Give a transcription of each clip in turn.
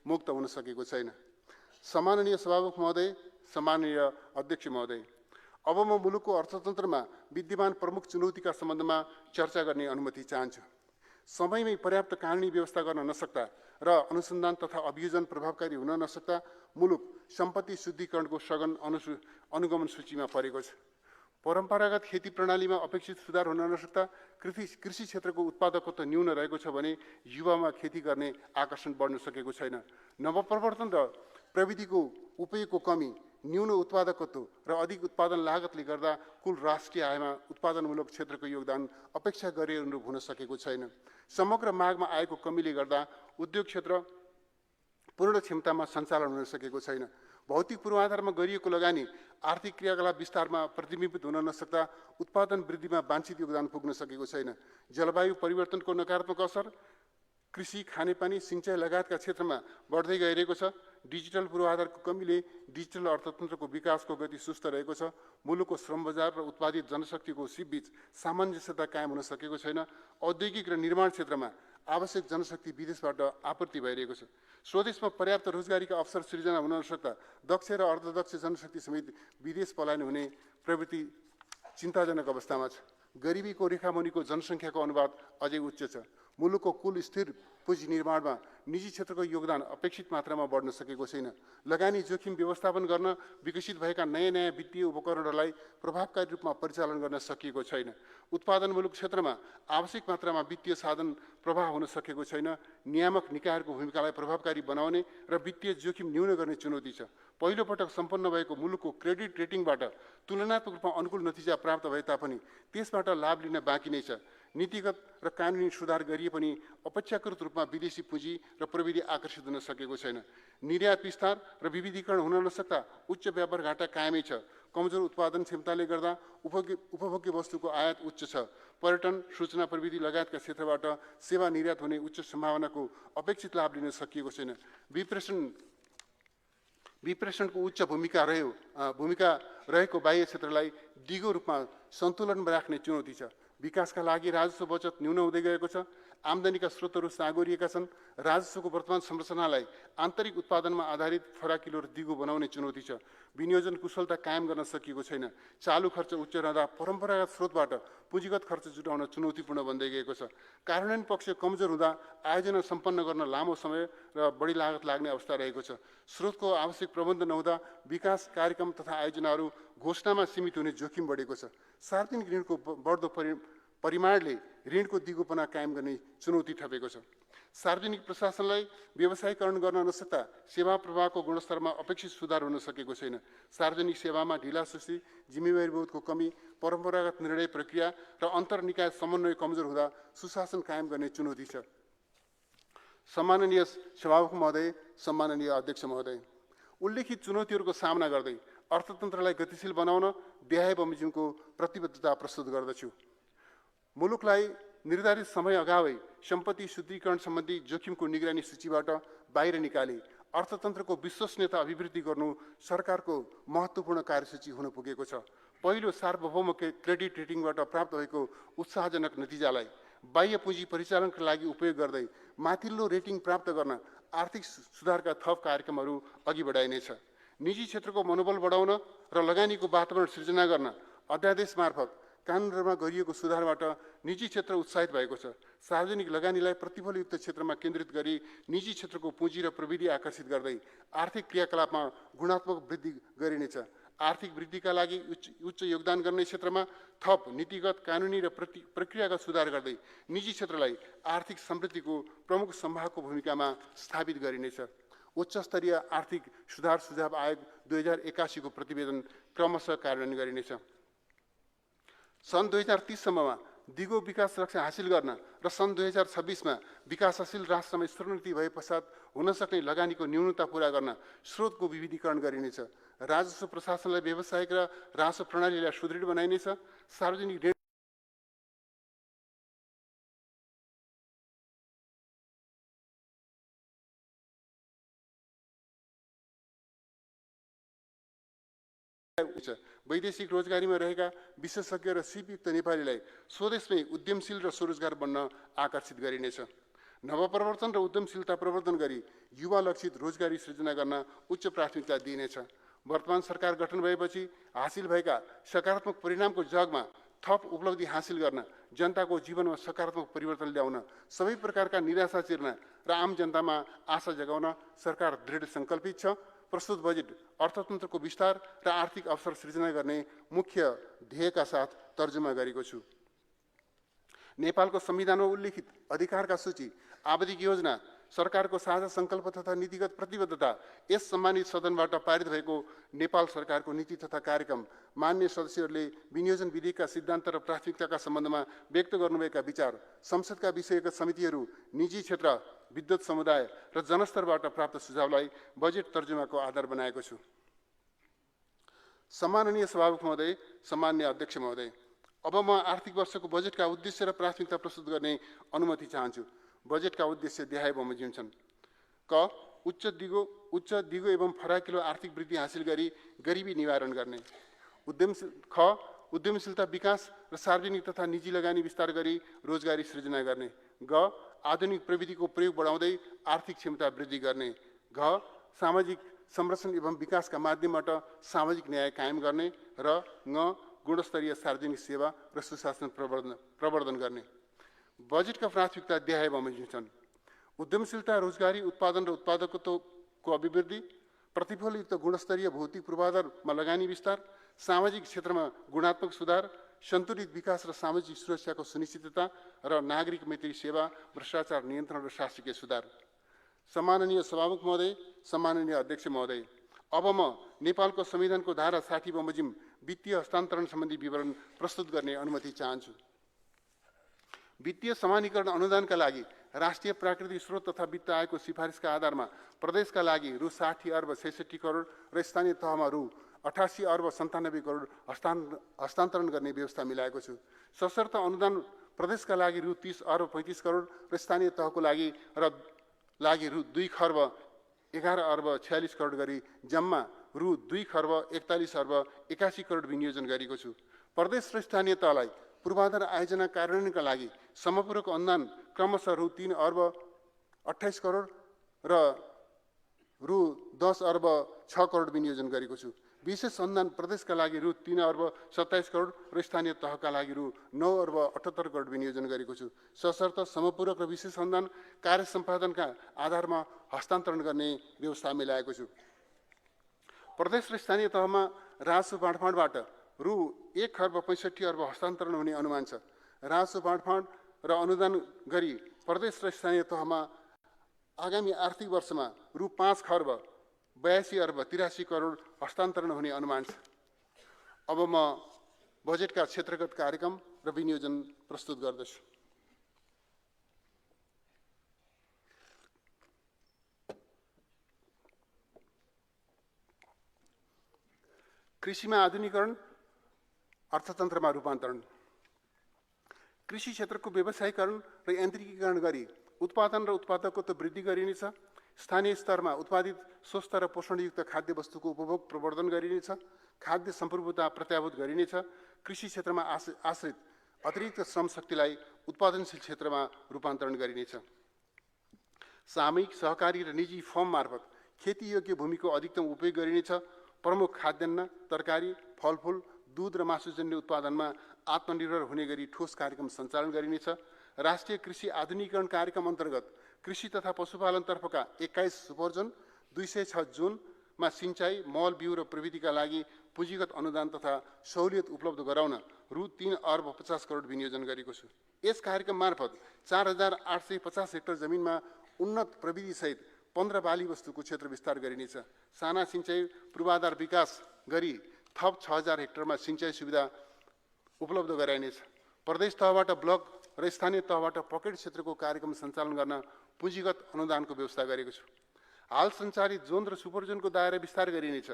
मुक्त हुन सकेको छैन। सम्माननीय सभामुख महोदय, सम्माननीय अध्यक्ष महोदय, अब म मुलुकको अर्थतन्त्रमा विद्यमान प्रमुख चुनौतीका सम्बन्धमा चर्चा गर्ने अनुमति चाहन्छु। समयमै पर्याप्त कानुनी व्यवस्था गर्न नसक्दा र अनुसन्धान तथा अभियोजन प्रभावकारी हुन नसक्दा मुलुक सम्पत्ति शुद्धिकरणको सघन अनुगमन सूचीमा परेको छ। परम्परागत खेती प्रणालीमा अपेक्षित सुधार हुन नसक्दा कृषि क्षेत्रको उत्पादकत्व न्यून रहेको छ भने युवामा खेती गर्ने आकर्षण बढ्न सकेको छैन। नवप्रवर्तन र प्रविधिको उपयोगको कमी, न्यून उत्पादकत्व र अधिक उत्पादन लागतले गर्दा कुल राष्ट्रिय आयमा उत्पादनमूलक क्षेत्रको योगदान अपेक्षा गरे अनुरूप हुन सकेको छैन। समग्र मागमा आएको कमीले गर्दा उद्योग क्षेत्र पूर्ण क्षमतामा सञ्चालन हुन सकेको छैन। भौतिक पूर्वाधारमा गरिएको लगानी आर्थिक क्रियाकलाप विस्तारमा प्रतिबिम्बित हुन नसक्दा उत्पादन वृद्धिमा वाञ्छित योगदान पुग्न सकेको छैन। जलवायु परिवर्तनको नकारात्मक असर कृषि, खानेपानी, सिंचाइ लगायतका क्षेत्रमा बढ्दै गइरहेको छ। डिजिटल पूर्वाधारको कमीले डिजिटल अर्थतन्त्रको विकासको गति सुस्त रहेको छ। मुलुकको श्रम बजार र उत्पादित जनशक्तिको सिपबीच सामञ्जस्यता कायम हुन सकेको छैन। औद्योगिक र निर्माण क्षेत्रमा आवश्यक जनशक्ति विदेशबाट आपूर्ति भइरहेको छ। स्वदेशमा पर्याप्त रोजगारीका अवसर सृजना हुन नसक्दा दक्ष र अर्धदक्ष जनशक्ति समेत विदेश पलायन हुने प्रवृत्ति चिन्ताजनक अवस्थामा छ। गरिबीको रेखामुनिको जनसङ्ख्याको अनुपात अझै उच्च छ। मुलुकको कुल स्थिर पुँजी निर्माणमा निजी क्षेत्रको योगदान अपेक्षित मात्रामा बढ्न सकेको छैन। लगानी जोखिम व्यवस्थापन गर्न विकसित भएका नयाँ वित्तीय उपकरणहरूलाई प्रभावकारी रूपमा परिचालन गर्न सकिएको छैन। उत्पादनमूलक क्षेत्रमा आवश्यक मात्रामा वित्तीय साधन प्रवाह हुन सकेको छैन। नियामक निकायहरूको भूमिकालाई प्रभावकारी बनाउने र वित्तीय जोखिम न्यून गर्ने चुनौती छ। पहिलो पटक सम्पन्न भएको मुलुकको क्रेडिट रेटिङबाट तुलनात्मक रूपमा अनुकूल नतिजा प्राप्त भए तापनि त्यसबाट लाभ लिन बाँकी नै छ। नीतिगत र कानुनी सुधार गरिए पनि अपेक्षाकृत रूपमा विदेशी पुँजी र प्रविधि आकर्षित हुन सकेको छैन। निर्यात विस्तार र विविधीकरण हुन नसक्दा उच्च व्यापार घाटा कायमै छ। कमजोर उत्पादन क्षमताले गर्दा उपभोग्य वस्तुको आयात उच्च छ। पर्यटन, सूचना प्रविधि लगायतका क्षेत्रबाट सेवा निर्यात हुने उच्च सम्भावनाको अपेक्षित लाभ लिन सकिएको छैन। विप्रेषणको उच्च भूमिका रहेको बाह्य क्षेत्रलाई दिगो रूपमा सन्तुलनमा राख्ने चुनौती छ। विकासका लागि राजस्व बचत न्यून हुँदै गएको छ। आम्दानीका स्रोतहरू साँगोरिएका छन्। राजस्वको वर्तमान संरचनालाई आन्तरिक उत्पादनमा आधारित फराकिलो र दिगो बनाउने चुनौती छ। विनियोजन कुशलता कायम गर्न सकिएको छैन। चालु खर्च उच्च रहँदा परम्परागत स्रोतबाट पुँजीगत खर्च जुटाउन चुनौतीपूर्ण बन्दै गएको छ। कार्यान्वयन पक्ष कमजोर हुँदा आयोजना सम्पन्न गर्न लामो समय र बढी लागत लाग्ने अवस्था रहेको छ। स्रोतको आवश्यक प्रबन्ध नहुँदा विकास कार्यक्रम तथा आयोजनाहरू घोषणामा सीमित हुने जोखिम बढेको छ। सार्वजनिक ऋणको बढ्दो परिमाणले ऋणको दिगोपना कायम गर्ने चुनौती थपेको छ। सार्वजनिक प्रशासनलाई व्यवसायीकरण गर्न नसक्दा सेवा प्रवाहको गुणस्तरमा अपेक्षित सुधार हुन सकेको छैन। सार्वजनिक सेवामा ढिलासुस्ती, जिम्मेवारीबोधको कमी, परम्परागत निर्णय प्रक्रिया र अन्तर्निकाय समन्वय कमजोर हुँदा सुशासन कायम गर्ने चुनौती छ। सम्माननीय सभामुख महोदय, सम्माननीय अध्यक्ष महोदय, उल्लेखित चुनौतीहरूको सामना गर्दै अर्थतन्त्रलाई गतिशील बनाउन व्यय बमोजिमको प्रतिबद्धता प्रस्तुत गर्दछु। मुलुकलाई निर्धारित समय अगावै सम्पत्ति शुद्धिकरण सम्बन्धी जोखिमको निगरानी सूचीबाट बाहिर निकाली अर्थतन्त्रको विश्वसनीयता अभिवृद्धि गर्नु सरकारको महत्त्वपूर्ण कार्यसूची हुन पुगेको छ। पहिलो सार्वभौम क्रेडिट रेटिङबाट प्राप्त भएको उत्साहजनक नतिजालाई बाह्य पुँजी परिचालनका लागि उपयोग गर्दै माथिल्लो रेटिङ प्राप्त गर्न आर्थिक सुधारका थप कार्यक्रमहरू अघि बढाइनेछ। निजी क्षेत्रको मनोबल बढाउन र लगानीको वातावरण सृजना गर्न अध्यादेश मार्फत कानुनमा गरिएको सुधारबाट निजी क्षेत्र उत्साहित भएको छ। सार्वजनिक लगानीलाई प्रतिफलयुक्त क्षेत्रमा केन्द्रित गरी निजी क्षेत्रको पुँजी र प्रविधि आकर्षित गर्दै आर्थिक क्रियाकलापमा गुणात्मक वृद्धि गरिनेछ। आर्थिक वृद्धिका लागि उच्च योगदान गर्ने क्षेत्रमा थप नीतिगत, कानुनी र प्रक्रियागत सुधार गर्दै निजी क्षेत्रलाई आर्थिक समृद्धिको प्रमुख सम्भागको भूमिकामा स्थापित गरिनेछ। उच्च स्तरीय आर्थिक सुधार सुझाव आयोग 2081 को प्रतिवेदन क्रमशः कार्यान्वयन गरिनेछ। सन् 2030 सम्ममा दिगो विकास लक्ष्य हासिल गर्न र सन् 2026 मा विकासशील राष्ट्रमा स्तरोन्नति भए पश्चात हुन सक्ने लगानीको न्यूनता पूरा गर्न स्रोतको विविधीकरण गरिनेछ। राजस्व प्रशासनलाई व्यावसायिक र राजस्व प्रणालीलाई सुदृढ बनाइनेछ। सार्वजनिक ऋण वैदेशिक रोजगारीमा रहेका विशेषज्ञ र सिपयुक्त नेपालीलाई स्वदेशमै उद्यमशील र स्वरोजगार बन्न आकर्षित गरिनेछ। नवप्रवर्तन र उद्यमशीलता प्रवर्धन गरी युवा लक्षित रोजगारी सृजना गर्न उच्च प्राथमिकता दिइनेछ। वर्तमान सरकार गठन भएपछि हासिल भएका सकारात्मक परिणामको जगमा थप उपलब्धि हासिल गर्न, जनताको जीवनमा सकारात्मक परिवर्तन ल्याउन, सबै प्रकारका निराशा चिर्न र आम जनतामा आशा जगाउन सरकार दृढ सङ्कल्पित छ। प्रस्तुत बजेट अर्थतन्त्रको विस्तार र आर्थिक अवसर सृजना गर्ने मुख्य ध्येयका साथ तर्जुमा गरेको छु। नेपालको संविधानमा उल्लिखित अधिकारका सूची, आवधिक योजना, सरकारको साझा सङ्कल्प तथा नीतिगत प्रतिबद्धता, यस सम्मानित सदनबाट पारित भएको नेपाल सरकारको नीति तथा कार्यक्रम, मान्य सदस्यहरूले विनियोजन विधेयकका सिद्धान्त र प्राथमिकताका सम्बन्धमा व्यक्त गर्नुभएका विचार, संसदका विषयगत समितिहरू, निजी क्षेत्र, विद्युत समुदाय र जनस्तरबाट प्राप्त सुझावलाई बजेट तर्जुमाको आधार बनाएको छु। सम्माननीय सभामुख महोदय, सम्मान्य अध्यक्ष महोदय, अब म आर्थिक वर्षको बजेटका उद्देश्य र प्राथमिकता प्रस्तुत गर्ने अनुमति चाहन्छु। बजेटका उद्देश्य देहाय बमोजिम छन्। क उच्च दिगो एवं फराकिलो आर्थिक वृद्धि हासिल गरी गरिबी निवारण गर्ने। उद्यमशीलता विकास र सार्वजनिक तथा निजी लगानी विस्तार गरी रोजगारी सृजना गर्ने। ग आधुनिक प्रविधिको प्रयोग बढाउँदै आर्थिक क्षमता वृद्धि गर्ने। घ सामाजिक संरक्षण एवं विकासका माध्यमबाट सामाजिक न्याय कायम गर्ने र ङ गुणस्तरीय सार्वजनिक सेवा र सुशासन प्रवर्धन गर्ने। बजेटका प्राथमिकता देहाय बमोजिम छन्। उद्यमशीलता, रोजगारी, उत्पादन र उत्पादकत्वको अभिवृद्धि, प्रतिफलयुक्त गुणस्तरीय भौतिक पूर्वाधारमा लगानी विस्तार, सामाजिक क्षेत्रमा गुणात्मक सुधार, सन्तुलित विकास र सामाजिक सुरक्षाको सुनिश्चितता र नागरिक मैत्री सेवा, भ्रष्टाचार नियन्त्रण र शासकीय सुधार। सम्माननीय सभामुख महोदय, सम्माननीय अध्यक्ष महोदय, अब म नेपालको संविधानको धारा 60 बमोजिम वित्तीय हस्तान्तरण सम्बन्धी विवरण प्रस्तुत गर्ने अनुमति चाहन्छु। वित्तीय समानीकरण अनुदानका लागि राष्ट्रिय प्राकृतिक स्रोत तथा वित्त आयोगको सिफारिसका आधारमा प्रदेशका लागि रु 60 अर्ब 66 करोड र स्थानीय तहमा रु 88 अर्ब 97 करोड हस्तान्तरण गर्ने व्यवस्था मिलाएको छु। सशर्त अनुदान प्रदेशका लागि रु 30 अर्ब 35 करोड र स्थानीय तहको लागि रु 2 खर्ब 11 अर्ब 46 करोड गरी जम्मा रु 2 खर्ब 41 अर्ब 81 करोड विनियोजन गरेको छु। प्रदेश र स्थानीय तहलाई पूर्वाधार आयोजना कार्यान्वयनका लागि समपूरक अनुदान क्रमशः रु 3 अर्ब 28 करोड र रु 10 अर्ब 6 करोड विनियोजन गरेको छु। विशेष अनुदान प्रदेशका लागि रु 3 अर्ब 27 करोड र स्थानीय तहका लागि रु 9 अर्ब 78 करोड विनियोजन गरेको छु। सशर्त समपूरक र विशेष अनुदान कार्य सम्पादनका आधारमा हस्तान्तरण गर्ने व्यवस्था मिलाएको छु। प्रदेश र स्थानीय तहमा राजस्व बाँडफाँडबाट रु 1 खर्ब 65 अर्ब हस्तान्तरण हुने अनुमान छ। राजस्व बाँडफाँड र अनुदान गरी प्रदेश र स्थानीय तहमा आगामी आर्थिक वर्षमा रु 5 खर्ब 82 अर्ब 83 करोड हस्तान्तरण हुने अनुमान छ। अब म बजेटका क्षेत्रगत कार्यक्रम र विनियोजन प्रस्तुत गर्दछु। कृषिमा आधुनिकीकरण, अर्थतन्त्रमा रूपान्तरण। कृषि क्षेत्रको व्यवसायीकरण र यान्त्रिकीकरण गरी उत्पादन र उत्पादकत्व वृद्धि गरिनेछ। स्थानीय स्तरमा उत्पादित स्वस्थ र पोषणयुक्त खाद्य वस्तुको उपभोग प्रवर्धन गरिनेछ। खाद्य सम्प्रभुता प्रत्याभूत गरिनेछ। कृषि क्षेत्रमा आश्रित अतिरिक्त श्रम शक्तिलाई उत्पादनशील क्षेत्रमा रूपान्तरण गरिनेछ। सामूहिक, सहकारी र निजी फर्म मार्फत खेतीयोग्य भूमिको अधिकतम उपयोग गरिनेछ। प्रमुख खाद्यान्न, तरकारी, फलफुल, दूध र मासुजन्य उत्पादनमा आत्मनिर्भर हुने गरी ठोस कार्यक्रम सञ्चालन गरिनेछ। राष्ट्रिय कृषि आधुनिकीकरण कार्यक्रम अन्तर्गत कृषि तथा पशुपालनतर्फका 21 सुपरजोन, 206 जोनमा सिंचाई, मल बिउ र प्रविधिका लागि पुँजीगत अनुदान तथा सहुलियत उपलब्ध गराउन रु 3 अर्ब 50 करोड विनियोजन गरेको छु। यस कार्यक्रम मार्फत 4850 हेक्टर जमिनमा उन्नत प्रविधिसहित 15 बाली वस्तुको क्षेत्र विस्तार गरिनेछ। साना सिंचाई पूर्वाधार विकास गरी थप 6000 हेक्टरमा सिंचाई सुविधा उपलब्ध गराइनेछ। प्रदेश तहबाट ब्लक र स्थानीय तहबाट पकेट क्षेत्रको कार्यक्रम सञ्चालन गर्न पुँजीगत अनुदानको व्यवस्था गरेको छु। हाल सञ्चालित जोन र सुपरजोनको दायरा विस्तार गरिनेछ।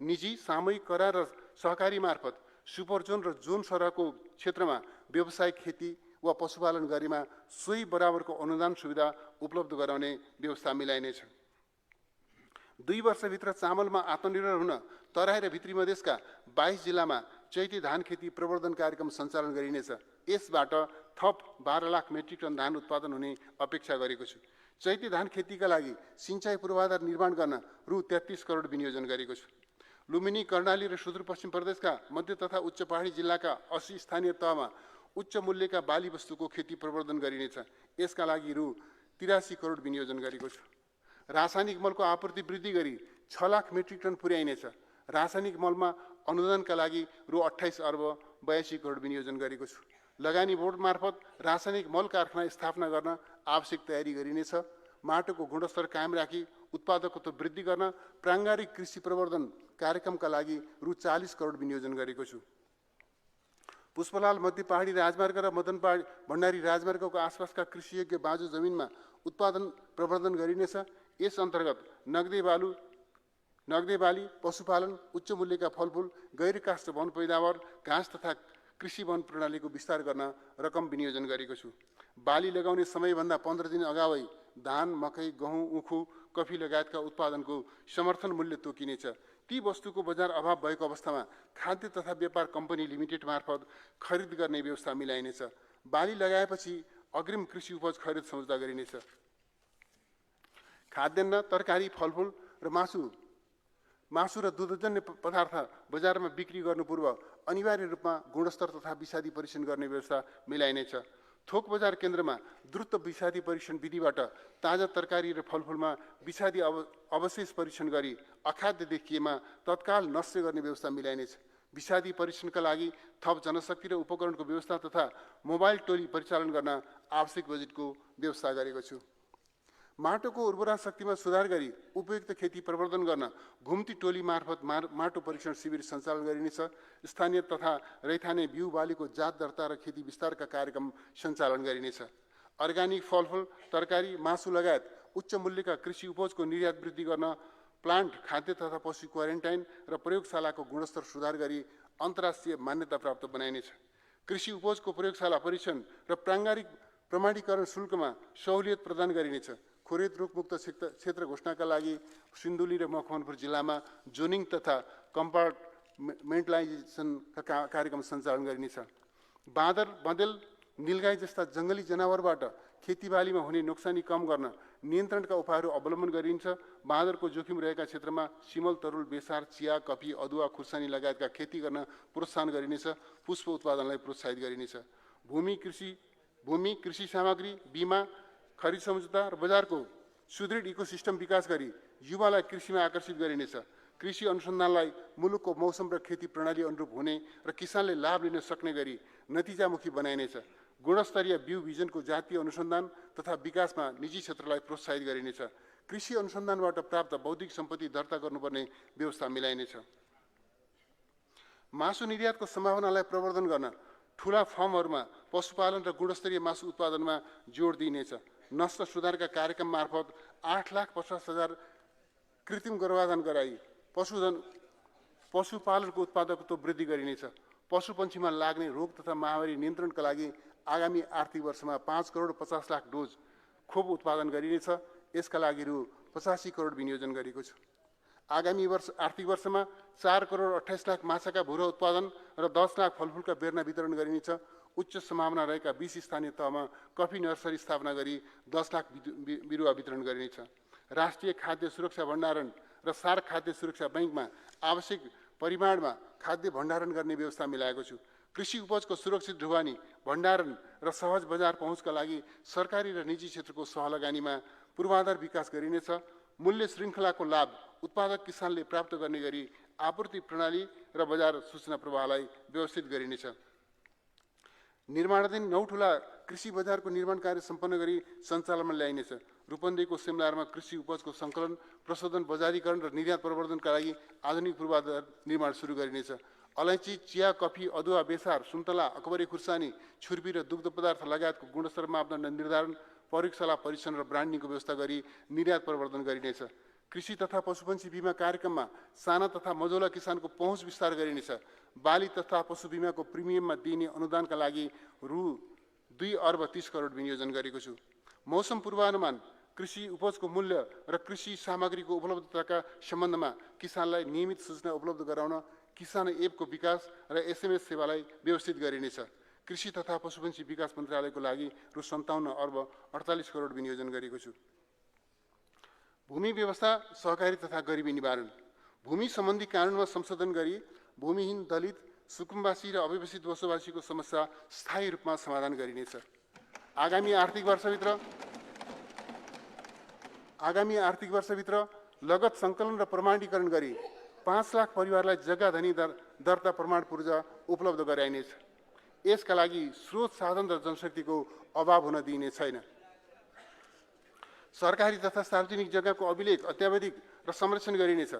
निजी, सामूहिक, करार र सहकारी मार्फत सुपरजोन र जोन सरहको क्षेत्रमा व्यावसायिक खेती वा पशुपालन गरेमा सोही बराबरको अनुदान सुविधा उपलब्ध गराउने व्यवस्था मिलाइनेछ। 2 वर्षभित्र चामलमा आत्मनिर्भर हुन तराई र भित्री मधेसका 22 जिल्लामा चैती धान खेती प्रवर्धन कार्यक्रम सञ्चालन गरिनेछ। यसबाट थप 12 लाख मेट्रिक टन धान उत्पादन हुने अपेक्षा गरेको छु। चैते धान खेतीका लागि सिंचाई पूर्वाधार निर्माण गर्न रु 33 करोड विनियोजन गरेको छु। लुम्बिनी, कर्णाली र सुदूरपश्चिम प्रदेशका मध्य तथा उच्च पहाडी जिल्लाका 80 स्थानीय तहमा उच्च मूल्यका बाली वस्तुको खेती प्रवर्धन गरिनेछ। यसका लागि रु 83 करोड विनियोजन गरेको छु। रासायनिक मलको आपूर्ति वृद्धि गरी 6 लाख मेट्रिक टन पुर्याइनेछ। रासायनिक मलमा अनुदानका लागि रु 28 अर्ब 82 करोड विनियोजन गरेको छु। लगानी बोर्ड मार्फत रासायनिक मल कारखाना स्थापना गर्न आवश्यक तयारी गरिनेछ। माटोको गुणस्तर कायम राखी उत्पादकत्व वृद्धि गर्न प्राङ्गारिक कृषि प्रवर्धन कार्यक्रमका लागि रु 40 करोड विनियोजन गरेको छु। पुष्पलाल मध्य पहाडी राजमार्ग र मदन भण्डारी राजमार्गको आसपासका कृषियोग्य बाँझो जमिनमा उत्पादन प्रवर्धन गरिनेछ। यस अन्तर्गत नगदे बाली, पशुपालन, उच्च मूल्यका फलफूल, गैर काष्ठ वन पैदावार, घाँस तथा कृषि वन प्रणालीको विस्तार गर्न रकम विनियोजन गरेको छु। बाली लगाउने समयभन्दा 15 दिन अगावै धान, मकै, गहुँ, उखु, कफी लगायतका उत्पादनको समर्थन मूल्य तोकिनेछ। ती वस्तुको बजार अभाव भएको अवस्थामा खाद्य तथा व्यापार कम्पनी लिमिटेड मार्फत खरिद गर्ने व्यवस्था मिलाइनेछ। बाली लगाएपछि अग्रिम कृषि उपज खरिद सम्झौता गरिनेछ। खाद्यान्न, तरकारी, फलफूल र मासु र दुधजन्य पदार्थ बजारमा बिक्री गर्नु पूर्व अनिवार्य रूपमा गुणस्तर तथा विषादी परीक्षण गर्ने व्यवस्था मिलाइनेछ। थोक बजार केन्द्रमा द्रुत विषादी परीक्षण विधिबाट ताजा तरकारी र फलफूलमा विषादी अवशेष परीक्षण गरी अखाद्य देखिएमा तत्काल नष्ट गर्ने व्यवस्था मिलाइनेछ। विषादी परीक्षणका लागि थप जनशक्ति र उपकरणको व्यवस्था तथा मोबाइल टोली परिचालन गर्न आवश्यक बजेटको व्यवस्था गरेको छु। माटोको उर्वरा शक्तिमा सुधार गरी उपयुक्त खेती प्रवर्धन गर्न घुम्ती टोली मार्फत माटो परीक्षण शिविर सञ्चालन गरिनेछ। स्थानीय तथा रैथाने बिउ बालीको जात दर्ता र खेती विस्तारका कार्यक्रम सञ्चालन गरिनेछ। अर्ग्यानिक फलफूल, तरकारी, मासु लगायत उच्च मूल्यका कृषि उपजको निर्यात वृद्धि गर्न प्लान्ट, खाद्य तथा पशु क्वारेन्टाइन र प्रयोगशालाको गुणस्तर सुधार गरी अन्तर्राष्ट्रिय मान्यता प्राप्त बनाइनेछ। कृषि उपजको प्रयोगशाला परीक्षण र प्राङ्गारिक प्रमाणीकरण शुल्कमा सहुलियत प्रदान गरिनेछ। खोरेत रोगमुक्त क्षेत्र घोषणाका लागि सिन्धुली र मकवानपुर जिल्लामा जोनिङ तथा कम्पार्टमेन्टलाइजेसनका कार्यक्रम सञ्चालन गरिनेछ। बाँदर, बँदेल, नीलगाई जस्ता जङ्गली जनावरबाट खेतीबालीमा हुने नोक्सानी कम गर्न नियन्त्रणका उपायहरू अवलम्बन गरिन्छ। बाँदरको जोखिम रहेका क्षेत्रमा सिमल, तरुल, बेसार, चिया, कफी, अदुवा, खुर्सानी लगायतका खेती गर्न प्रोत्साहन गरिनेछ। पुष्प उत्पादनलाई प्रोत्साहित गरिनेछ। भूमि, कृषि सामग्री, बिमा, खरिद सम्झौता र बजारको सुदृढ इकोसिस्टम विकास गरी युवालाई कृषिमा आकर्षित गरिनेछ। कृषि अनुसन्धानलाई मुलुकको मौसम र खेती प्रणाली अनुरूप हुने र किसानले लाभ लिन सक्ने गरी नतिजामुखी बनाइनेछ। गुणस्तरीय बिउ बिजनको जातीय अनुसन्धान तथा विकासमा निजी क्षेत्रलाई प्रोत्साहित गरिनेछ। कृषि अनुसन्धानबाट प्राप्त बौद्धिक सम्पत्ति दर्ता गर्नुपर्ने व्यवस्था मिलाइनेछ। मासु निर्यातको सम्भावनालाई प्रवर्धन गर्न ठूला फर्महरूमा पशुपालन र गुणस्तरीय मासु उत्पादनमा जोड दिइनेछ। नष्ट सुधारका कार्यक्रम मार्फत 8,50,000 कृत्रिम गर्भाधान गराई पशुपालनको उत्पादकत्व वृद्धि गरिनेछ। पशुपन्छीमा लाग्ने रोग तथा महामारी नियन्त्रणका लागि आगामी आर्थिक वर्षमा 5 करोड 50 लाख डोज खोप उत्पादन गरिनेछ। यसका लागि रु 85 करोड विनियोजन गरेको छु। आगामी आर्थिक वर्षमा 4 करोड 28 लाख माछाका भुरा उत्पादन र 10 लाख फलफूलका बेर्ना वितरण गरिनेछ। उच्च सम्भावना रहेका 20 स्थानीय तहमा कफी नर्सरी स्थापना गरी 10 लाख बिरुवा वितरण गरिनेछ। राष्ट्रिय खाद्य सुरक्षा भण्डारण र सार्क खाद्य सुरक्षा बैंकमा आवश्यक परिमाणमा खाद्य भण्डारण गर्ने व्यवस्था मिलाएको छु। कृषि उपजको सुरक्षित ढुवानी, भण्डारण र सहज बजार पहुँचका लागि सरकारी र निजी क्षेत्रको सहलगानीमा पूर्वाधार विकास गरिनेछ। मूल्य श्रृङ्खलाको लाभ उत्पादक किसानले प्राप्त गर्ने गरी आपूर्ति प्रणाली र बजार सूचना प्रवाहलाई व्यवस्थित गरिनेछ। निर्माणाधीन 9 ठूला कृषि बजारको निर्माण कार्य सम्पन्न गरी सञ्चालनमा ल्याइनेछ। रूपन्देहीको सिमलारमा कृषि उपजको सङ्कलन, प्रशोधन, बजारीकरण र निर्यात प्रवर्धनका लागि आधुनिक पूर्वाधार निर्माण सुरु गरिनेछ। अलैँची, चिया, कफी, अदुवा, बेसार, सुन्तला, अकबरी खुर्सानी, छुर्पी र दुग्ध पदार्थ लगायतको गुणस्तर मापदण्ड निर्धारण, प्रयोगशाला परीक्षण र ब्रान्डिङको व्यवस्था गरी निर्यात प्रवर्धन गरिनेछ। कृषि तथा पशुपन्छी बिमा कार्यक्रममा साना तथा मझौला किसानको पहुँच विस्तार गरिनेछ। बाली तथा पशु बिमाको प्रिमियममा दिइने अनुदानका लागि रु 2 अर्ब 30 करोड विनियोजन गरेको छु। मौसम पूर्वानुमान, कृषि उपजको मूल्य र कृषि सामग्रीको उपलब्धताका सम्बन्धमा किसानलाई नियमित सूचना उपलब्ध गराउन किसान एपको विकास र SMS सेवालाई व्यवस्थित गरिनेछ। कृषि तथा पशुपन्छी विकास मन्त्रालयको लागि रु 57 अर्ब 48 करोड विनियोजन गरेको छु। भूमि व्यवस्था, सहकारी तथा गरिबी निवारण। भूमि सम्बन्धी कानुनमा संशोधन गरी भूमिहीन, दलित, सुकुम्बासी र अव्यवस्थित बसोबासीको समस्या स्थायी रूपमा समाधान गरिनेछ। आगामी आर्थिक वर्षभित्र लगत सङ्कलन र प्रमाणीकरण गरी 5 लाख परिवारलाई जग्गा धनी दर्ता प्रमाण पूर्जा उपलब्ध गराइनेछ। यसका लागि स्रोत, साधन र जनशक्तिको अभाव हुन दिइने छैन। सरकारी तथा सार्वजनिक जग्गाको अभिलेख, अत्यावधिक र संरक्षण गरिनेछ।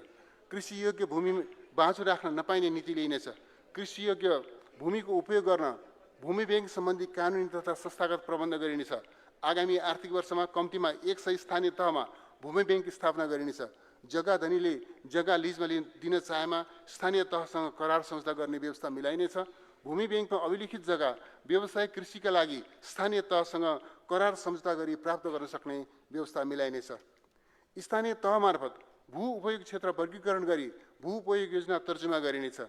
कृषियोग्य भूमि बाँझो राख्न नपाइने नीति लिइनेछ। कृषियोग्य भूमिको उपयोग गर्न भूमि ब्याङ्क सम्बन्धी कानुनी तथा संस्थागत प्रबन्ध गरिनेछ। आगामी आर्थिक वर्षमा कम्तीमा 100 स्थानीय तहमा भूमि ब्याङ्क स्थापना गरिनेछ। जग्गा धनीले जग्गा लिजमा दिन चाहेमा स्थानीय तहसँग करार सम्झौता गर्ने व्यवस्था मिलाइनेछ। भूमि ब्याङ्कमा अभिलेखित जग्गा व्यावसायिक कृषिका लागि स्थानीय तहसँग करार सम्झौता गरी प्राप्त गर्न सक्ने व्यवस्था मिलाइनेछ। स्थानीय तह मार्फत भू उपयोग क्षेत्र वर्गीकरण गरी भू उपयोग योजना तर्जुमा गरिनेछ।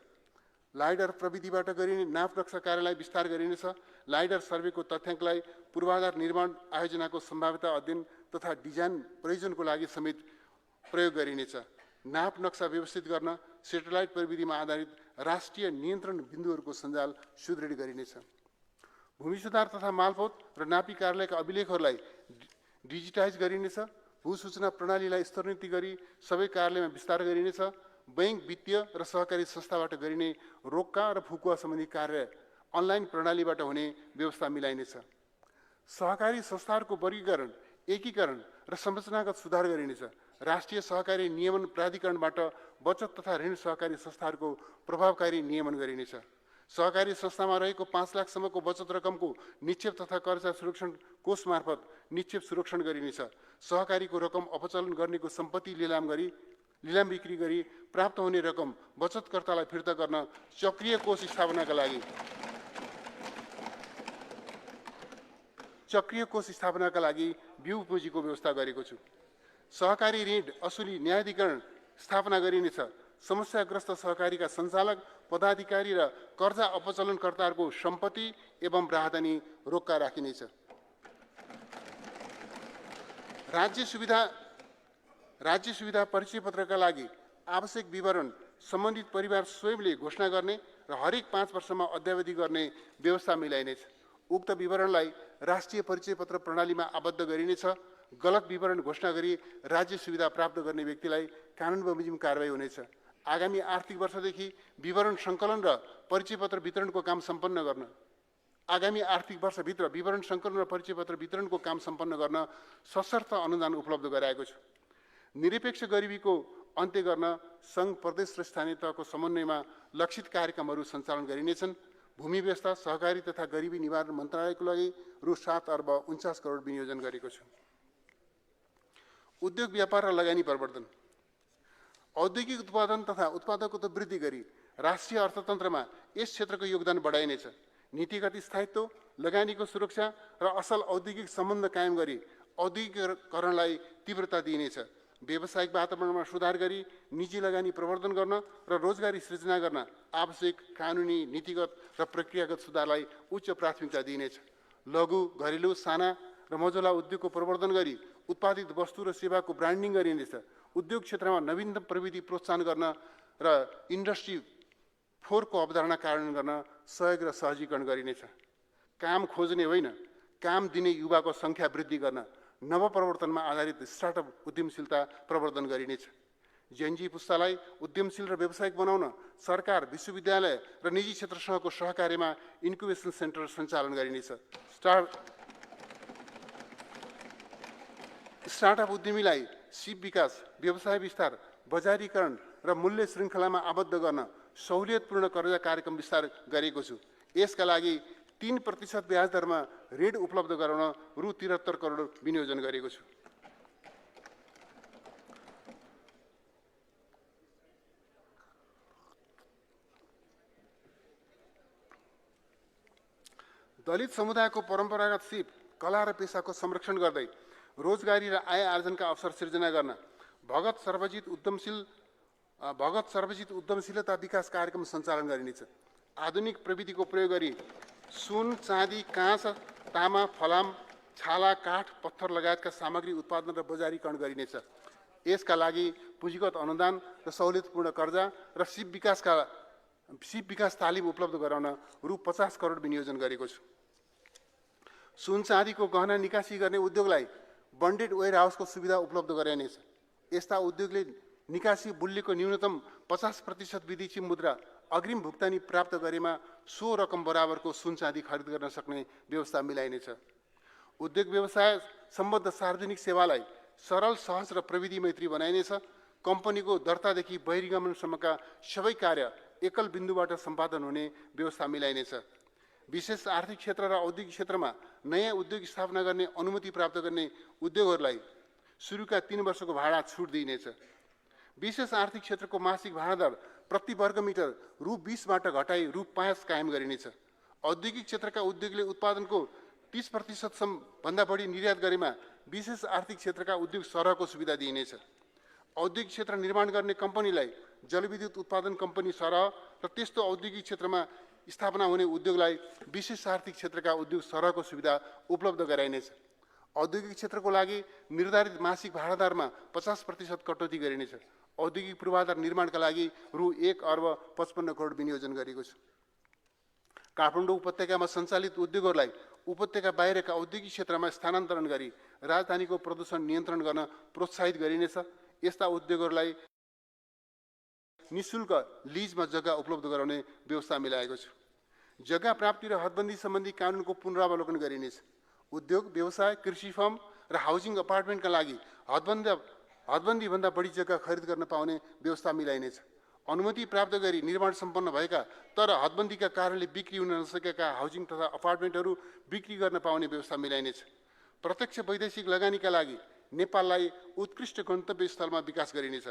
लाइडर प्रविधिबाट गरिने नाप नक्सा कार्यालय विस्तार गरिनेछ। लाइडर सर्वेको तथ्याङ्कलाई पूर्वाधार निर्माण आयोजनाको सम्भाव्यता अध्ययन तथा डिजाइन प्रयोजनको लागि समेत प्रयोग गरिनेछ। नाप नक्सा व्यवस्थित गर्न सेटेलाइट प्रविधिमा आधारित राष्ट्रिय नियन्त्रण बिन्दुहरूको सञ्जाल सुदृढ गरिनेछ। भूमि सुधार तथा मालपोत र नापी कार्यालयका अभिलेखहरूलाई डिजिटाइज गरिनेछ। भू सूचना प्रणालीलाई स्तरोन्नति गरी सबै कार्यालयमा विस्तार गरिनेछ। बैंक, वित्तीय र सहकारी संस्थाबाट गरिने रोक्का र फुकुवा सम्बन्धी कार्य अनलाइन प्रणालीबाट हुने व्यवस्था मिलाइनेछ। सहकारी संस्थाहरूको वर्गीकरण, एकीकरण र संरचनागत सुधार गरिनेछ। राष्ट्रिय सहकारी नियमन प्राधिकरणबाट बचत तथा ऋण सहकारी संस्थाहरूको प्रभावकारी नियमन गरिनेछ। सहकारी संस्थामा रहेको 5 लाखसम्मको बचत रकमको निक्षेप तथा कर्जा सुरक्षण कोष मार्फत निक्षेप सुरक्षण गरिनेछ। सहकारीको रकम अपचलन गर्नेको सम्पत्ति लिलाम बिक्री गरी प्राप्त हुने रकम बचतकर्तालाई फिर्ता गर्न चक्रिय कोष स्थापनाका लागि बिउ पुँजीको व्यवस्था गरेको छु। सहकारी ऋण असुली न्यायाधिकरण स्थापना गरिनेछ। समस्याग्रस्त सहकारीका सञ्चालक, पदाधिकारी र कर्जा अपचलनकर्ताहरूको सम्पत्ति एवं राहदानी रोक्का राखिनेछ। राज्य सुविधा परिचय पत्रका लागि आवश्यक विवरण सम्बन्धित परिवार स्वयंले घोषणा गर्ने र हरेक 5 वर्षमा अद्यावधि गर्ने व्यवस्था मिलाइनेछ। उक्त विवरणलाई राष्ट्रिय परिचय पत्र प्रणालीमा आबद्ध गरिनेछ। गलत विवरण घोषणा गरी राज्य सुविधा प्राप्त गर्ने व्यक्तिलाई कानुन बमोजिम कारबाही हुनेछ। आगामी आर्थिक वर्षदेखि विवरण सङ्कलन र परिचय पत्र वितरणको काम सम्पन्न गर्न सशर्त अनुदान उपलब्ध गराएको छु। निरपेक्ष गरिबीको अन्त्य गर्न सङ्घ, प्रदेश र स्थानीय तहको समन्वयमा लक्षित कार्यक्रमहरू सञ्चालन गरिनेछन्। भूमि व्यवस्था, सहकारी तथा गरिबी निवारण मन्त्रालयको लागि रु 7 अर्ब 49 करोड विनियोजन गरेको छु। उद्योग, व्यापार र लगानी प्रवर्धन। औद्योगिक उत्पादन तथा उत्पादकता वृद्धि गरी राष्ट्रिय अर्थतन्त्रमा यस क्षेत्रको योगदान बढाइनेछ। नीतिगत स्थायित्व, लगानीको सुरक्षा र असल औद्योगिक सम्बन्ध कायम गरी औद्योगिकरणलाई तीव्रता दिइनेछ। व्यावसायिक वातावरणमा सुधार गरी निजी लगानी प्रवर्धन गर्न र रोजगारी सृजना गर्न आवश्यक कानुनी, नीतिगत र प्रक्रियागत सुधारलाई उच्च प्राथमिकता दिइनेछ। लघु, घरेलु, साना र मझौला उद्योगको प्रवर्धन गरी उत्पादित वस्तु र सेवाको ब्रान्डिङ गरिनेछ। उद्योग क्षेत्रमा नवीनतम प्रविधि प्रोत्साहन गर्न र इन्डस्ट्री 4 को अवधारणा कार्यान्वयन गर्न सहयोग र सहजीकरण गरिनेछ। काम खोज्ने होइन, काम दिने युवाको सङ्ख्या वृद्धि गर्न नवप्रवर्तनमा आधारित स्टार्टअप उद्यमशीलता प्रवर्धन गरिनेछ। जेएनजी पुस्तालाई उद्यमशील र व्यावसायिक बनाउन सरकार, विश्वविद्यालय र निजी क्षेत्रसँगको सहकार्यमा इन्क्युबेसन सेन्टर सञ्चालन गरिनेछ। स्टार्टअप उद्यमीलाई सिप विकास, व्यवसाय विस्तार, बजारीकरण र मूल्य श्रृङ्खलामा आबद्ध गर्न सहुलियतपूर्ण कर्जा कार्यक्रम विस्तार गरेको छु। यसका लागि 3% ब्याज दरमा ऋण उपलब्ध गराउन रु 73 करोड विनियोजन गरेको छु। दलित समुदायको परम्परागत सिप, कला र पेसाको संरक्षण गर्दै रोजगारी र आय आर्जनका अवसर सिर्जना गर्न भगत सर्वजित उद्यमशीलता विकास कार्यक्रम सञ्चालन गरिनेछ। आधुनिक प्रविधिको प्रयोग गरी सुन, चाँदी, काँस, तामा, फलाम, छाला, काठ, पत्थर लगायतका सामग्री उत्पादन र बजारीकरण गरिनेछ। यसका लागि पुँजीगत अनुदान र सहुलियतपूर्ण कर्जा र सिप विकास तालिम उपलब्ध गराउन रु 50 करोड विनियोजन गरेको छु। सुन चाँदीको गहना निकासी गर्ने उद्योगलाई बन्डेड वेयर हाउसको सुविधा उपलब्ध गराइनेछ। यस्ता उद्योगले निकासी मूल्यको न्यूनतम 50% विदेशी मुद्रा अग्रिम भुक्तानी प्राप्त गरेमा सो रकम बराबरको सुन चाँदी खरिद गर्न सक्ने व्यवस्था मिलाइनेछ। उद्योग व्यवसाय सम्बद्ध सार्वजनिक सेवालाई सरल, सहज र प्रविधि मैत्री बनाइनेछ। कम्पनीको दर्तादेखि बहिर्गमनसम्मका सबै कार्य एकल बिन्दुबाट सम्पादन हुने व्यवस्था मिलाइनेछ। विशेष आर्थिक क्षेत्र र औद्योगिक क्षेत्रमा नयाँ उद्योग स्थापना गर्ने अनुमति प्राप्त गर्ने उद्योगहरूलाई सुरुका 3 वर्षको भाडा छुट दिइनेछ। विशेष आर्थिक क्षेत्रको मासिक भाडा दर प्रति वर्ग मिटर रु 20बाट घटाई रु 5 कायम गरिनेछ। औद्योगिक क्षेत्रका उद्योगले उत्पादनको 30% भन्दा बढी निर्यात गरेमा विशेष आर्थिक क्षेत्रका उद्योग सरहको सुविधा दिइनेछ। औद्योगिक क्षेत्र निर्माण गर्ने कम्पनीलाई जलविद्युत उत्पादन कम्पनी सरह र त्यस्तो औद्योगिक क्षेत्रमा स्थापना हुने उद्योगलाई विशेष आर्थिक क्षेत्रका उद्योग सरहको सुविधा उपलब्ध गराइनेछ। औद्योगिक क्षेत्रको लागि निर्धारित मासिक भाडा दरमा 50% कटौती गरिनेछ। औद्योगिक पूर्वाधार निर्माणका लागि रु 1 अर्ब 55 करोड विनियोजन गरेको छु। काठमाडौँ उपत्यकामा सञ्चालित उद्योगहरूलाई उपत्यका बाहिरका औद्योगिक क्षेत्रमा स्थानान्तरण गरी राजधानीको प्रदूषण नियन्त्रण गर्न प्रोत्साहित गरिनेछ। यस्ता उद्योगहरूलाई निःशुल्क लिजमा जग्गा उपलब्ध गराउने व्यवस्था मिलाएको छु। जग्गा प्राप्ति र हदबन्दी सम्बन्धी कानुनको पुनरावलोकन गरिनेछ। उद्योग, व्यवसाय, कृषि फर्म र हाउसिङ अपार्टमेन्टका लागि हदबन्दीभन्दा बढी जग्गा खरिद गर्न पाउने व्यवस्था मिलाइनेछ। अनुमति प्राप्त गरी निर्माण सम्पन्न भएका तर हदबन्दीका कारणले बिक्री हुन नसकेका हाउसिङ तथा अपार्टमेन्टहरू बिक्री गर्न पाउने व्यवस्था मिलाइनेछ। प्रत्यक्ष वैदेशिक लगानीका लागि नेपाललाई उत्कृष्ट गन्तव्य स्थलमा विकास गरिनेछ।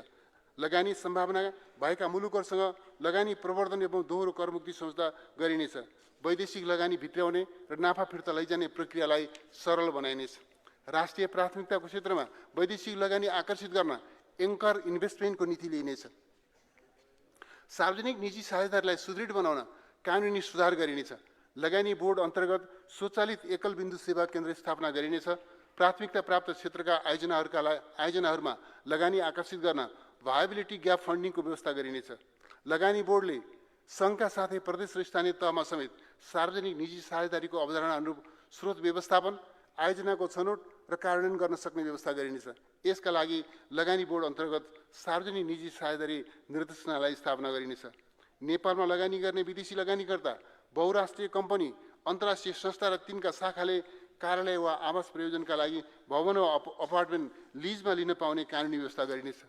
लगानी सम्भावना भएका मुलुकहरूसँग लगानी प्रवर्धन एवं दोहोरो करमुक्ति सम्झौता गरिनेछ। वैदेशिक लगानी भित्र्याउने र नाफा फिर्ता लैजाने प्रक्रियालाई सरल बनाइनेछ। राष्ट्रिय प्राथमिकताको क्षेत्रमा वैदेशिक लगानी आकर्षित गर्न एङ्कर इन्भेस्टमेन्टको नीति लिइनेछ। सार्वजनिक निजी साझेदारीलाई सुदृढ बनाउन कानुनी सुधार गरिनेछ। लगानी बोर्ड अन्तर्गत स्वचालित एकल बिन्दु सेवा केन्द्र स्थापना गरिनेछ। प्राथमिकता प्राप्त क्षेत्रका आयोजनाहरूमा लगानी आकर्षित गर्न भायबिलिटी ग्याप फन्डिङको व्यवस्था गरिनेछ। लगानी बोर्डले सङ्घका साथै प्रदेश र स्थानीय तहमा समेत सार्वजनिक निजी साझेदारीको अवधारणा अनुरूप स्रोत व्यवस्थापन, आयोजनाको छनौट र कार्यान्वयन गर्न सक्ने व्यवस्था गरिनेछ। यसका लागि लगानी बोर्ड अन्तर्गत सार्वजनिक निजी साझेदारी निर्देशनालय स्थापना गरिनेछ। नेपालमा लगानी गर्ने विदेशी लगानीकर्ता, बहुराष्ट्रिय कम्पनी, अन्तर्राष्ट्रिय संस्था र तिनका शाखाले कार्यालय वा आवास प्रयोजनका लागि भवन वा अपार्टमेन्ट लिजमा लिन पाउने कानुनी व्यवस्था गरिनेछ।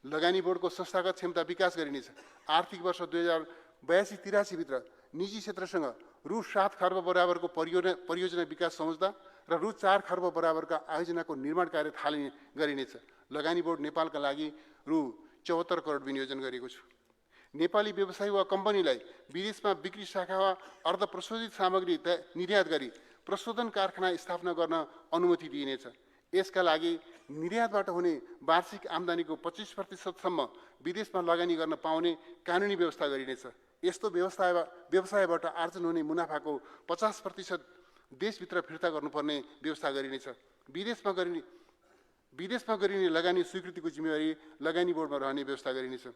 लगानी बोर्डको संस्थागत क्षमता विकास गरिनेछ। आर्थिक वर्ष 2082-83 भित्र निजी क्षेत्रसँग रु 7 खर्ब बराबरको परियोजना विकास सम्झौता र रु 4 खर्ब बराबरका आयोजनाको निर्माण कार्य थालिने गरिनेछ। लगानी बोर्ड नेपालका लागि रु 74 करोड विनियोजन गरेको छु। नेपाली व्यवसायी वा कम्पनीलाई विदेशमा बिक्री शाखा वा अर्धप्रशोधित सामग्री निर्यात गरी प्रशोधन कारखाना स्थापना गर्न अनुमति दिइनेछ। यसका लागि निर्यातबाट हुने वार्षिक आम्दानीको 25%सम्म विदेशमा लगानी गर्न पाउने कानुनी व्यवस्था गरिनेछ। यस्तो व्यवसायबाट आर्जन हुने मुनाफाको 50% देशभित्र फिर्ता गर्नुपर्ने व्यवस्था गरिनेछ। विदेशमा गरिने लगानी स्वीकृतिको जिम्मेवारी लगानी बोर्डमा रहने व्यवस्था गरिनेछ।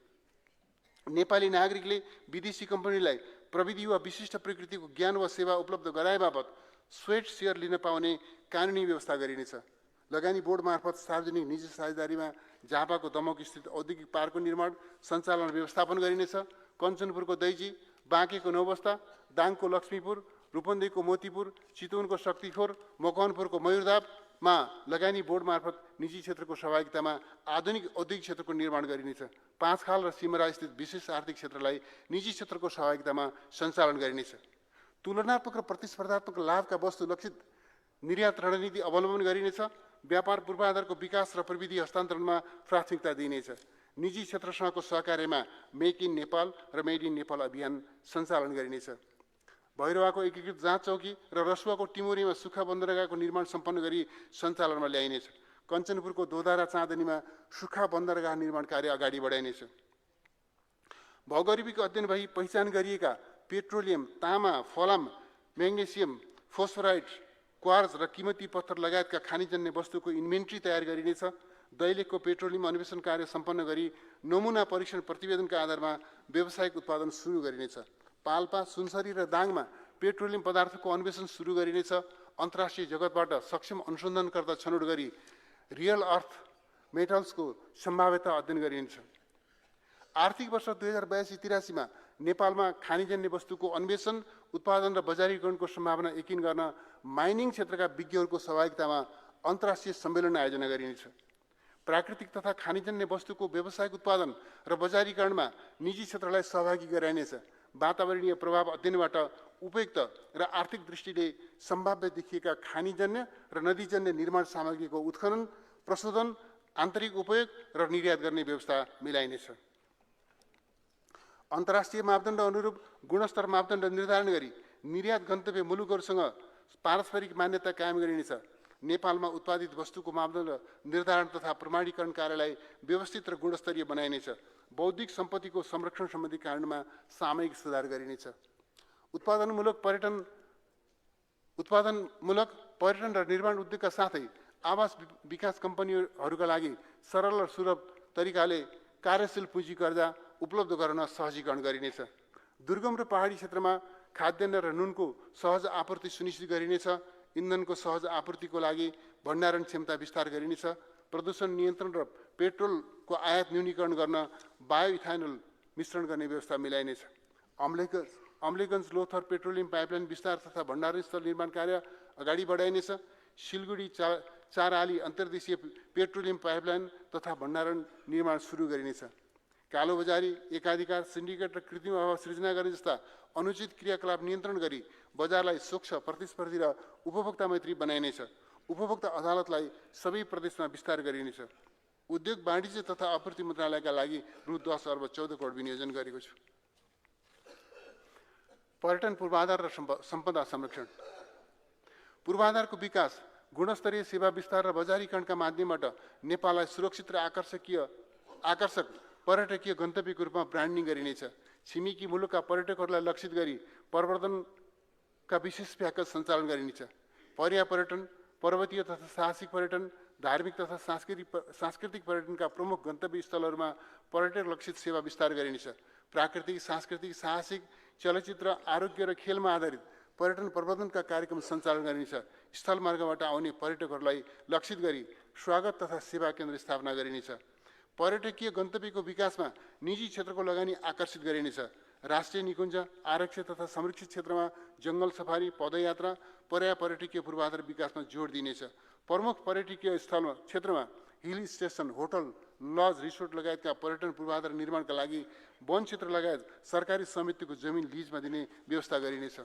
नेपाली नागरिकले विदेशी कम्पनीलाई प्रविधि वा विशिष्ट प्रकृतिको ज्ञान वा सेवा उपलब्ध गराए बापत स्वेट सेयर लिन पाउने कानुनी व्यवस्था गरिनेछ। लगानी बोर्ड मार्फत सार्वजनिक निजी साझेदारीमा झापाको दमक स्थित औद्योगिक पार्कको निर्माण, सञ्चालन व्यवस्थापन गरिनेछ। कञ्चनपुरको दैजी, बाँकेको नौबस्ता, दाङको लक्ष्मीपुर, रूपन्देहीको मोतीपुर, चितवनको शक्तिखोर, मकवानपुरको मयूरधाममा लगानी बोर्ड मार्फत निजी क्षेत्रको सहभागितामा आधुनिक औद्योगिक क्षेत्रको निर्माण गरिनेछ। पाँचखाल र सिमरा स्थित विशेष आर्थिक क्षेत्रलाई निजी क्षेत्रको सहभागितामा सञ्चालन गरिनेछ। तुलनात्मक र प्रतिस्पर्धात्मक लाभका वस्तु लक्षित निर्यात रणनीति अवलम्बन गरिनेछ। व्यापार पूर्वाधारको विकास र प्रविधि हस्तान्तरणमा प्राथमिकता दिइनेछ। निजी क्षेत्रसँगको सहकार्यमा मेक इन नेपाल र मेड इन नेपाल अभियान सञ्चालन गरिनेछ। भैरवाको एकीकृत जाँच चौकी र रसुवाको टिमोरीमा सुक्खा बन्दरगाहको निर्माण सम्पन्न गरी सञ्चालनमा ल्याइनेछ। कञ्चनपुरको दोधारा चाँदनीमा सुक्खा बन्दरगाह निर्माण कार्य अगाडि बढाइनेछ। भौगोलिक अध्ययन भई पहिचान गरिएका पेट्रोलियम, तामा, फलाम, म्याग्नेसियम, फोस्फोराइड, क्वार्ज र कीमती पत्थर लगायतका खानीजन्य वस्तुको इन्भेन्ट्री तयार गरिनेछ। दैलेखको पेट्रोलियम अन्वेषण कार्य सम्पन्न गरी नमुना परीक्षण प्रतिवेदनका आधारमा व्यावसायिक उत्पादन सुरु गरिनेछ। पाल्पा, सुनसरी र दाङमा पेट्रोलियम पदार्थको अन्वेषण सुरु गरिनेछ। अन्तर्राष्ट्रिय जगतबाट सक्षम अनुसन्धानकर्ता छनौट गरी रियल अर्थ मेटल्सको सम्भाव्यता अध्ययन गरिनेछ। आर्थिक वर्ष 2082-83 मा नेपालमा खानीजन्य वस्तुको अन्वेषण, उत्पादन र बजारीकरणको सम्भावना यकिन गर्न माइनिङ क्षेत्रका विज्ञहरूको सहभागितामा अन्तर्राष्ट्रिय सम्मेलन आयोजना गरिनेछ। प्राकृतिक तथा खानीजन्य वस्तुको व्यावसायिक उत्पादन र बजारीकरणमा निजी क्षेत्रलाई सहभागी गराइनेछ। वातावरणीय प्रभाव अध्ययनबाट उपयुक्त र आर्थिक दृष्टिले सम्भाव्य देखिएका खानीजन्य र नदीजन्य निर्माण सामग्रीको उत्खनन, प्रशोधन, आन्तरिक उपयोग र निर्यात गर्ने व्यवस्था मिलाइनेछ। अन्तर्राष्ट्रिय मापदण्ड अनुरूप गुणस्तर मापदण्ड निर्धारण गरी निर्यात गन्तव्य मुलुकहरूसँग पारस्परिक मान्यता कायम गरिनेछ। नेपालमा उत्पादित वस्तुको मापदण्ड निर्धारण तथा प्रमाणीकरण कार्यलाई व्यवस्थित र गुणस्तरीय बनाइनेछ। बौद्धिक सम्पत्तिको संरक्षण सम्बन्धी कानुनमा सामयिक सुधार गरिनेछ। उत्पादनमूलक पर्यटन र निर्माण उद्योगका साथै आवास विकास कम्पनीहरूका लागि सरल र सुलभ तरिकाले कार्यशील पुँजी कर्जा उपलब्ध गराउन सहजीकरण गरिनेछ। दुर्गम र पहाडी क्षेत्रमा खाद्यान्न र नुनको सहज आपूर्ति सुनिश्चित गरिनेछ। इन्धनको सहज आपूर्तिको लागि भण्डारण क्षमता विस्तार गरिनेछ। प्रदूषण नियन्त्रण र पेट्रोलको आयात न्यूनीकरण गर्न बायोइथानोल मिश्रण गर्ने व्यवस्था मिलाइनेछ। अम्लेगञ्ज लोथर पेट्रोलियम पाइपलाइन विस्तार तथा भण्डारण स्थल निर्माण कार्य अगाडि बढाइनेछ। सिलगढी चाराली अन्तर्देशीय पेट्रोलियम पाइपलाइन तथा भण्डारण निर्माण सुरु गरिनेछ। कालोबजारी, एकाधिकार, सिन्डिकेट र कृत्रिम अभाव सृजना गर्ने जस्ता अनुचित क्रियाकलाप नियन्त्रण गरी बजारलाई स्वच्छ, प्रतिस्पर्धी र उपभोक्ता मैत्री बनाइनेछ। उपभोक्ता अदालतलाई सबै प्रदेशमा विस्तार गरिनेछ। उद्योग, वाणिज्य तथा आपूर्ति मन्त्रालयका लागि रु 10 अर्ब 14 करोड विनियोजन गरेको छु। पर्यटन पूर्वाधार र सम्पदा संरक्षण। पूर्वाधारको विकास, गुणस्तरीय सेवा विस्तार र बजारीकरणका माध्यमबाट नेपाललाई सुरक्षित र आकर्षक पर्यटकीय गन्तव्यको रूपमा ब्रान्डिङ गरिनेछ। छिमेकी मुलुकका पर्यटकहरूलाई लक्षित गरी प्रवर्धनका विशेष प्याकेज सञ्चालन गरिनेछ। पर्यापर्यटन, पर्वतीय तथा साहसिक पर्यटन, धार्मिक तथा सांस्कृतिक पर्यटनका प्रमुख गन्तव्य स्थलहरूमा पर्यटक लक्षित सेवा विस्तार गरिनेछ। प्राकृतिक, सांस्कृतिक, साहसिक, चलचित्र, आरोग्य र खेलमा आधारित पर्यटन प्रबन्धनका कार्यक्रम सञ्चालन गरिनेछ। स्थलमार्गबाट आउने पर्यटकहरूलाई लक्षित गरी स्वागत तथा सेवा केन्द्र स्थापना गरिनेछ। पर्यटकीय गन्तव्यको विकासमा निजी क्षेत्रको लगानी आकर्षित गरिनेछ। राष्ट्रिय निकुञ्ज, आरक्षित तथा संरक्षित क्षेत्रमा जङ्गल सफारी, पदयात्रा, पर्यटकीय पूर्वाधार विकासमा जोड दिनेछ। प्रमुख पर्यटकीय स्थल क्षेत्रमा hill station, hotel, lodge, resort लगायतका पर्यटन पूर्वाधार निर्माणका लागि वन क्षेत्र लगायत सरकारी समितिको जमिन लिजमा दिने व्यवस्था गरिनेछ।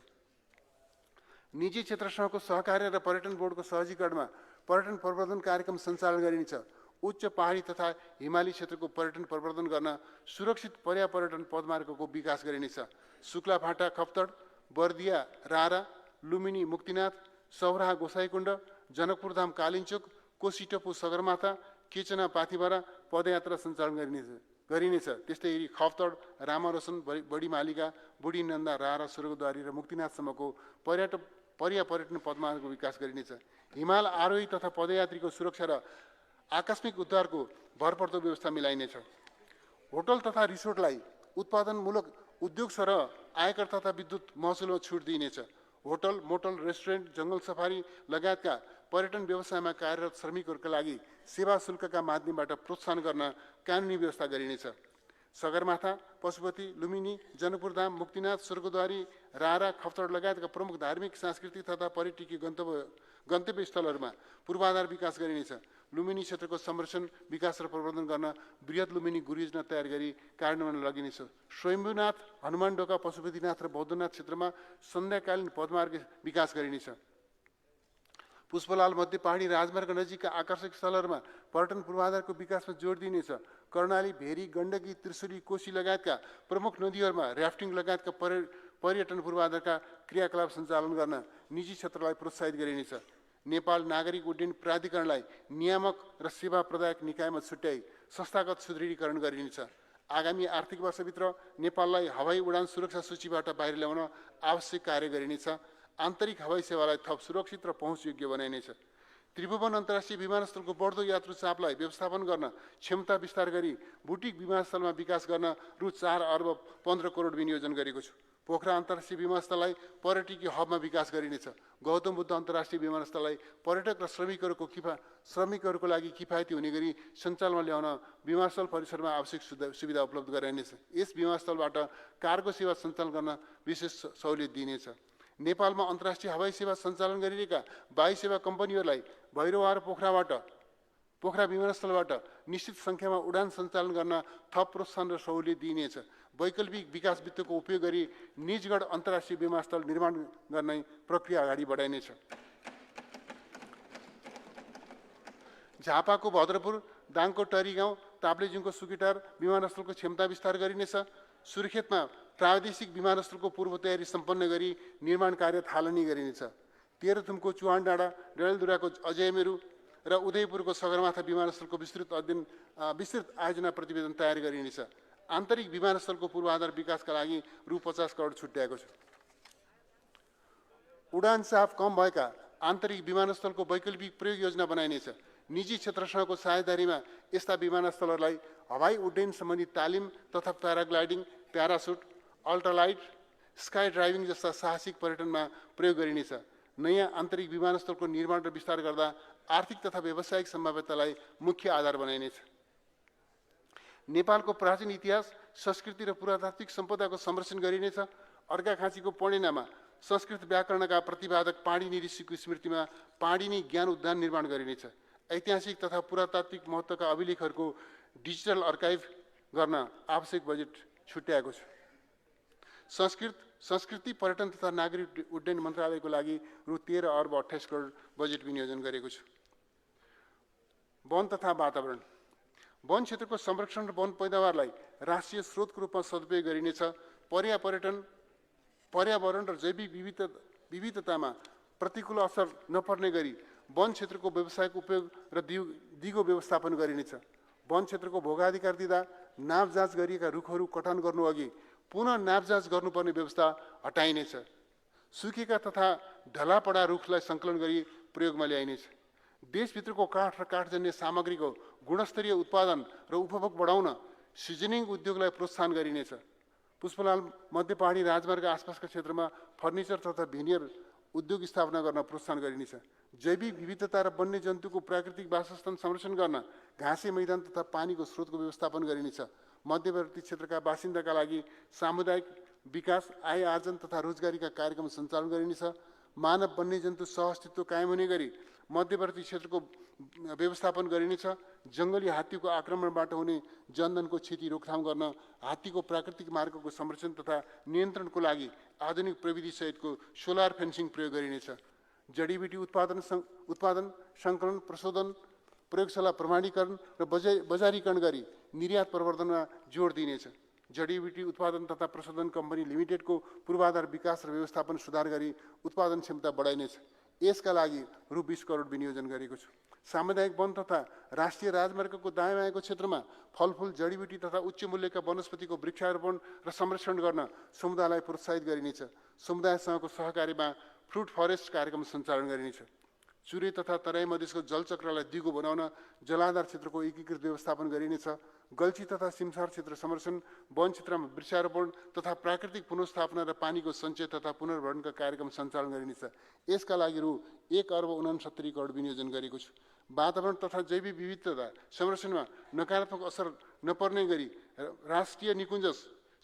निजी क्षेत्रसँगको सहकार्य र पर्यटन बोर्डको सहजीकरणमा पर्यटन प्रवर्धन कार्यक्रम सञ्चालन गरिनेछ। उच्च पहाडी तथा हिमाली क्षेत्रको पर्यटन प्रवर्धन गर्न सुरक्षित पर्यापर्यटन पदमार्गको विकास गरिनेछ। शुक्लाफाटा, खप्तड, बर्दिया, रारा, लुम्बिनी, मुक्तिनाथ, सौराहा, गोसाइकुण्ड, जनकपुरधाम, कालिन्चोक, कोसीटपु, सगरमाथा, केचना, पाथिभरा पदयात्रा सञ्चालन गरिनेछ। त्यस्तै गरी खप्तड, रामारोसन, बडीमालिका, बुढीनन्दा, रारा, स्वर्गद्वारी र मुक्तिनाथसम्मको पर्यापर्यटन पदमार्गको विकास गरिनेछ। हिमाल आरोही तथा पदयात्रीको सुरक्षा र आकस्मिक उद्धारको भरपर्दो व्यवस्था मिलाइनेछ। होटल तथा रिसोर्टलाई उत्पादनमूलक उद्योग र आयकर तथा विद्युत महसुलमा छुट दिइनेछ। होटल, मोटल, रेस्टुरेन्ट, जङ्गल सफारी लगायतका पर्यटन व्यवसायमा कार्यरत श्रमिकहरूका लागि सेवा शुल्कका माध्यमबाट प्रोत्साहन गर्न कानुनी व्यवस्था गरिनेछ। सगरमाथा, पशुपति, लुम्बिनी, जनकपुरधाम, मुक्तिनाथ, स्वर्गद्वारी, रारा, खप्तड लगायतका प्रमुख धार्मिक, सांस्कृतिक तथा पर्यटकीय गन्तव्य स्थलहरूमा पूर्वाधार विकास गरिनेछ। लुम्बिनी क्षेत्रको संरक्षण, विकास र प्रवर्धन गर्न बृहत लुम्बिनी गुरुयोजना तयार गरी कार्यान्वयन लगिनेछ। स्वयम्भूनाथ, हनुमानढोका, पशुपतिनाथ र बौद्धनाथ क्षेत्रमा सन्ध्याकालीन पदमार्ग विकास गरिनेछ। पुष्पलाल मध्य पहाडी राजमार्ग नजिकका आकर्षक स्थलहरूमा पर्यटन पूर्वाधारको विकासमा जोड दिइनेछ। कर्णाली, भेरी, गण्डकी, त्रिशुली, कोशी लगायतका प्रमुख नदीहरूमा र्याफ्टिङ लगायतका पर्यटन पूर्वाधारका क्रियाकलाप सञ्चालन गर्न निजी क्षेत्रलाई प्रोत्साहित गरिनेछ। नेपाल नागरिक उड्डयन प्राधिकरणलाई नियामक र सेवा प्रदायक निकायमा छुट्याई संस्थागत सुदृढीकरण गरिनेछ। आगामी आर्थिक वर्षभित्र नेपाललाई हवाई उडान सुरक्षा सूचीबाट बाहिर ल्याउन आवश्यक कार्य गरिनेछ। आन्तरिक हवाई सेवालाई थप सुरक्षित र पहुँचयोग्य बनाइनेछ। त्रिभुवन अन्तर्राष्ट्रिय विमानस्थलको बढ्दो यात्रु चापलाई व्यवस्थापन गर्न क्षमता विस्तार गरी बुटिक विमानस्थलमा विकास गर्न रु 4 अर्ब 15 करोड विनियोजन गरेको छु। पोखरा अन्तर्राष्ट्रिय विमानस्थललाई पर्यटकीय हबमा विकास गरिनेछ। गौतम बुद्ध अन्तर्राष्ट्रिय विमानस्थललाई पर्यटक र श्रमिकहरूको लागि किफायती हुने गरी सञ्चालनमा ल्याउन विमानस्थल परिसरमा आवश्यक सुविधा उपलब्ध गराइनेछ। यस विमानस्थलबाट कार्गो सेवा सञ्चालन गर्न विशेष सहुलियत दिइनेछ। नेपालमा अन्तर्राष्ट्रिय हवाई सेवा सञ्चालन गरिरहेका वायु सेवा कम्पनीहरूलाई भैरवा र पोखरा विमानस्थलबाट निश्चित सङ्ख्यामा उडान सञ्चालन गर्न थप प्रोत्साहन र सहुलियत दिइनेछ। वैकल्पिक विकास वित्तको उपयोग गरी निजगढ अन्तर्राष्ट्रिय विमानस्थल निर्माण गर्ने प्रक्रिया अगाडि बढाइनेछ। झापाको भद्रपुर, दाङको टरी गाउँ, ताप्लेजुङको सुकिटार विमानस्थलको क्षमता विस्तार गरिनेछ। सुर्खेतमा प्रादेशिक विमानस्थलको पूर्व तयारी सम्पन्न गरी निर्माण कार्य थालनी गरिनेछ। तेह्रथुमको चुहान डाँडा, डडेलधुराको अजयमेरु र उदयपुरको सगरमाथा विमानस्थलको विस्तृत आयोजना प्रतिवेदन तयार गरिनेछ। आन्तरिक विमानस्थलको पूर्वाधार विकासका लागि रु 50 करोड छुट्याएको छु। उडान चाप कम भएका आन्तरिक विमानस्थलको वैकल्पिक प्रयोग योजना बनाइनेछ। निजी क्षेत्रसँगको साझेदारीमा यस्ता विमानस्थलहरूलाई हवाई उड्डयन सम्बन्धी तालिम तथा paragliding, parachute, ultralight, sky driving जस्ता साहसिक पर्यटनमा प्रयोग गरिनेछ। नयाँ आन्तरिक विमानस्थलको निर्माण र विस्तार गर्दा आर्थिक तथा व्यावसायिक सम्भाव्यतालाई मुख्य आधार बनाइनेछ। नेपालको प्राचीन इतिहास, संस्कृति र पुरातात्विक सम्पदाको संरक्षण गरिनेछ। अर्घाखाँचीको पणेनामा संस्कृत व्याकरणका प्रतिपादक पाणिनि ऋषिको स्मृतिमा पाणिनि ज्ञान उद्यान निर्माण गरिनेछ। ऐतिहासिक तथा पुरातात्विक महत्त्वका अभिलेखहरूको डिजिटल अर्काइभ गर्न आवश्यक बजेट छुट्याएको छु। संस्कृति, पर्यटन तथा नागरिक उड्डयन मन्त्रालयको लागि रु 13 अर्ब 28 करोड बजेट विनियोजन गरेको छु। वन तथा वातावरण। वन क्षेत्रको संरक्षण र वन पैदावारलाई राष्ट्रिय स्रोतको रूपमा सदुपयोग गरिनेछ। पर्यावरण र जैविक विविधतामा प्रतिकूल असर नपर्ने गरी वन क्षेत्रको व्यावसायिक उपयोग र दिगो व्यवस्थापन गरिनेछ। वन क्षेत्रको भोगाधिकार दिँदा नाप जाँच गरिएका रुखहरू कटान गर्नु अघि पुनः नाप जाँच गर्नुपर्ने व्यवस्था हटाइनेछ। सुकेका तथा ढलापडा रुखलाई सङ्कलन गरी प्रयोगमा ल्याइनेछ। देशभित्रको काठ र काठजन्य सामग्रीको गुणस्तरीय उत्पादन र उपभोग बढाउन सिजनिङ उद्योगलाई प्रोत्साहन गरिनेछ। पुष्पलाल मध्य पहाडी राजमार्ग आसपासका क्षेत्रमा फर्निचर तथा भेनियर उद्योग स्थापना गर्न प्रोत्साहन गरिनेछ। जैविक विविधता र वन्यजन्तुको प्राकृतिक वासस्थान संरक्षण गर्न घाँसे मैदान तथा पानीको स्रोतको व्यवस्थापन गरिनेछ। मध्यवर्ती क्षेत्रका बासिन्दाका लागि सामुदायिक विकास, आय आर्जन तथा रोजगारीका कार्यक्रम सञ्चालन गरिनेछ। मानव वन्यजन्तु सहअस्तित्व कायम हुने गरी मध्यवर्ती क्षेत्रको व्यवस्थापन गरिनेछ। जङ्गली हात्तीको आक्रमणबाट हुने जनधनको क्षति रोकथाम गर्न हात्तीको प्राकृतिक मार्गको संरक्षण तथा नियन्त्रणको लागि आधुनिक प्रविधि सहितको सोलर फेन्सिङ प्रयोग गरिनेछ। जडीबुटी उत्पादन, सङ्कलन, प्रशोधन, प्रयोगशाला प्रमाणीकरण र बजारीकरण गरी निर्यात प्रवर्धनमा जोड दिइनेछ। जडीबुटी उत्पादन तथा प्रशोधन कम्पनी लिमिटेडको पूर्वाधार विकास र व्यवस्थापन सुधार गरी उत्पादन क्षमता बढाइनेछ। यसका लागि रु 20 करोड विनियोजन गरेको छु। सामुदायिक वन तथा राष्ट्रिय राजमार्गको दायाँ बायाँको क्षेत्रमा फलफुल, जडीबुटी तथा उच्च मूल्यका वनस्पतिको वृक्षारोपण र संरक्षण गर्न समुदायलाई प्रोत्साहित गरिनेछ। समुदायसँगको सहकारीमा फ्रुट फरेस्ट कार्यक्रम सञ्चालन गरिनेछ। चुरे तथा तराई मधेसको जलचक्रलाई दिगो बनाउन जलाधार क्षेत्रको एकीकृत व्यवस्थापन गरिनेछ। गल्छी तथा सिमसार क्षेत्र संरक्षण, वन क्षेत्रमा वृक्षारोपण तथा प्राकृतिक पुनर्स्थापना र पानीको सञ्चय तथा पुनर्भरणका कार्यक्रम सञ्चालन गरिनेछ। यसका लागि रु 1 अर्ब 69 करोड विनियोजन गरेको छु। वातावरण तथा जैविक विविधता संरक्षणमा नकारात्मक असर नपर्ने गरी राष्ट्रिय निकुञ्ज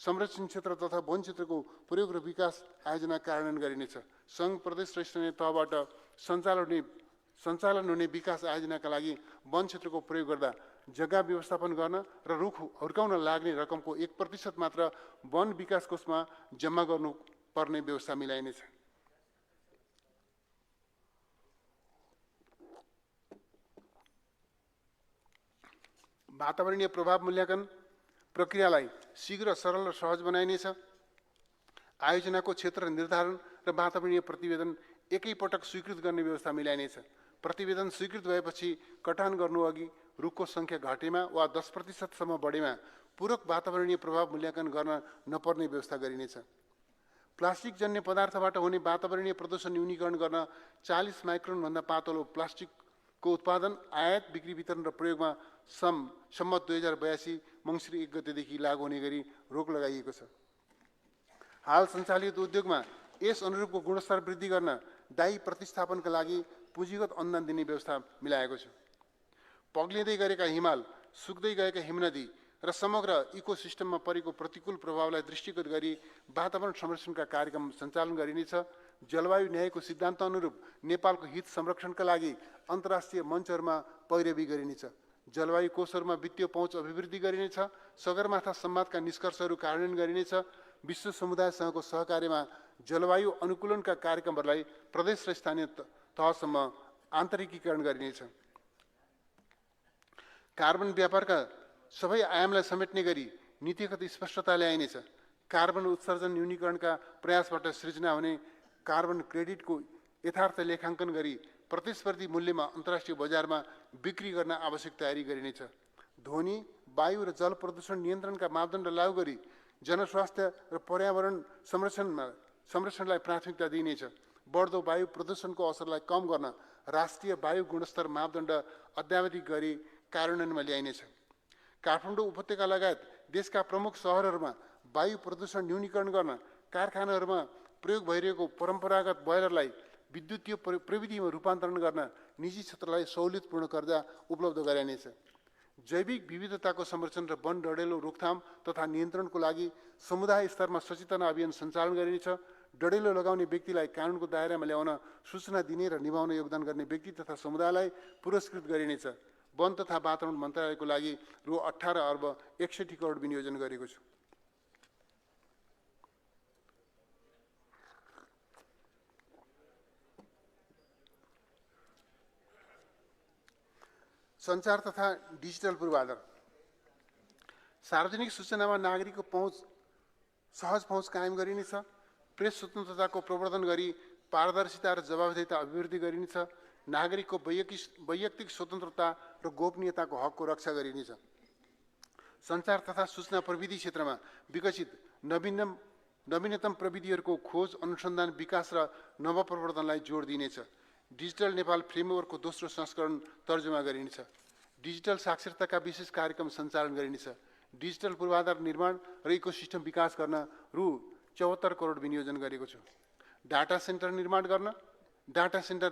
संरक्षण क्षेत्र तथा वन क्षेत्रको प्रयोग र विकास आयोजना कार्यान्वयन गरिनेछ। सङ्घ, प्रदेश र स्थानीय तहबाट सञ्चालन हुने विकास आयोजनाका लागि वन क्षेत्रको प्रयोग गर्दा जग्गा व्यवस्थापन गर्न र रुख हुर्काउन लाग्ने रकमको 1% मात्र वन विकास कोषमा जम्मा गर्नुपर्ने व्यवस्था मिलाइनेछ। वातावरणीय प्रभाव मूल्याङ्कन प्रक्रियालाई शीघ्र, सरल र सहज बनाइनेछ। आयोजनाको क्षेत्र निर्धारण र वातावरणीय प्रतिवेदन एकैपटक स्वीकृत गर्ने व्यवस्था मिलाइनेछ। प्रतिवेदन स्वीकृत भएपछि कटान गर्नु अघि रुखको सङ्ख्या घटेमा वा 10% सम्म बढेमा पूरक वातावरणीय प्रभाव मूल्याङ्कन गर्न नपर्ने व्यवस्था गरिनेछ। प्लास्टिक जन्य पदार्थबाट हुने वातावरणीय प्रदूषण न्यूनीकरण गर्न 40 माइक्रोनभन्दा पातलो प्लास्टिकको उत्पादन, आयात, बिक्री, वितरण र प्रयोगमा सम्मत 2082 मङ्सिर 1 गतेदेखि लागू हुने गरी रोक लगाइएको छ। हाल सञ्चालित उद्योगमा यस अनुरूपको गुणस्तर वृद्धि गर्न दायी प्रतिस्थापनका लागि पुँजीगत अनुदान दिने व्यवस्था मिलाएको छ। पग्लिँदै गरेका हिमाल, सुक्दै गएका हिमनदी र समग्र इकोसिस्टममा परेको प्रतिकूल प्रभावलाई दृष्टिगत गरी वातावरण संरक्षणका कार्यक्रम सञ्चालन गरिनेछ। जलवायु न्यायको सिद्धान्त अनुरूप नेपालको हित संरक्षणका लागि अन्तर्राष्ट्रिय मञ्चहरूमा पैरवी गरिनेछ। जलवायु कोषहरूमा वित्तीय पहुँच अभिवृद्धि गरिनेछ। सगरमाथा संवादका निष्कर्षहरू कार्यान्वयन गरिनेछ। विश्व समुदायसँगको सहकार्यमा जलवायु अनुकूलनका कार्यक्रमहरूलाई प्रदेश र स्थानीय तहसम्म आन्तरिकीकरण गरिनेछ। कार्बन व्यापारका सबै आयामलाई समेट्ने गरी नीतिगत स्पष्टता ल्याइनेछ। कार्बन उत्सर्जन न्यूनीकरणका प्रयासबाट सृजना हुने कार्बन क्रेडिटको यथार्थ लेखाङ्कन गरी प्रतिस्पर्धी मूल्यमा अन्तर्राष्ट्रिय बजारमा बिक्री गर्न आवश्यक तयारी गरिनेछ। ध्वनि, वायु र जल प्रदूषण नियन्त्रणका मापदण्ड लागू गरी जनस्वास्थ्य र पर्यावरण संरक्षणलाई प्राथमिकता दिइनेछ। बढ्दो वायु प्रदूषणको असरलाई कम गर्न राष्ट्रिय वायु गुणस्तर मापदण्ड अद्यावधिक गरी कार्यान्वयनमा ल्याइनेछ। काठमाडौँ उपत्यका लगायत देशका प्रमुख सहरहरूमा वायु प्रदूषण न्यूनीकरण गर्न कारखानाहरूमा प्रयोग भइरहेको परम्परागत बोइलरलाई विद्युतीय प्रविधिमा रूपान्तरण गर्न निजी क्षेत्रलाई सहुलियतपूर्ण कर्जा उपलब्ध गराइनेछ। जैविक विविधताको संरक्षण र वन डढेलो रोकथाम तथा नियन्त्रणको लागि समुदाय स्तरमा सचेतना अभियान सञ्चालन गरिनेछ। डढेलो लगाउने व्यक्तिलाई कानुनको दायरामा ल्याउन सूचना दिने र निभाउन योगदान गर्ने व्यक्ति तथा समुदायलाई पुरस्कृत गरिनेछ। वन तथा वातावरण मन्त्रालयको लागि रु 18 अर्ब 61 करोड विनियोजन गरेको छु। सञ्चार तथा डिजिटल पूर्वाधार। सार्वजनिक सूचनामा नागरिकको सहज पहुँच कायम गरिनेछ। प्रेस स्वतन्त्रताको प्रवर्धन गरी पारदर्शिता र जवाबदेहिता अभिवृद्धि गरिनेछ। नागरिकको वैयक्तिक स्वतन्त्रता र गोपनीयताको हकको रक्षा गरिनेछ। सञ्चार तथा सूचना प्रविधि क्षेत्रमा विकसित नवीनतम प्रविधिहरूको खोज, अनुसन्धान, विकास र नवप्रवर्धनलाई जोड दिनेछ। डिजिटल नेपाल फ्रेमवर्कको दोस्रो संस्करण तर्जुमा गरिनेछ। डिजिटल साक्षरताका विशेष कार्यक्रम सञ्चालन गरिनेछ। डिजिटल पूर्वाधार निर्माण र इकोसिस्टम विकास गर्न रु 74 करोड विनियोजन गरेको छु। डाटा सेन्टर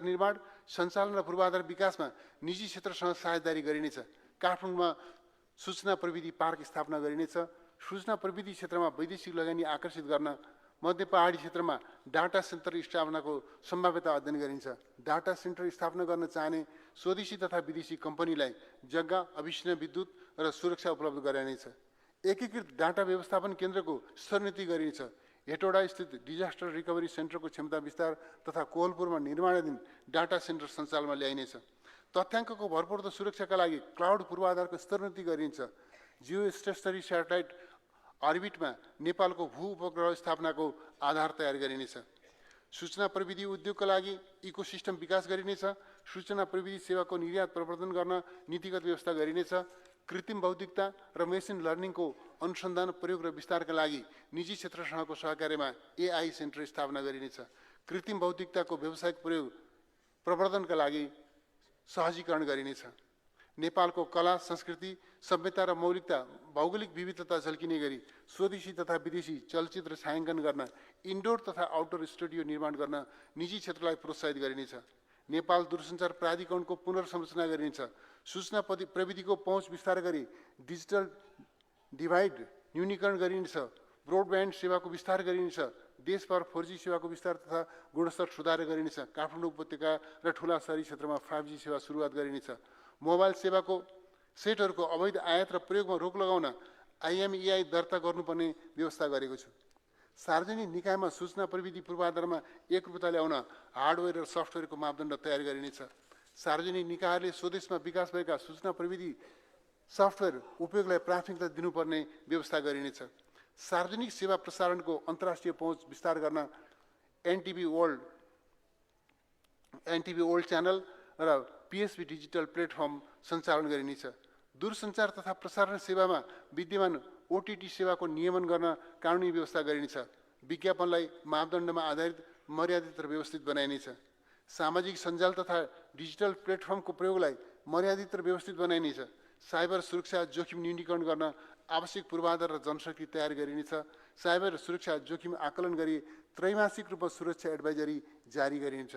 निर्माण, सञ्चालन र पूर्वाधार विकासमा निजी क्षेत्रसँग साझेदारी गरिनेछ। काठमाडौँमा सूचना प्रविधि पार्क स्थापना गरिनेछ। सूचना प्रविधि क्षेत्रमा वैदेशिक लगानी आकर्षित गर्न मध्य पहाडी क्षेत्रमा डाटा सेन्टर स्थापनाको सम्भाव्यता अध्ययन गरिन्छ। डाटा सेन्टर स्थापना गर्न चाहने स्वदेशी तथा विदेशी कम्पनीलाई जग्गा, अविच्छिन्न विद्युत र सुरक्षा उपलब्ध गराइनेछ। एकीकृत डाटा व्यवस्थापन केन्द्रको स्तरोन्नति गरिनेछ। हेटौडा स्थित डिजास्टर रिकभरी सेन्टरको क्षमता विस्तार तथा कोहलपुरमा निर्माणाधीन डाटा सेन्टर सञ्चालनमा ल्याइनेछ। तथ्याङ्कको भरपर्दो सुरक्षाका लागि क्लाउड पूर्वाधारको स्तरोन्नति गरिन्छ। जियो स्टेशनरी स्याटेलाइट अर्बिटमा नेपालको भू उपग्रह स्थापनाको आधार तयार गरिनेछ। सूचना प्रविधि उद्योगका लागि इकोसिस्टम विकास गरिनेछ। सूचना प्रविधि सेवाको निर्यात प्रवर्धन गर्न नीतिगत व्यवस्था गरिनेछ। कृत्रिम बौद्धिकता र मेसिन लर्निङको अनुसन्धान, प्रयोग र विस्तारका लागि निजी क्षेत्रसँगको सहकार्यमा AI सेन्टर स्थापना गरिनेछ। कृत्रिम बौद्धिकताको व्यावसायिक प्रवर्धनका लागि सहजीकरण गरिनेछ। नेपालको कला, संस्कृति, सभ्यता र मौलिकता, भौगोलिक विविधता झल्किने गरी स्वदेशी तथा विदेशी चलचित्र छायाङ्कन गर्न इन्डोर तथा आउटडोर स्टुडियो निर्माण गर्न निजी क्षेत्रलाई प्रोत्साहित गरिनेछ। नेपाल दूरसञ्चार प्राधिकरणको पुनर्संरचना गरिनेछ। सूचना प्रविधिको पहुँच विस्तार गरी डिजिटल डिभाइड न्यूनीकरण गरिनेछ। ब्रोडब्यान्ड सेवाको विस्तार गरिनेछ। देशभर 4G सेवाको विस्तार तथा गुणस्तर सुधार गरिनेछ। काठमाडौँ उपत्यका र ठुला शहरी क्षेत्रमा 5G सेवा सुरुवात गरिनेछ। मोबाइल सेवाको सेटहरूको अवैध आयात र प्रयोगमा रोक लगाउन IMEI दर्ता गर्नुपर्ने व्यवस्था गरेको छु। सार्वजनिक निकायमा सूचना प्रविधि पूर्वाधारमा एकरूपता ल्याउन हार्डवेयर र सफ्टवेयरको मापदण्ड तयार गरिनेछ। सार्वजनिक निकायहरूले स्वदेशमा विकास भएका सूचना प्रविधि सफ्टवेयर उपयोगलाई प्राथमिकता दिनुपर्ने व्यवस्था गरिनेछ। सार्वजनिक सेवा प्रसारणको अन्तर्राष्ट्रिय पहुँच विस्तार गर्न NTV वर्ल्ड च्यानल र PSB डिजिटल प्लेटफर्म सञ्चालन गरिनेछ। दूरसञ्चार तथा प्रसारण सेवामा विद्यमान OTT सेवाको नियमन गर्न कानुनी व्यवस्था गरिनेछ। विज्ञापनलाई मापदण्डमा आधारित मर्यादित र व्यवस्थित बनाइनेछ। सामाजिक सञ्जाल तथा डिजिटल प्लेटफर्मको प्रयोगलाई मर्यादित र व्यवस्थित बनाइनेछ। साइबर सुरक्षा जोखिम न्यूनीकरण गर्न आवश्यक पूर्वाधार र जनशक्ति तयार गरिनेछ। साइबर सुरक्षा जोखिम आकलन गरी त्रैमासिक रूपमा सुरक्षा एडभाइजरी जारी गरिनेछ।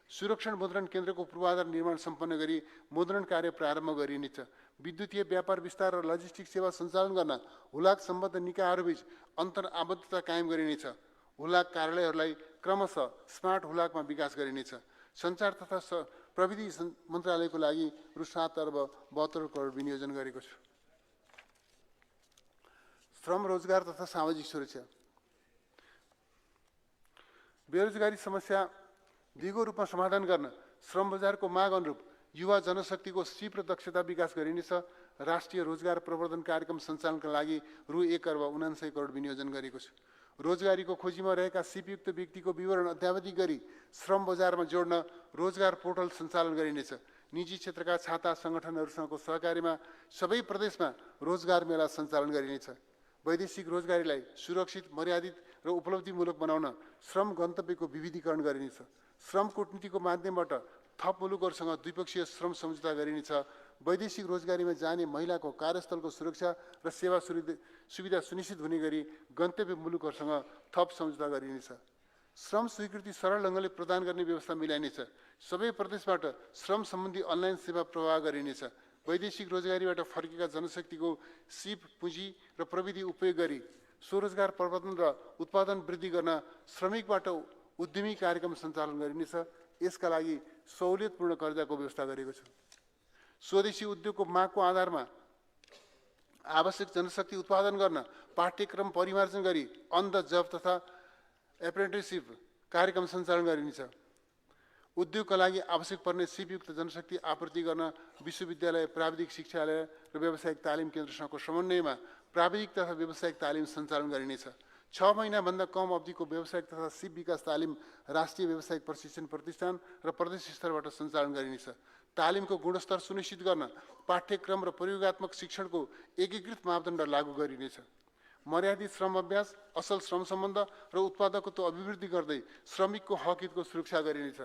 सुरक्षण मुद्रण केन्द्रको पूर्वाधार निर्माण सम्पन्न गरी मुद्रण कार्य प्रारम्भ गरिनेछ। विद्युतीय व्यापार विस्तार र लजिस्टिक सेवा सञ्चालन गर्न हुलाक सम्बद्ध निकायहरूबीच अन्तर आबद्धता कायम गरिनेछ। हुलाक कार्यालयहरूलाई क्रमशः स्मार्ट हुलाकमा विकास गरिनेछ। सञ्चार तथा प्रविधि मन्त्रालयको लागि रु 7 अर्ब 72 करोड विनियोजन गरेको छु। श्रम रोजगार तथा सामाजिक सुरक्षा। बेरोजगारी समस्या दिगो रूपमा समाधान गर्न श्रम बजारको माग अनुरूप युवा जनशक्तिको सिप र दक्षता विकास गरिनेछ। राष्ट्रिय रोजगार प्रवर्धन कार्यक्रम सञ्चालनका लागि रु 1 अर्ब 79 करोड विनियोजन गरेको छु। रोजगारीको खोजीमा रहेका सिपयुक्त व्यक्तिको विवरण अद्यावधिक गरी श्रम बजारमा जोड्न रोजगार पोर्टल सञ्चालन गरिनेछ। निजी क्षेत्रका छाता सङ्गठनहरूसँगको सहकारीमा सबै प्रदेशमा रोजगार मेला सञ्चालन गरिनेछ। वैदेशिक रोजगारीलाई सुरक्षित, मर्यादित र उपलब्धिमूलक बनाउन श्रम गन्तव्यको विविधीकरण गरिनेछ। श्रम कूटनीतिको माध्यमबाट थप मुलुकहरूसँग द्विपक्षीय श्रम सम्झौता गरिनेछ। वैदेशिक रोजगारीमा जाने महिलाको कार्यस्थलको सुरक्षा र सेवा सुविधा सुनिश्चित हुने गरी गन्तव्य मुलुकहरूसँग थप सम्झौता गरिनेछ। श्रम स्वीकृति सरल ढङ्गले प्रदान गर्ने व्यवस्था मिलाइनेछ। सबै प्रदेशबाट श्रम सम्बन्धी अनलाइन सेवा प्रवाह गरिनेछ। वैदेशिक रोजगारीबाट फर्केका जनशक्तिको सिप, पुँजी र प्रविधि उपयोग गरी स्वरोजगार प्रवर्धन र उत्पादन वृद्धि गर्न श्रमिकबाट उद्यमी कार्यक्रम सञ्चालन गरिनेछ। यसका लागि सहुलियतपूर्ण कर्जाको व्यवस्था गरेको छु। स्वदेशी उद्योगको मागको आधारमा आवश्यक जनशक्ति उत्पादन गर्न पाठ्यक्रम परिमार्जन गरी अन द जब तथा एप्रेन्टिसशिप कार्यक्रम सञ्चालन गरिनेछ। उद्योगका लागि आवश्यक पर्ने सिपयुक्त जनशक्ति आपूर्ति गर्न विश्वविद्यालय, प्राविधिक शिक्षालय र व्यावसायिक तालिम केन्द्रसँगको समन्वयमा प्राविधिक तथा व्यावसायिक तालिम सञ्चालन गरिनेछ। 6 महिनाभन्दा कम अवधिको व्यावसायिक तथा सिप विकास तालिम राष्ट्रिय व्यावसायिक प्रशिक्षण प्रतिष्ठान र प्रदेश स्तरबाट सञ्चालन गरिनेछ। तालिमको गुणस्तर सुनिश्चित गर्न पाठ्यक्रम र प्रयोगात्मक शिक्षणको एकीकृत मापदण्ड लागू गरिनेछ। मर्यादित श्रम अभ्यास, असल श्रम सम्बन्ध र उत्पादकत्व अभिवृद्धि गर्दै श्रमिकको हकहितको सुरक्षा गरिनेछ।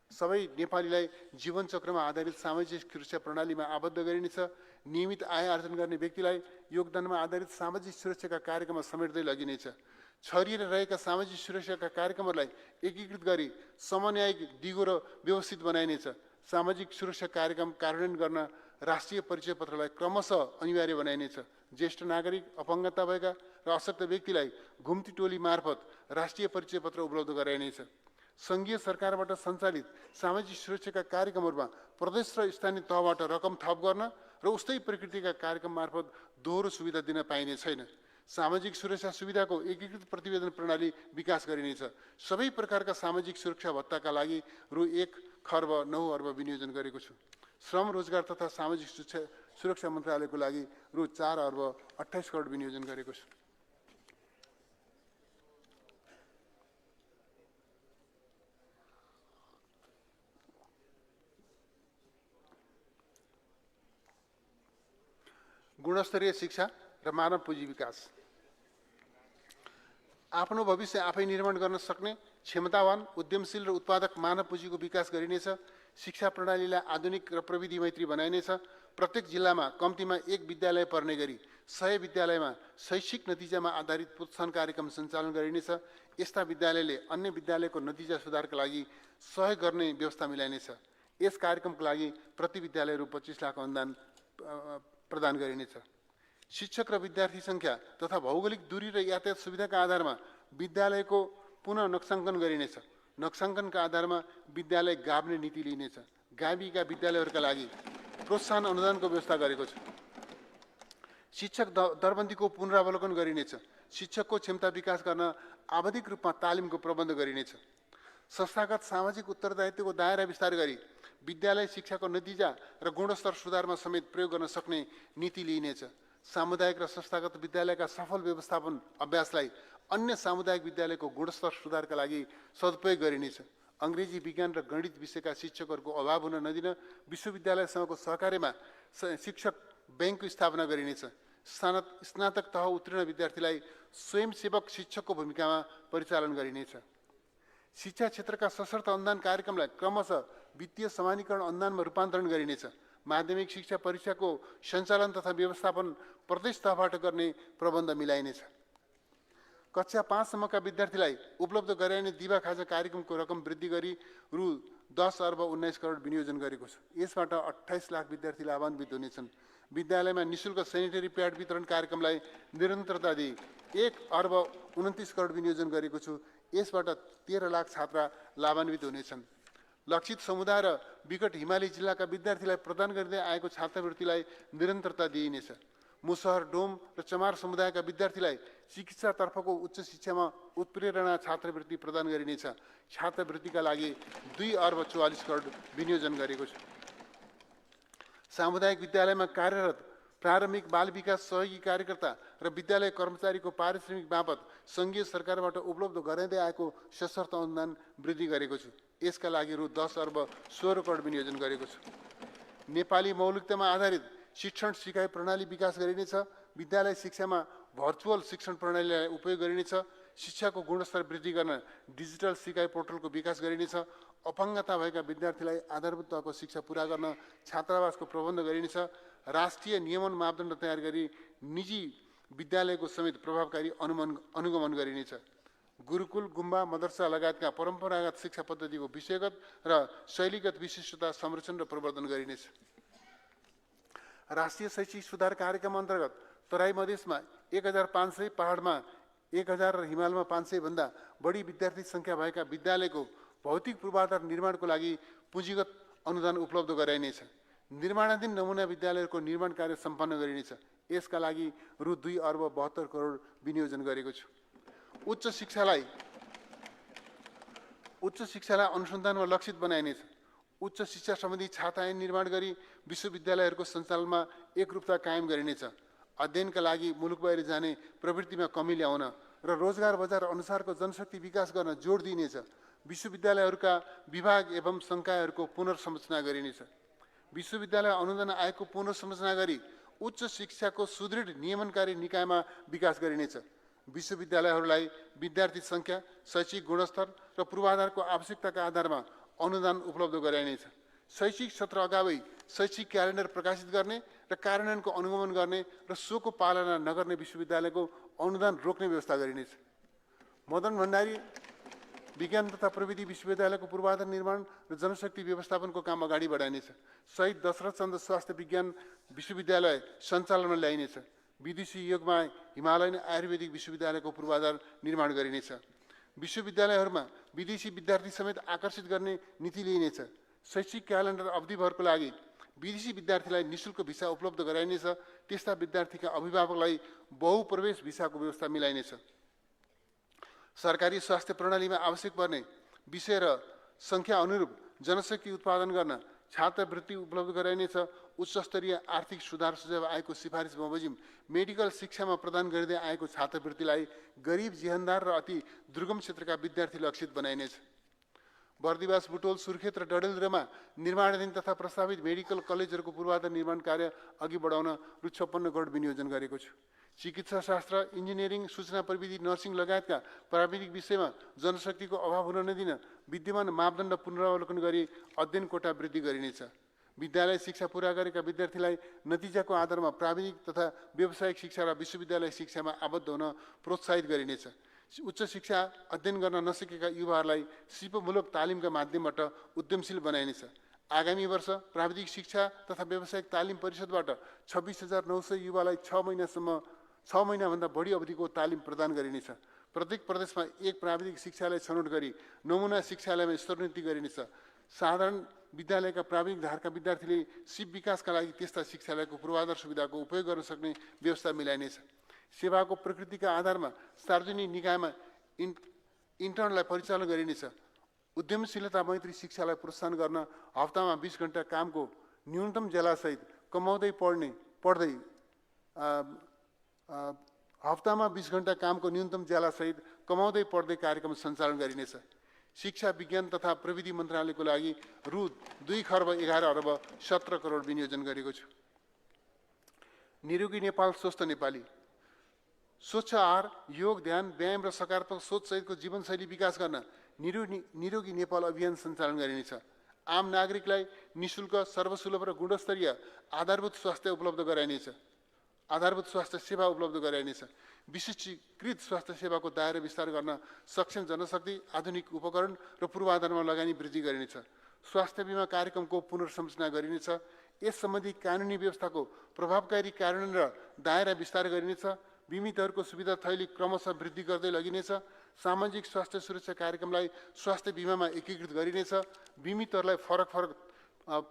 सबै नेपालीलाई जीवनचक्रमा आधारित सामाजिक सुरक्षा प्रणालीमा आबद्ध गरिनेछ। नियमित आय आर्जन गर्ने व्यक्तिलाई योगदानमा आधारित सामाजिक सुरक्षाका कार्यक्रममा समेट्दै लगिनेछ। छरिएर रहेका सामाजिक सुरक्षाका कार्यक्रमहरूलाई एकीकृत गरी समन्वयिक, दिगो र व्यवस्थित बनाइनेछ। सामाजिक सुरक्षा कार्यक्रम कार्यान्वयन गर्न राष्ट्रिय परिचय पत्रलाई क्रमशः अनिवार्य बनाइनेछ। ज्येष्ठ नागरिक, अपङ्गता भएका र अशक्त व्यक्तिलाई घुम्ती टोली मार्फत राष्ट्रिय परिचय पत्र उपलब्ध गराइनेछ। सङ्घीय सरकारबाट सञ्चालित सामाजिक सुरक्षाका कार्यक्रमहरूमा प्रदेश र स्थानीय तहबाट रकम थप गर्न र उस्तै प्रकृतिका कार्यक्रम मार्फत दोहोरो सुविधा दिन पाइने छैन। सामाजिक सुरक्षा सुविधाको एकीकृत प्रतिवेदन प्रणाली विकास गरिनेछ। सबै प्रकारका सामाजिक सुरक्षा भत्ताका लागि रु 1 खर्ब 9 अर्ब विनियोजन गरेको छु। श्रम रोजगार तथा सामाजिक सुरक्षा मन्त्रालयको लागि रु 4 अर्ब 28 करोड विनियोजन गरेको छु। गुणस्तरीय शिक्षा र मानव पुँजी विकास। आफ्नो भविष्य आफै निर्माण गर्न सक्ने क्षमतावान, उद्यमशील र उत्पादक मानव पुँजीको विकास गरिनेछ। शिक्षा प्रणालीलाई आधुनिक र प्रविधि मैत्री बनाइनेछ। प्रत्येक जिल्लामा कम्तीमा 1 विद्यालय पर्ने गरी 100 विद्यालयमा शैक्षिक नतिजामा आधारित प्रोत्साहन कार्यक्रम सञ्चालन गरिनेछ। यस्ता विद्यालयले अन्य विद्यालयको नतिजा सुधारका लागि सहयोग गर्ने व्यवस्था मिलाइनेछ। यस कार्यक्रमको लागि प्रति विद्यालय रु 25 लाख अनुदान प्रदान गरिनेछ। शिक्षक र विद्यार्थी सङ्ख्या तथा भौगोलिक दूरी र यातायात सुविधाका आधारमा विद्यालयको पुनः नक्साङ्कन गरिनेछ। नक्साङ्कनका आधारमा विद्यालय गाभ्ने नीति लिइनेछ। गाविका विद्यालयहरूका लागि प्रोत्साहन अनुदानको व्यवस्था गरेको छु। शिक्षक दरबन्दीको पुनरावलोकन गरिनेछ। शिक्षकको क्षमता विकास गर्न आवधिक रूपमा तालिमको प्रबन्ध गरिनेछ। संस्थागत सामाजिक उत्तरदायित्वको दायरा विस्तार गरी विद्यालय शिक्षाको नतिजा र गुणस्तर सुधारमा समेत प्रयोग गर्न सक्ने नीति लिइनेछ। सामुदायिक र संस्थागत विद्यालयका सफल व्यवस्थापन अभ्यासलाई अन्य सामुदायिक विद्यालयको गुणस्तर सुधारका लागि सदुपयोग गरिनेछ। अङ्ग्रेजी, विज्ञान र गणित विषयका शिक्षकहरूको अभाव हुन नदिन विश्वविद्यालयसँगको सहकार्यमा शिक्षक ब्याङ्कको स्थापना गरिनेछ। स्नातक तह उत्तीर्ण विद्यार्थीलाई स्वयंसेवक शिक्षकको भूमिकामा परिचालन गरिनेछ। शिक्षा क्षेत्रका सशर्त अनुदान कार्यक्रमलाई क्रमशः वित्तीय समानीकरण अनुदानमा रूपान्तरण गरिनेछ। माध्यमिक शिक्षा परीक्षाको सञ्चालन तथा व्यवस्थापन प्रदेश तहबाट गर्ने प्रबन्ध मिलाइनेछ। कक्षा 5 सम्मका विद्यार्थीलाई उपलब्ध गराइने दिवा खाजा कार्यक्रमको रकम वृद्धि गरी रु 10 अर्ब 19 करोड विनियोजन गरेको छ। यसबाट 28 लाख विद्यार्थी लाभान्वित हुनेछन्। विद्यालयमा निःशुल्क सेनिटरी प्याड वितरण कार्यक्रमलाई निरन्तरता दिई 1 अर्ब 29 करोड विनियोजन गरेको छु। यसबाट 13 लाख छात्रा लाभान्वित हुनेछन्। लक्षित समुदाय र विकट हिमाली जिल्लाका विद्यार्थीलाई प्रदान गर्दै आएको छात्रवृत्तिलाई निरन्तरता दिइनेछ। मुसहर, डोम र चमार समुदायका विद्यार्थीलाई चिकित्सातर्फको उच्च शिक्षामा उत्प्रेरणा छात्रवृत्ति प्रदान गरिनेछ। छात्रवृत्तिका लागि 2 अर्ब 44 करोड विनियोजन गरेको छु। सामुदायिक विद्यालयमा कार्यरत प्रारम्भिक बाल विकास सहयोगी कार्यकर्ता र विद्यालय कर्मचारीको पारिश्रमिक बापत सङ्घीय सरकारबाट उपलब्ध गराइँदै आएको सशर्त अनुदान वृद्धि गरेको छु। यसका लागि रु 10 अर्ब 16 करोड विनियोजन गरेको छु। नेपाली मौलिकतामा आधारित शिक्षण सिकाइ प्रणाली विकास गरिनेछ। विद्यालय शिक्षामा भर्चुअल शिक्षण प्रणालीलाई उपयोग गरिनेछ। शिक्षाको गुणस्तर वृद्धि गर्न डिजिटल सिकाइ पोर्टलको विकास गरिनेछ। अपाङ्गता भएका विद्यार्थीलाई आधारभूत तहको शिक्षा पूरा गर्न छात्रावासको प्रबन्ध गरिनेछ। राष्ट्रिय नियमन मापदण्ड तयार गरी निजी विद्यालयको समेत प्रभावकारी अनुगमन गरिनेछ। गुरुकुल, गुम्बा, मदरसा लगायतका परम्परागत शिक्षा पद्धतिको विषयगत र शैलीगत विशिष्टता संरक्षण र प्रवर्धन गरिनेछ। राष्ट्रिय शैक्षिक सुधार कार्यक्रम अन्तर्गत तराई मधेसमा 1500, पहाडमा 1000 र हिमालमा 500 भन्दा बढी विद्यार्थी सङ्ख्या भएका विद्यालयको भौतिक पूर्वाधार निर्माणको लागि पुँजीगत अनुदान उपलब्ध गराइनेछ। निर्माणाधीन नमुना विद्यालयहरूको निर्माण कार्य सम्पन्न गरिनेछ। यसका लागि रु 2 अर्ब 72 करोड विनियोजन गरेको छु। उच्च शिक्षालाई अनुसन्धानमा लक्षित बनाइनेछ। उच्च शिक्षा सम्बन्धी छात्र ऐन निर्माण गरी विश्वविद्यालयहरूको सञ्चालनमा एकरूपता कायम गरिनेछ। अध्ययनका लागि मुलुक बाहिर जाने प्रवृत्तिमा कमी ल्याउन र रोजगार बजार अनुसारको जनशक्ति विकास गर्न जोड दिइनेछ। विश्वविद्यालयहरूका विभाग एवं संकायहरूको पुनर्संरचना गरिनेछ। विश्वविद्यालय अनुदान आयोगको पुनर्संरचना गरी उच्च शिक्षाको सुदृढ नियमनकारी निकायमा विकास गरिनेछ। विश्वविद्यालयहरूलाई विद्यार्थी सङ्ख्या, शैक्षिक गुणस्तर र पूर्वाधारको आवश्यकताका आधारमा अनुदान उपलब्ध गराइनेछ। शैक्षिक सत्र अगावै शैक्षिक क्यालेन्डर प्रकाशित गर्ने र कार्यान्वयनको अनुगमन गर्ने र सोको पालना नगर्ने विश्वविद्यालयको अनुदान रोक्ने व्यवस्था गरिनेछ। मदन भण्डारी विज्ञान तथा प्रविधि विश्वविद्यालयको पूर्वाधार निर्माण र जनशक्ति व्यवस्थापनको काम अगाडि बढाइनेछ। शहीद दशरथ चन्द्र स्वास्थ्य विज्ञान विश्वविद्यालय सञ्चालनमा ल्याइनेछ। विदेशी योगमा हिमालयन आयुर्वेदिक विश्वविद्यालयको पूर्वाधार निर्माण गरिनेछ। विश्वविद्यालयहरूमा विदेशी विद्यार्थी समेत आकर्षित गर्ने नीति लिइनेछ। शैक्षिक क्यालेन्डर अवधिभरको लागि विदेशी विद्यार्थीलाई निःशुल्क भिसा उपलब्ध गराइनेछ। त्यस्ता विद्यार्थीका अभिभावकलाई बहुप्रवेश भिसाको व्यवस्था मिलाइनेछ। सरकारी स्वास्थ्य प्रणालीमा आवश्यक पर्ने विषय र सङ्ख्या अनुरूप जनशक्ति उत्पादन गर्न छात्रवृत्ति उपलब्ध गराइनेछ। उच्च स्तरीय आर्थिक सुधार सुझाव आएको सिफारिस बमोजिम मेडिकल शिक्षामा प्रदान गरिँदै आएको छात्रवृत्तिलाई गरिब, जीवनदार र अति दुर्गम क्षेत्रका विद्यार्थी लक्षित बनाइनेछ। बर्दिवास, बुटोल, सुर्खेत र डडेलधुरामा निर्माणाधीन तथा प्रस्तावित मेडिकल कलेजहरूको पूर्वाधार निर्माण कार्य अघि बढाउन रु 56 करोड विनियोजन गरेको छु। चिकित्सा शास्त्र, इन्जिनियरिङ, सूचना प्रविधि, नर्सिङ लगायतका प्राविधिक विषयमा जनशक्तिको अभाव हुन नदिन विद्यमान मापदण्ड पुनरावलोकन गरी अध्ययन कोटा वृद्धि गरिनेछ। विद्यालय शिक्षा पूरा गरेका विद्यार्थीलाई नतिजाको आधारमा प्राविधिक तथा व्यावसायिक शिक्षा र विश्वविद्यालय शिक्षामा आबद्ध हुन प्रोत्साहित गरिनेछ। उच्च शिक्षा अध्ययन गर्न नसकेका युवाहरूलाई सिपमूलक तालिमका माध्यमबाट उद्यमशील बनाइनेछ। आगामी वर्ष प्राविधिक शिक्षा तथा व्यावसायिक तालिम परिषदबाट 26,900 युवालाई 6 महिनाभन्दा बढी अवधिको तालिम प्रदान गरिनेछ। प्रत्येक प्रदेशमा एक प्राविधिक शिक्षालय छनौट गरी नमुना शिक्षालयमा स्तरोन्नति गरिनेछ। साधारण विद्यालयका प्राविधिक धारका विद्यार्थीले सिप विकासका लागि त्यस्ता शिक्षालयको पूर्वाधार सुविधाको उपयोग गर्न सक्ने व्यवस्था मिलाइनेछ। सेवाको प्रकृतिका आधारमा सार्वजनिक निकायमा इन्टर्नलाई परिचालन गरिनेछ। उद्यमशीलता मैत्री शिक्षालाई प्रोत्साहन गर्न हप्तामा 20 घण्टा कामको न्यूनतम ज्यालासहित कमाउँदै पढ्दै हप्तामा 20 घण्टा कामको न्यूनतम ज्यालासहित कमाउँदै पढ्दै कार्यक्रम सञ्चालन गरिनेछ। शिक्षा विज्ञान तथा प्रविधि मन्त्रालयको लागि रु 2 खर्ब 11 अर्ब 17 करोड विनियोजन गरेको छु। निरोगी नेपाल स्वस्थ नेपाली, स्वच्छ आहार, योग, ध्यान, व्यायाम र सकारात्मक सोचसहितको जीवनशैली विकास गर्न निरोगी नेपाल अभियान सञ्चालन गरिनेछ। आम नागरिकलाई निःशुल्क, सर्वसुलभ र गुणस्तरीय आधारभूत स्वास्थ्य सेवा उपलब्ध गराइनेछ। विशिष्टीकृत स्वास्थ्य सेवाको दायरा विस्तार गर्न सक्षम जनशक्ति, आधुनिक उपकरण र पूर्वाधारमा लगानी वृद्धि गरिनेछ। स्वास्थ्य बीमा कार्यक्रमको पुनर्संरचना गरिनेछ। यस सम्बन्धी कानुनी व्यवस्थाको प्रभावकारी कार्यान्वयन र दायरा विस्तार गरिनेछ। बिमितहरूको सुविधा थैली क्रमशः वृद्धि गर्दै लगिनेछ। सामाजिक स्वास्थ्य सुरक्षा कार्यक्रमलाई स्वास्थ्य बीमामा एकीकृत गरिनेछ। बिमितहरूलाई फरक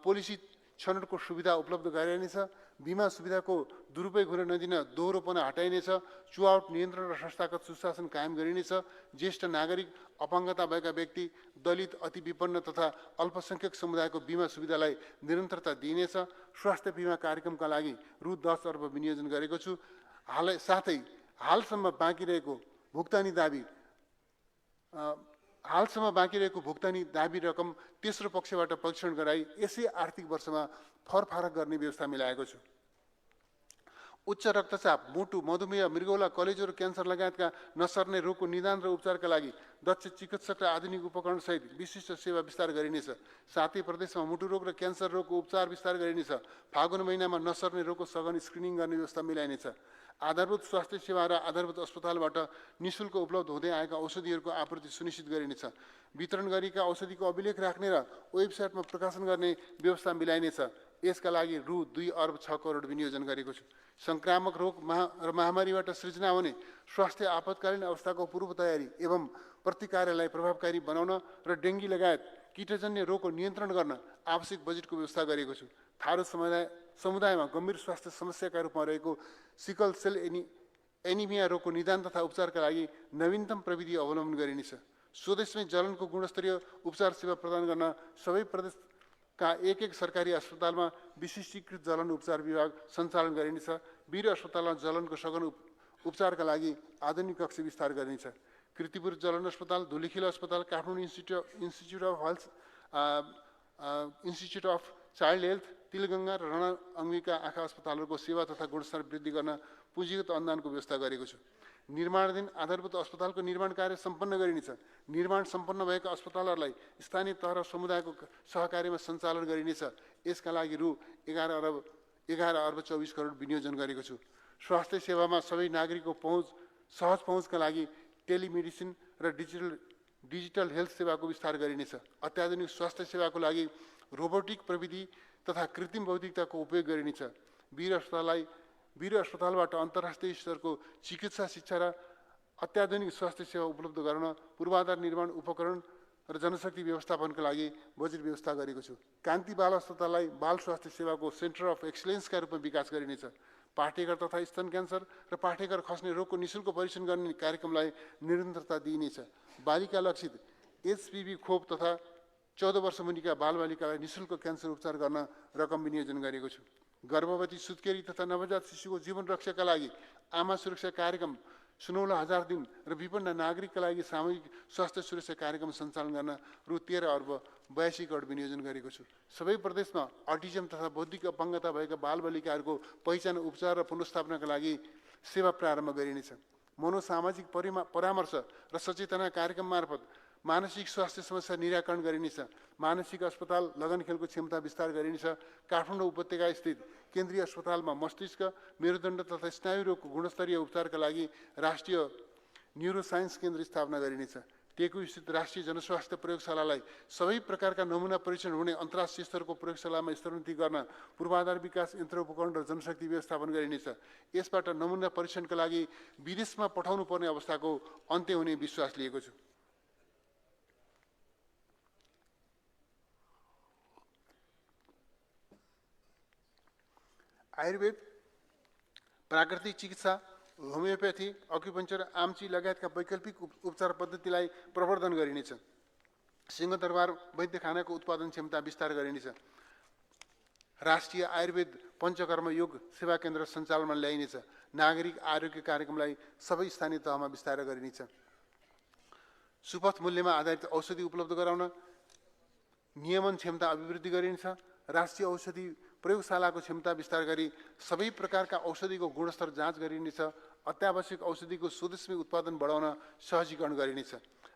पोलिसी छनौटको सुविधा उपलब्ध गराइनेछ। बीमा सुविधाको दुरुपयोग हुन नदिन दोहोरोपना हटाइनेछ। चुहावट नियन्त्रण र संस्थागत सुशासन कायम गरिनेछ। ज्येष्ठ नागरिक, अपाङ्गता भएका व्यक्ति, दलित, अति विपन्न तथा अल्पसंख्यक समुदायको बीमा सुविधालाई निरन्तरता दिइनेछ। स्वास्थ्य बीमा कार्यक्रमका लागि रु 10 अर्ब विनियोजन गरेको छु। साथै हालसम्म बाँकी रहेको भुक्तानी दाबी रकम तेस्रो पक्षबाट परीक्षण गराई यसै आर्थिक वर्षमा फरफारक गर्ने व्यवस्था मिलाएको छु। उच्च रक्तचाप, मुटु, मधुमेह, मृगौला, कलेजो र क्यान्सर लगायतका नसर्ने रोगको निदान र उपचारका लागि दक्ष चिकित्सक र आधुनिक उपकरणसहित विशिष्ट सेवा विस्तार गरिनेछ। साथै प्रदेशमा मुटु रोग र क्यान्सर रोगको उपचार विस्तार गरिनेछ। फागुन महिनामा नसर्ने रोगको सघन स्क्रिनिङ गर्ने व्यवस्था मिलाइनेछ। आधारभूत स्वास्थ्य सेवा र आधारभूत अस्पतालबाट निःशुल्क उपलब्ध हुँदै आएका औषधिहरूको आपूर्ति सुनिश्चित गरिनेछ। वितरण गरिएका औषधिको अभिलेख राख्ने र वेबसाइटमा प्रकाशन गर्ने व्यवस्था मिलाइनेछ। यसका लागि रु 2 अर्ब 6 करोड विनियोजन गरेको छु। संक्रामक रोग र महामारीबाट सृजना हुने स्वास्थ्य आपतकालीन अवस्थाको पूर्व तयारी एवं प्रतिकारलाई प्रभावकारी बनाउन र डेङ्गी लगायत कीटजन्य रोगको नियन्त्रण गर्न आवश्यक बजेटको व्यवस्था गरेको छु। थारू समुदायमा गम्भीर स्वास्थ्य समस्याका रूपमा रहेको सिकल सेल एनिमिया रोगको निदान तथा उपचारका लागि नवीनतम प्रविधि अवलम्बन गरिनेछ। स्वदेशमै जलनको गुणस्तरीय उपचार सेवा प्रदान गर्न सबै प्रदेशका एक सरकारी अस्पतालमा विशिष्टीकृत जलन उपचार विभाग सञ्चालन गरिनेछ। वीर अस्पतालमा जलनको सघन उपचारका लागि आधुनिक कक्ष विस्तार गरिनेछ। कृतिपुर जलन अस्पताल, धुलीखेल अस्पताल, Kathmandu institute of child health, Tilganga र रणा अङ्गिका आँखा अस्पतालहरूको सेवा तथा गुणस्तर वृद्धि गर्न पुँजीगत अनुदानको व्यवस्था गरेको छु। निर्माणाधीन आधारभूत अस्पतालको निर्माण कार्य सम्पन्न गरिनेछ। निर्माण सम्पन्न भएका अस्पतालहरूलाई स्थानीय तह र समुदायको सहकार्यमा सञ्चालन गरिनेछ। यसका लागि रु 11 अर्ब 24 करोड विनियोजन गरेको छु। स्वास्थ्य सेवामा सबै नागरिकको सहज पहुँचका लागि टेलिमेडिसिन र डिजिटल हेल्थ सेवाको विस्तार गरिनेछ। अत्याधुनिक स्वास्थ्य सेवाको लागि रोबोटिक प्रविधि तथा कृत्रिम बौद्धिकताको उपयोग गरिनेछ। वीर अस्पतालबाट अन्तर्राष्ट्रिय स्तरको चिकित्सा शिक्षा र अत्याधुनिक स्वास्थ्य सेवा उपलब्ध गराउन पूर्वाधार निर्माण, उपकरण र जनशक्ति व्यवस्थापनका लागि बजेट व्यवस्था गरेको छु। कान्ति बाल अस्पताललाई बाल स्वास्थ्य सेवाको सेन्टर अफ एक्सलेन्सका रूपमा विकास गरिनेछ। पाठेघर तथा स्तन क्यान्सर र पाठेघर खस्ने रोगको निःशुल्क परीक्षण गर्ने कार्यक्रमलाई निरन्तरता दिइनेछ। बालिका लक्षित HPV खोप तथा 14 वर्ष मुनिका बालबालिकालाई निःशुल्क क्यान्सर उपचार गर्न रकम विनियोजन गरेको छु। गर्भवती, सुत्केरी तथा नवजात शिशुको जीवन रक्षाका लागि आमा सुरक्षा कार्यक्रम, 16,000 दिन र विपन्न नागरिकका लागि सामूहिक स्वास्थ्य सुरक्षा कार्यक्रम सञ्चालन गर्न रु 13 अर्ब 82 करोड विनियोजन गरेको छु। सबै प्रदेशमा अटिजम तथा बौद्धिक अपाङ्गता भएका बालबालिकाहरूको पहिचान, उपचार र पुनर्स्थापनाका लागि सेवा प्रारम्भ गरिनेछ। मनोसामाजिक परामर्श र सचेतना कार्यक्रम मार्फत मानसिक स्वास्थ्य समस्या निराकरण गरिनेछ। मानसिक अस्पताल लगनखेलको क्षमता विस्तार गरिनेछ। काठमाडौँ उपत्यका स्थित केन्द्रीय अस्पतालमा मस्तिष्क, मेरुदण्ड तथा स्नायु रोगको गुणस्तरीय उपचारका लागि राष्ट्रिय न्युरोसाइन्स केन्द्र स्थापना गरिनेछ। टेकु स्थित राष्ट्रिय जनस्वास्थ्य प्रयोगशालालाई सबै प्रकारका नमुना परीक्षण हुने अन्तर्राष्ट्रिय स्तरको प्रयोगशालामा स्तरोन्नति गर्न पूर्वाधार विकास, यन्त्र उपकरण र जनशक्ति व्यवस्थापन गरिनेछ। यसबाट नमुना परीक्षणका लागि विदेशमा पठाउनु पर्ने अवस्थाको अन्त्य हुने विश्वास लिएको छु। आयुर्वेद, प्राकृतिक चिकित्सा, होमियोप्याथी, अक्युपञ्चर, आम्ची लगायतका वैकल्पिक उपचार पद्धतिलाई प्रवर्धन गरिनेछ। सिंहदरबार वैद्यखानाको उत्पादन क्षमता विस्तार गरिनेछ। राष्ट्रिय आयुर्वेद पञ्चकर्म योग सेवा केन्द्र सञ्चालनमा ल्याइनेछ। नागरिक आरोग्य कार्यक्रमलाई सबै स्थानीय तहमा विस्तार गरिनेछ। सुपथ मूल्यमा आधारित औषधि उपलब्ध गराउन नियमन क्षमता अभिवृद्धि गरिनेछ। राष्ट्रिय औषधि प्रयोगशालाको क्षमता विस्तार गरी सबै प्रकारका औषधिको गुणस्तर जाँच गरिनेछ। अत्यावश्यक औषधिको स्वदेशमै उत्पादन बढाउन सहजीकरण गरिनेछ।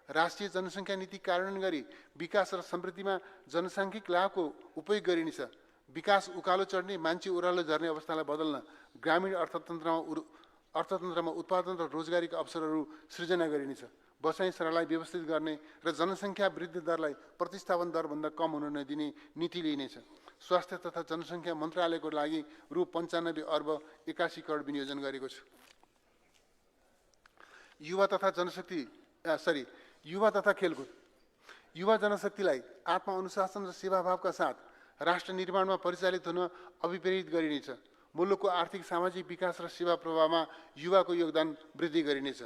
राष्ट्रिय जनसङ्ख्या नीति कार्यान्वयन गरी विकास र समृद्धिमा जनसाङ्ख्यिक लाभको उपयोग गरिनेछ। विकास उकालो चढ्ने, मान्छे ओह्रालो झर्ने अवस्थालाई बदल्न ग्रामीण अर्थतन्त्रमा उत्पादन र रोजगारीका अवसरहरू सृजना गरिनेछ। बसाइ सरलाई व्यवस्थित गर्ने र जनसङ्ख्या वृद्धि दरलाई प्रतिस्थापन दरभन्दा कम हुन नदिने नीति लिइनेछ। स्वास्थ्य तथा जनसङ्ख्या मन्त्रालयको लागि रु 95 अर्ब 81 करोड विनियोजन गरेको छु। युवा तथा खेलकुद। युवा जनशक्तिलाई आत्मअनुशासन र सेवाभावका साथ राष्ट्र निर्माणमा परिचालित हुन अभिप्रेरित गरिनेछ। मुलुकको आर्थिक सामाजिक विकास र सेवा प्रवाहमा युवाको योगदान वृद्धि गरिनेछ।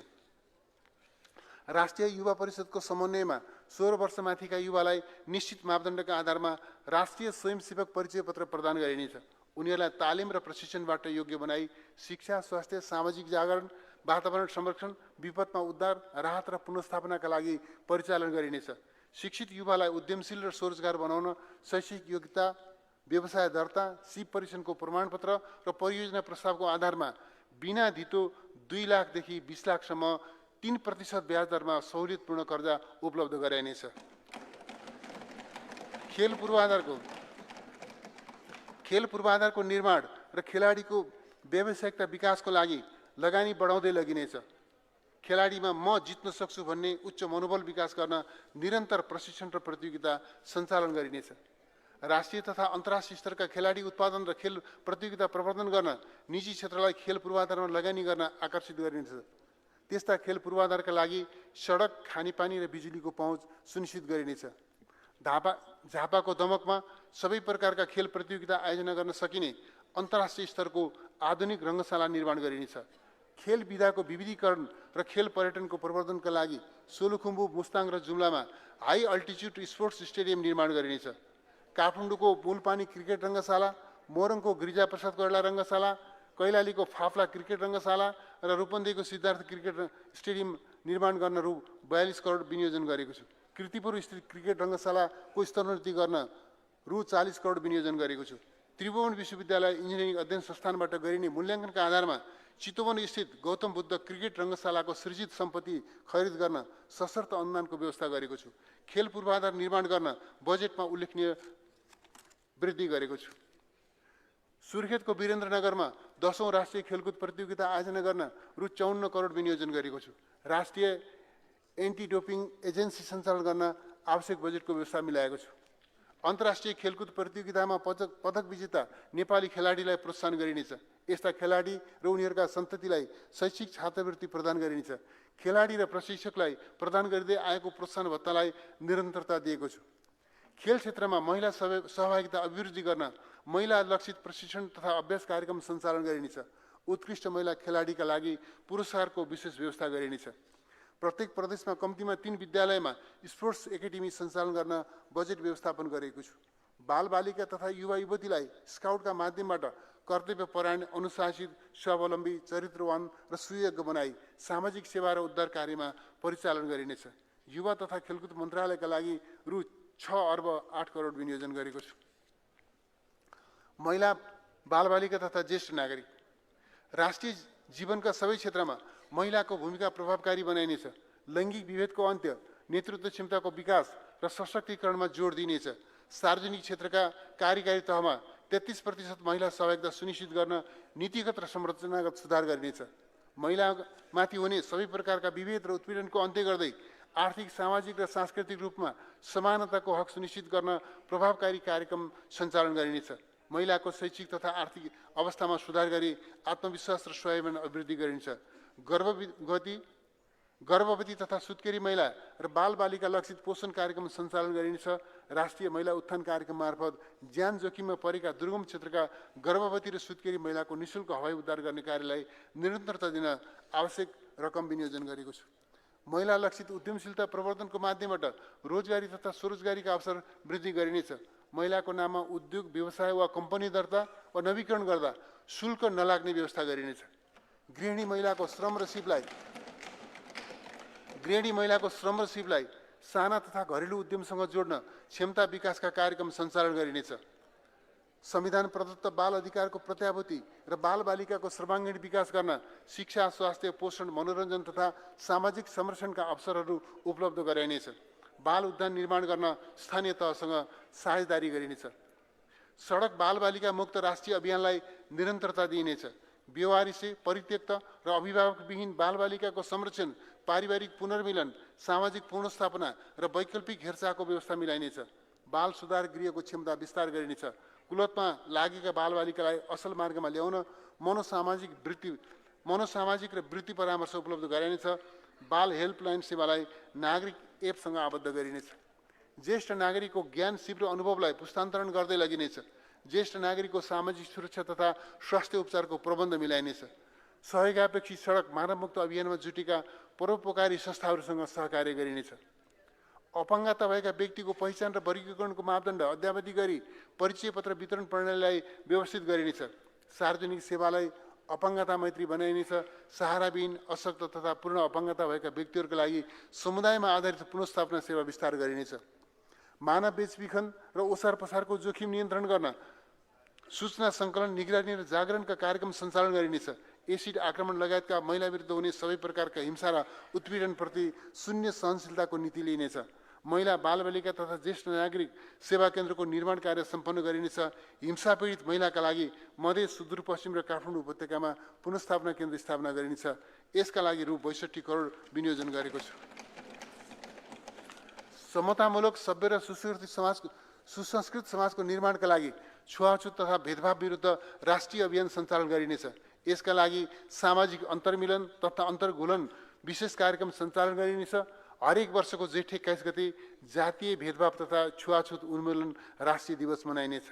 राष्ट्रिय युवा परिषदको समन्वयमा 16 वर्षमाथिका युवालाई निश्चित मापदण्डका आधारमा राष्ट्रिय स्वयंसेवक परिचय पत्र प्रदान गरिनेछ। उनीहरूलाई तालिम र प्रशिक्षणबाट योग्य बनाई शिक्षा, स्वास्थ्य, सामाजिक जागरण, वातावरण संरक्षण, विपदमा उद्धार, राहत र पुनर्स्थापनाका लागि परिचालन गरिनेछ। शिक्षित युवालाई उद्यमशील र स्वरोजगार बनाउन शैक्षिक योग्यता, व्यवसाय दर्ता, सिप परीक्षणको प्रमाणपत्र र परियोजना प्रस्तावको आधारमा बिना धितो 2 लाखदेखि 20 लाखसम्म 3% ब्याज दरमा सहुलियतपूर्ण कर्जा उपलब्ध गराइनेछ। खेल पूर्वाधारको निर्माण र खेलाडीको व्यावसायिकता विकासको लागि लगानी बढाउँदै लगिनेछ। खेलाडीमा म जित्न सक्छु भन्ने उच्च मनोबल विकास गर्न निरन्तर प्रशिक्षण र प्रतियोगिता सञ्चालन गरिनेछ। राष्ट्रिय तथा अन्तर्राष्ट्रिय स्तरका खेलाडी उत्पादन र खेल प्रतियोगिता प्रवर्धन गर्न निजी क्षेत्रलाई खेल पूर्वाधारमा लगानी गर्न आकर्षित गरिनेछ। त्यस्ता खेल पूर्वाधारका लागि सडक, खानेपानी र बिजुलीको पहुँच सुनिश्चित गरिनेछ। झापाको दमकमा सबै प्रकारका खेल प्रतियोगिता आयोजना गर्न सकिने अन्तर्राष्ट्रिय स्तरको आधुनिक रङ्गशाला निर्माण गरिनेछ। खेल विधाको विविधीकरण र खेल पर्यटनको प्रवर्धनका लागि सोलुखुम्बु, मुस्ताङ र जुम्लामा हाई अल्टिच्युड स्पोर्ट्स स्टेडियम निर्माण गरिनेछ। काठमाडौँको मूलपानी क्रिकेट रङ्गशाला, मोरङको गिरिजाप्रसाद कोइराला रङ्गशाला, कैलालीको फाफ्ला क्रिकेट रङ्गशाला र रूपन्देहीको सिद्धार्थ क्रिकेट स्टेडियम निर्माण गर्न रु 42 करोड विनियोजन गरेको छु। कीर्तिपुर स्थित क्रिकेट रङ्गशालाको स्तरोन्नति गर्न रु 40 करोड विनियोजन गरेको छु। त्रिभुवन विश्वविद्यालय इन्जिनियरिङ अध्ययन संस्थानबाट गरिने मूल्याङ्कनका आधारमा चितवन स्थित गौतम बुद्ध क्रिकेट रङ्गशालाको सृजित सम्पत्ति खरिद गर्न सशर्त अनुदानको व्यवस्था गरेको छु। खेल पूर्वाधार निर्माण गर्न बजेटमा उल्लेखनीय वृद्धि गरेको छु। सुर्खेतको वीरेन्द्रनगरमा 10औं राष्ट्रिय खेलकुद प्रतियोगिता आयोजना गर्न रु 54 करोड विनियोजन गरेको छु। राष्ट्रिय एन्टी डोपिङ एजेन्सी सञ्चालन गर्न आवश्यक बजेटको व्यवस्था मिलाएको छु। अन्तर्राष्ट्रिय खेलकुद प्रतियोगितामा पदक विजेता नेपाली खेलाडीलाई प्रोत्साहन गरिनेछ। यस्ता खेलाडी र उनीहरूका सन्ततिलाई शैक्षिक छात्रवृत्ति प्रदान गरिनेछ। खेलाडी र प्रशिक्षकलाई प्रदान गर्दै आएको प्रोत्साहन भत्तालाई निरन्तरता दिएको छु। खेल क्षेत्रमा महिला सहभागिता अभिवृद्धि गर्न महिला लक्षित प्रशिक्षण तथा अभ्यास कार्यक्रम सञ्चालन गरिनेछ। उत्कृष्ट महिला खेलाडीका लागि पुरस्कारको विशेष व्यवस्था गरिनेछ। प्रत्येक प्रदेशमा कम्तीमा 3 विद्यालयमा स्पोर्ट्स एकाडेमी सञ्चालन गर्न बजेट व्यवस्थापन गरेको छु। बालबालिका तथा युवा युवतीलाई स्काउटका माध्यमबाट कर्तव्यपरायण, अनुशासित, स्वावलम्बी, चरित्रवान र सुयोग्य बनाई सामाजिक सेवा र उद्धार कार्यमा परिचालन गरिनेछ। युवा तथा खेलकुद मन्त्रालयका लागि रु 6 अर्ब 8 करोड विनियोजन गरेको छु। महिला, बालबालिका तथा ज्येष्ठ नागरिक। राष्ट्रिय जीवनका सबै क्षेत्रमा महिलाको भूमिका प्रभावकारी बनाइनेछ। लैङ्गिक विभेदको अन्त्य, नेतृत्व क्षमताको विकास र सशक्तिकरणमा जोड दिइनेछ। सार्वजनिक क्षेत्रका कार्यकारी तहमा 33% महिला सहभागिता सुनिश्चित गर्न नीतिगत र संरचनागत सुधार गरिनेछ। महिलामाथि हुने सबै प्रकारका विभेद र उत्पीडनको अन्त्य गर्दै आर्थिक, सामाजिक र सांस्कृतिक रूपमा समानताको हक सुनिश्चित गर्न प्रभावकारी कार्यक्रम सञ्चालन गरिनेछ। महिलाको शैक्षिक तथा आर्थिक अवस्थामा सुधार गरी आत्मविश्वास र स्वाभिमान अभिवृद्धि गरिनेछ। गर्भवती तथा सुत्केरी महिला र बालबालिका लक्षित पोषण कार्यक्रम सञ्चालन गरिनेछ। राष्ट्रिय महिला उत्थान कार्यक्रम मार्फत ज्यान जोखिममा परेका दुर्गम क्षेत्रका गर्भवती र सुत्केरी महिलाको निःशुल्क हवाई उद्धार गर्ने कार्यलाई निरन्तरता दिन आवश्यक रकम विनियोजन गरेको छु। महिला लक्षित उद्यमशीलता प्रवर्धनको माध्यमबाट रोजगारी तथा स्वरोजगारीका अवसर वृद्धि गरिनेछ। महिलाको नाममा उद्योग, व्यवसाय वा कम्पनी दर्ता वा नवीकरण गर्दा शुल्क नलाग्ने व्यवस्था गरिनेछ। गृहिणी महिलाको श्रम र सिपलाई साना तथा घरेलु उद्यमसँग जोड्न क्षमता विकासका कार्यक्रम सञ्चालन गरिनेछ। संविधान प्रदत्त बाल अधिकारको प्रत्याभूति र बालबालिकाको सर्वाङ्गीण विकास गर्न शिक्षा, स्वास्थ्य, पोषण, मनोरञ्जन तथा सामाजिक संरक्षणका अवसरहरू उपलब्ध गराइनेछ। बाल उद्यान निर्माण गर्न स्थानीय तहसँग साझेदारी गरिनेछ। सडक बालबालिका मुक्त राष्ट्रिय अभियानलाई निरन्तरता दिइनेछ। बेवारिसे, परित्यक्त र अभिभावकविहीन बालबालिकाको संरक्षण, पारिवारिक पुनर्मिलन, सामाजिक पुनर्स्थापना र वैकल्पिक हेरचाहको व्यवस्था मिलाइनेछ। बाल सुधार गृहको क्षमता विस्तार गरिनेछ। कुलतमा लागेका बालबालिकालाई असल मार्गमा ल्याउन मनोसामाजिक र वृत्ति परामर्श उपलब्ध गराइनेछ। बाल हेल्पलाइन सेवालाई नागरिक एपसँग आबद्ध गरिनेछ। ज्येष्ठ नागरिकको ज्ञान, सिप र अनुभवलाई पुस्तान्तरण गर्दै लगिनेछ। ज्येष्ठ नागरिकको सामाजिक सुरक्षा तथा स्वास्थ्य उपचारको प्रबन्ध मिलाइनेछ। सहयोगापेक्षी सडक मानवमुक्त अभियानमा जुटेका परोपकारी संस्थाहरूसँग सहकार्य गरिनेछ। अपाङ्गता भएका व्यक्तिको पहिचान र वर्गीकरणको मापदण्ड अद्यावधि गरी परिचय पत्र वितरण प्रणालीलाई व्यवस्थित गरिनेछ। सार्वजनिक सेवालाई अपाङ्गता मैत्री बनाइनेछ। सहाराविहीन, अशक्त तथा पूर्ण अपाङ्गता भएका व्यक्तिहरूका लागि समुदायमा आधारित पुनर्स्थापना सेवा विस्तार गरिनेछ। मानव बेचबिखन र ओसार पसारको जोखिम नियन्त्रण गर्न सूचना सङ्कलन, निगरानी र जागरणका कार्यक्रम सञ्चालन गरिनेछ। एसिड आक्रमण लगायतका महिला विरुद्ध हुने सबै प्रकारका हिंसा र उत्पीडनप्रति शून्य सहनशीलताको नीति लिइनेछ। महिला, बालबालिका तथा ज्येष्ठ नागरिक सेवा केन्द्रको निर्माण कार्य सम्पन्न गरिनेछ। हिंसा पीडित महिलाका लागि मधेस, सुदूरपश्चिम र काठमाडौँ उपत्यकामा पुनर्स्थापना केन्द्र स्थापना गरिनेछ। यसका लागि रु 62 करोड विनियोजन गरेको छु। समतामूलक, सभ्य र सुसंस्कृत समाजको निर्माणका लागि छुवाछुत तथा भेदभाव विरुद्ध राष्ट्रिय अभियान सञ्चालन गरिनेछ। यसका लागि सामाजिक अन्तर्मिलन तथा अन्तर्घुलन विशेष कार्यक्रम सञ्चालन गरिनेछ। हरेक वर्षको जेठ 21 गते जातीय भेदभाव तथा छुवाछुत उन्मूलन राष्ट्रिय दिवस मनाइनेछ।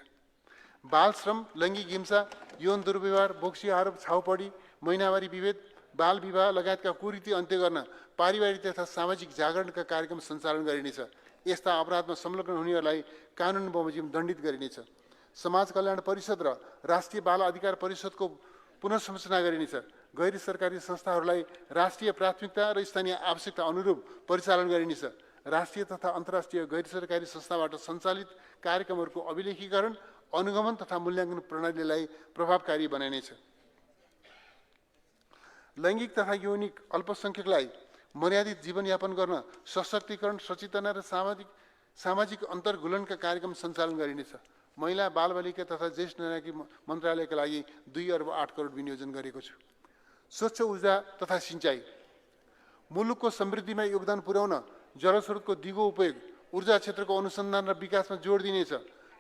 बाल श्रम, लैङ्गिक हिंसा, यौन दुर्व्यवहार, बोक्सी आरोप, छाउपडी, महिनावारी विभेद, बाल विवाह लगायतका कुरीति अन्त्य गर्न पारिवारिक तथा सामाजिक जागरणका कार्यक्रम सञ्चालन गरिनेछ। यस्ता अपराधमा संलग्न हुनेहरूलाई कानुन बमोजिम दण्डित गरिनेछ। समाज कल्याण परिषद र राष्ट्रिय बाल अधिकार परिषदको पुनर्संरचना गरिनेछ। गैर सरकारी संस्थाहरूलाई राष्ट्रिय प्राथमिकता र स्थानीय आवश्यकता अनुरूप परिचालन गरिनेछ। राष्ट्रिय तथा अन्तर्राष्ट्रिय गैर सरकारी संस्थाबाट सञ्चालित कार्यक्रमहरूको अभिलेखीकरण, अनुगमन तथा मूल्याङ्कन प्रणालीलाई प्रभावकारी बनाइनेछ। लैङ्गिक तथा यौनिक अल्पसंख्यकलाई मर्यादित जीवनयापन गर्न सशक्तिकरण, सचेतना र सामाजिक अन्तर्घुलनका कार्यक्रम सञ्चालन गरिनेछ। महिला, बालबालिका तथा ज्येष्ठ नागरिक मन्त्रालयका लागि 2 अर्ब 8 करोड विनियोजन गरेको छु। स्वच्छ ऊर्जा तथा सिंचाई, मुलुकको समृद्धिमा योगदान पुर्याउन जलस्रोतको दिगो उपयोग, ऊर्जा क्षेत्रको अनुसन्धान र विकासमा जोड दिनेछ।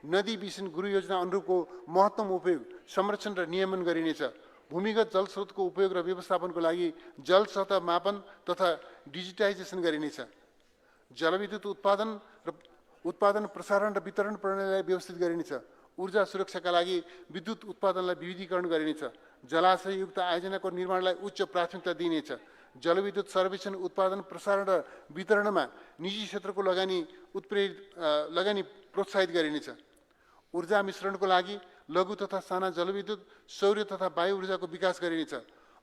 नदी विषन गुरु योजना अनुरूपको महत्तम उपयोग, संरक्षण र नियमन गरिनेछ। भूमिगत जलस्रोतको उपयोग र व्यवस्थापनको लागि जल सतह मापन तथा डिजिटाइजेसन गरिनेछ। जलविद्युत उत्पादन, प्रसारण र वितरण प्रणालीलाई व्यवस्थित गरिनेछ। ऊर्जा सुरक्षाका लागि विद्युत उत्पादनलाई विविधीकरण गरिनेछ। जलाशययुक्त आयोजनाको निर्माणलाई उच्च प्राथमिकता दिइनेछ। जलविद्युत सर्वेक्षण, उत्पादन, प्रसारण र वितरणमा निजी क्षेत्रको लगानी प्रोत्साहित गरिनेछ। ऊर्जा मिश्रणको लागि लघु तथा साना जलविद्युत, सौर्य तथा वायु ऊर्जाको विकास गरिनेछ।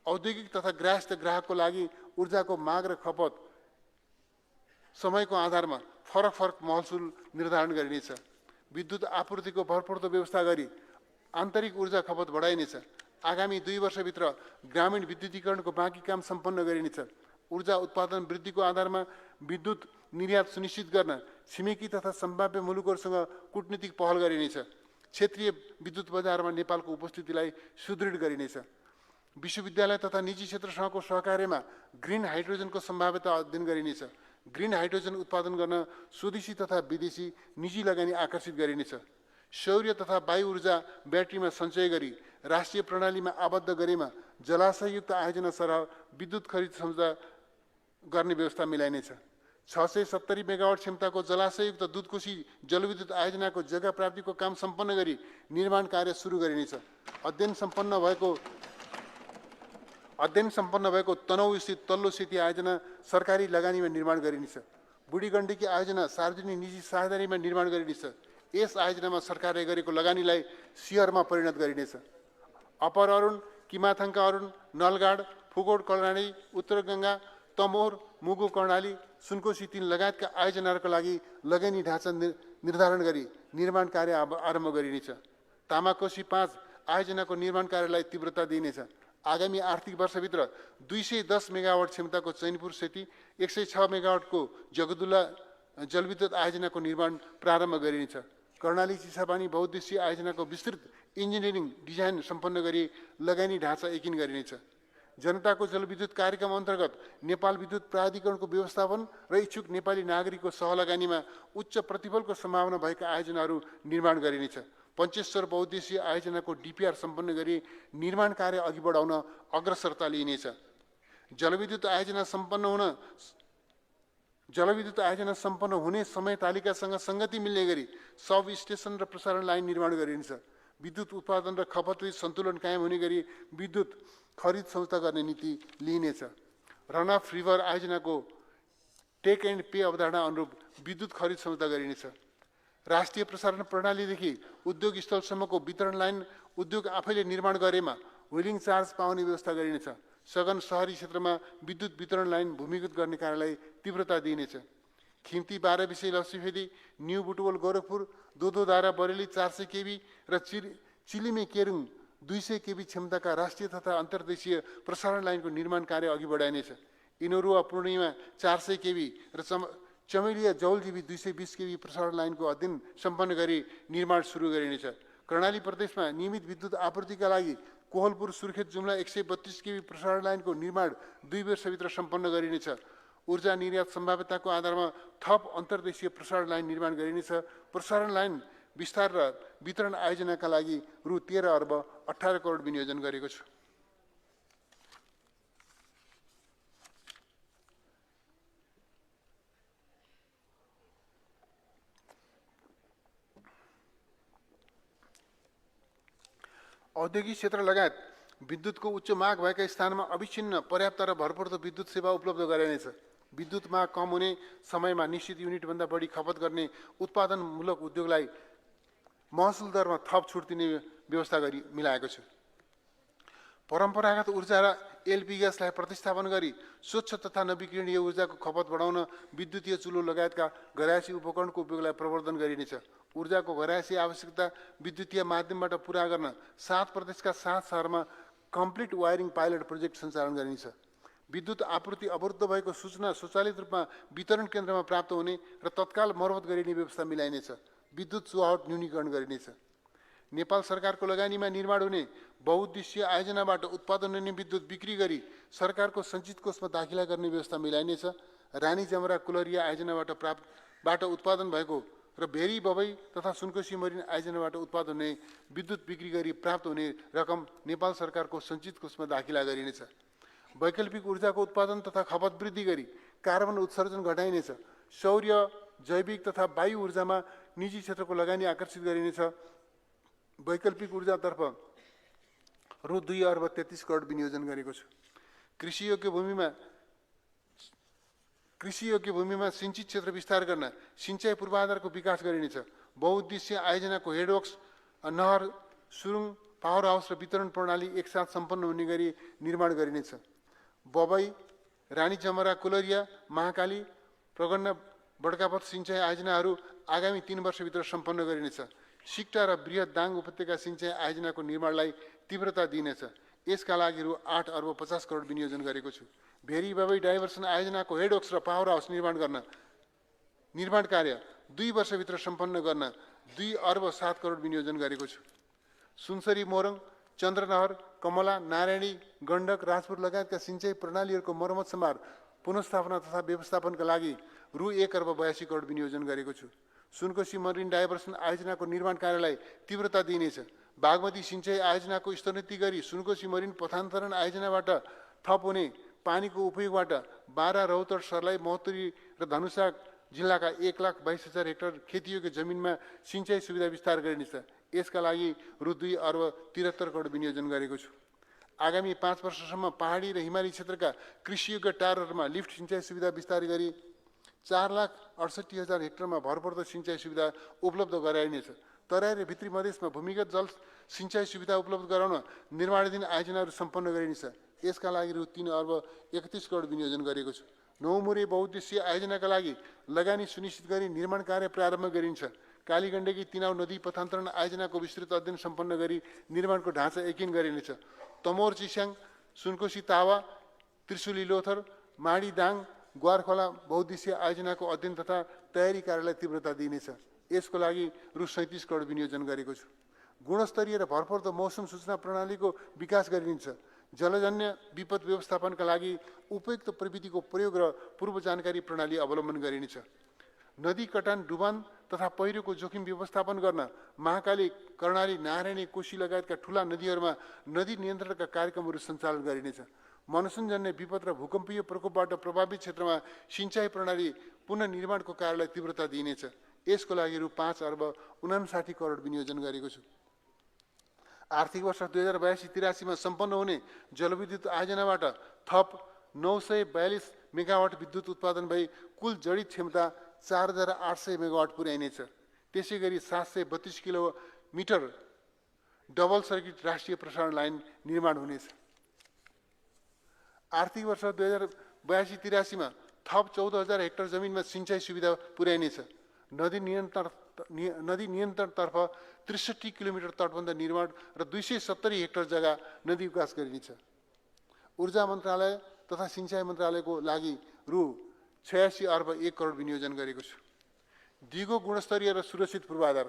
औद्योगिक तथा गृहस्थ ग्राहकको लागि ऊर्जाको माग र खपत समयको आधारमा फरक महसुल निर्धारण गरिनेछ। विद्युत आपूर्तिको भरपर्दो व्यवस्था गरी आन्तरिक ऊर्जा खपत बढाइनेछ। आगामी 2 वर्षभित्र ग्रामीण विद्युतीकरणको बाँकी काम सम्पन्न गरिनेछ। ऊर्जा उत्पादन वृद्धिको आधारमा विद्युत निर्यात सुनिश्चित गर्न छिमेकी तथा सम्भाव्य मुलुकहरूसँग कूटनीतिक पहल गरिनेछ। क्षेत्रीय विद्युत बजारमा नेपालको उपस्थितिलाई सुदृढ गरिनेछ। विश्वविद्यालय तथा निजी क्षेत्रसँगको सहकार्यमा ग्रिन हाइड्रोजनको सम्भाव्यता अध्ययन गरिनेछ। ग्रिन हाइड्रोजन उत्पादन गर्न स्वदेशी तथा विदेशी निजी लगानी आकर्षित गरिनेछ। सौर्य तथा वायु ऊर्जा ब्याट्रीमा सञ्चय गरी राष्ट्रिय प्रणालीमा आबद्ध गरेमा जलाशययुक्त आयोजना सरह विद्युत खरिद सम्झौता गर्ने व्यवस्था मिलाइनेछ। 670 मेगावाट क्षमताको जलाशययुक्त दुधकोशी जलविद्युत आयोजनाको जग्गा प्राप्तिको काम सम्पन्न गरी निर्माण कार्य सुरु गरिनेछ। अध्ययन सम्पन्न भएको तनहु स्थित तल्लो सेती आयोजना सरकारी लगानीमा निर्माण गरिनेछ। बुढी गण्डकी आयोजना सार्वजनिक निजी साझेदारीमा निर्माण गरिनेछ। यस आयोजनामा सरकारले गरेको लगानीलाई सियरमा परिणत गरिनेछ। अपर अरुण, किमाथाङका अरुण, नलगाड, फुकोट कर्णाली, उत्तर गङ्गा, तमोर, मुगु कर्णाली, सुनकोशी 3 लगायतका आयोजनाहरूका लागि लगानी ढाँचा निर्धारण गरी निर्माण कार्य आरम्भ गरिनेछ। तामाकोशी 5 आयोजनाको निर्माण कार्यलाई तीव्रता दिइनेछ। आगामी आर्थिक वर्षभित्र 210 मेगावाट क्षमताको चैनपुर सेती, 106 मेगावाटको जगदुल्ला जलविद्युत आयोजनाको निर्माण प्रारम्भ गरिनेछ। कर्णाली चिसापानी बहुद्देश्यीय आयोजनाको विस्तृत इन्जिनियरिङ डिजाइन सम्पन्न गरी लगानी ढाँचा एकिन गरिनेछ। जनताको जलविद्युत कार्यक्रम अन्तर्गत नेपाल विद्युत प्राधिकरणको व्यवस्थापन र इच्छुक नेपाली नागरिकको सहलगानीमा उच्च प्रतिफलको सम्भावना भएका आयोजनाहरू निर्माण गरिनेछ। पञ्चेश्वर बहुद्देश्यीय आयोजनाको डिपिआर सम्पन्न गरी निर्माण कार्य अघि बढाउन अग्रसरता लिइनेछ। जलविद्युत आयोजना सम्पन्न हुने समय तालिकासँग सङ्गति मिल्ने गरी सब स्टेसन र प्रसारण लाइन निर्माण गरिनेछ। विद्युत उत्पादन र खपतबीच सन्तुलन कायम हुने गरी विद्युत खरिद संस्था गर्ने नीति लिइनेछ। रन अफ रिभर आयोजनाको टेक एन्ड पे अवधारणा अनुरूप विद्युत खरिद संस्था गरिनेछ। राष्ट्रिय प्रसारण प्रणालीदेखि उद्योग स्थलसम्मको वितरण लाइन उद्योग आफैले निर्माण गरेमा व्हिलिङ चार्ज पाउने व्यवस्था गरिनेछ। सघन शहरी क्षेत्रमा विद्युत वितरण लाइन भूमिगत गर्ने कार्यलाई तीव्रता दिइनेछ। खिम्ती 12 विषय लक्ष्मीफेदी, न्यू बुटवल गोरखपुर, दोदोधारा बरेली 400 केबी र चिलिमे केरुङ 200 केबी क्षमताका राष्ट्रिय तथा अन्तर्देशीय प्रसारण लाइनको निर्माण कार्य अघि बढाइनेछ। इनोरुवा पूर्णिमा 400 केबी र चमेलिया जौलजीबी 220 केबी प्रसारण लाइनको अध्ययन सम्पन्न गरी निर्माण सुरु गरिनेछ। कर्णाली प्रदेशमा नियमित विद्युत आपूर्तिका लागि कोहलपुर सुर्खेत जुम्ला 132 केबी प्रसारण लाइनको निर्माण 2 वर्षभित्र सम्पन्न गरिनेछ। ऊर्जा निर्यात सम्भाव्यताको आधारमा थप अन्तर्देशीय प्रसारण लाइन निर्माण गरिनेछ। प्रसारण लाइन विस्तार र वितरण आयोजनाका लागि रु 13 अर्ब 18 करोड विनियोजन गरेको छु। औद्योगिक क्षेत्र लगायत विद्युतको उच्च माग भएका स्थानमा अविच्छिन्न पर्याप्त र भरपर्दो विद्युत सेवा उपलब्ध गराइनेछ। विद्युत माग कम हुने समयमा निश्चित युनिटभन्दा बढी खपत गर्ने उत्पादनमूलक उद्योगलाई महसुल दरमा थप छुट दिने व्यवस्था गरी मिलाएको छु। परम्परागत ऊर्जा र एलपी ग्यासलाई प्रतिस्थापन गरी स्वच्छ तथा नवीकरणीय ऊर्जाको खपत बढाउन विद्युतीय चुलो लगायतका घरायसी उपकरणको उपयोगलाई प्रवर्धन गरिनेछ। ऊर्जाको घरायसी आवश्यकता विद्युतीय माध्यमबाट पूरा गर्न 7 प्रदेशका 7 शहरमा कम्प्लिट वायरिङ पाइलट प्रोजेक्ट सञ्चालन गरिनेछ। विद्युत आपूर्ति अवरुद्ध भएको सूचना स्वचालित रूपमा वितरण केन्द्रमा प्राप्त हुने र तत्काल मर्मत गरिने व्यवस्था मिलाइनेछ। विद्युत चुहावट न्यूनीकरण गरिनेछ। नेपाल सरकारको लगानीमा निर्माण हुने बहुउद्देश्यीय आयोजनाबाट उत्पादन हुने विद्युत बिक्री गरी सरकारको सञ्चित कोषमा दाखिला गर्ने व्यवस्था मिलाइनेछ। रानी जमरा कुलरिया आयोजनाबाट उत्पादन भएको र भेरी बबई तथा सुनकोशी मरिन आयोजनाबाट उत्पादन हुने विद्युत बिक्री गरी प्राप्त हुने रकम नेपाल सरकारको सञ्चित कोषमा दाखिला गरिनेछ। वैकल्पिक ऊर्जाको उत्पादन तथा खपत वृद्धि गरी कार्बन उत्सर्जन घटाइनेछ। सौर्य, जैविक तथा वायु ऊर्जामा निजी क्षेत्रको लगानी आकर्षित गरिनेछ। वैकल्पिक ऊर्जातर्फ रु 2 अर्ब 33 करोड विनियोजन गरेको छु। कृषियोग्य भूमिमा सिंचित क्षेत्र विस्तार गर्न सिंचाइ पूर्वाधारको विकास गरिनेछ। बहुउद्देश्यीय आयोजनाको हेडवर्क्स, नहर, सुरुङ, पावर हाउस र वितरण प्रणाली एकसाथ सम्पन्न हुने गरी निर्माण गरिनेछ। बबई, रानी जमरा कुलरिया, महाकाली, प्रगण्ड बडकापथ सिंचाइ आयोजनाहरू आगामी 3 वर्षभित्र सम्पन्न गरिनेछ। सिक्टा र बृहत दाङ उपत्यका सिंचाइ आयोजनाको निर्माणलाई तीव्रता दिइनेछ। यसका लागि रु 8 अर्ब 50 करोड विनियोजन गरेको छु। भेरी बबई डाइभर्सन आयोजनाको हेडवर्क्स र पावर हाउस निर्माण कार्य 2 वर्षभित्र सम्पन्न गर्न 2 अर्ब 7 करोड विनियोजन गरेको छु। सुनसरी मोरङ, चन्द्रनहर, कमला, नारायणी, गण्डक, राजपुर लगायतका सिंचाइ प्रणालीहरूको मर्मत सम्भार, पुनर्स्थापना तथा व्यवस्थापनका लागि रु 1 अर्ब 82 करोड विनियोजन गरेको छु। सुनकोशी मरिन डाइभर्सन आयोजनाको निर्माण कार्यलाई तीव्रता दिइनेछ। बागमती सिंचाइ आयोजनाको स्तरोन्नति गरी सुनकोशी मरिन पथान्तरण आयोजनाबाट थप हुने पानीको उपयोगबाट 12 रौतहट सर्लाही, महोत्तरी र धनुषा जिल्लाका 1,22,000 हेक्टर खेतीयोग्य जमिनमा सिंचाइ सुविधा विस्तार गरिनेछ। यसका लागि रु 2 अर्ब 73 करोड विनियोजन गरेको छु। आगामी 5 वर्षसम्म पहाडी र हिमाली क्षेत्रका कृषियोग्य टारहरूमा लिफ्ट सिंचाइ सुविधा विस्तार गरी 4,68,000 हेक्टरमा भरपर्दो सिंचाइ सुविधा उपलब्ध गराइनेछ। तराई र भित्री मधेसमा भूमिगत जल सिंचाइ सुविधा उपलब्ध गराउन निर्माणाधीन आयोजनाहरू सम्पन्न गरिनेछ। यसका लागि रु 3 अर्ब 31 करोड विनियोजन गरेको छु। नौमुरे बहुउद्देश्यीय आयोजनाका लागि लगानी सुनिश्चित गरी निर्माण कार्य प्रारम्भ गरिन्छ। कालीगण्डकी तिनाउ नदी पथान्तरण आयोजनाको विस्तृत अध्ययन सम्पन्न गरी निर्माणको ढाँचा यकिन गरिनेछ। तमोर चिस्याङ, सुनकोशी तावा, त्रिशुली लोथर, माडी दाङ, ग्वारखोला बहुद्देश्य आयोजनाको अध्ययन तथा तयारी कार्यलाई तीव्रता दिइनेछ। यसको लागि रु 37 करोड विनियोजन गरेको छु। गुणस्तरीय र भरपर्दो मौसम सूचना प्रणालीको विकास गरिन्छ। जलजन्य विपद व्यवस्थापनका लागि उपयुक्त प्रविधिको प्रयोग र पूर्व जानकारी प्रणाली अवलम्बन गरिनेछ। नदी कटान, डुबान तथा पहिरोको जोखिम व्यवस्थापन गर्न महाकाली, कर्णाली, नारायणी, कोशी लगायतका ठूला नदीहरूमा नदी नियन्त्रणका कार्यक्रमहरू सञ्चालन गरिनेछ। मनसुनजन्य विपद र भूकम्पीय प्रकोपबाट प्रभावित क्षेत्रमा सिंचाइ प्रणाली पुनर्निर्माणको कार्यलाई तीव्रता दिइनेछ। यसको लागि रु 5 अर्ब 59 करोड विनियोजन गरेको छु। आर्थिक वर्ष 2082-83 मा सम्पन्न हुने जलविद्युत आयोजनाबाट थप 942 मेगावाट विद्युत उत्पादन भई कुल जडित क्षमता 4800 मेगावाट पुर्याइनेछ। त्यसैगरी 732 किलोमिटर डबल सर्किट राष्ट्रिय प्रसारण लाइन निर्माण हुनेछ। आर्थिक वर्ष 2082-83 मा थप 14,000 हेक्टर जमिनमा सिंचाइ सुविधा पुर्याइनेछ। नदी नियन्त्रणतर्फ 63 किलोमिटर तटबन्ध निर्माण र 270 हेक्टर जग्गा नदी विकास गरिनेछ। ऊर्जा मन्त्रालय तथा सिंचाइ मन्त्रालयको लागि रु 86 अर्ब 1 करोड विनियोजन गरेको छु। दिगो गुणस्तरीय र सुरक्षित पूर्वाधार।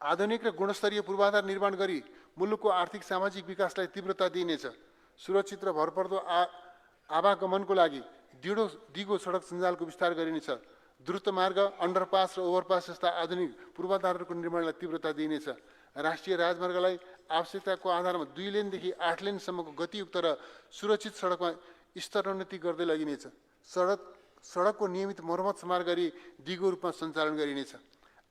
आधुनिक र गुणस्तरीय पूर्वाधार निर्माण गरी मुलुकको आर्थिक सामाजिक विकासलाई तीव्रता दिइनेछ। सुरक्षित र भरपर्दो आवागमनको लागि दिगो सडक सञ्जालको विस्तार गरिनेछ। द्रुत मार्ग, अन्डरपास र ओभरपास जस्ता आधुनिक पूर्वाधारहरूको निर्माणलाई तीव्रता दिइनेछ। राष्ट्रिय राजमार्गलाई आवश्यकताको आधारमा 2 लेनदेखि 8 लेनसम्मको गतियुक्त र सुरक्षित सडकमा स्तरोन्नति गर्दै लगिनेछ। सडकको नियमित मर्मत समार गरी दिगो रूपमा सञ्चालन गरिनेछ।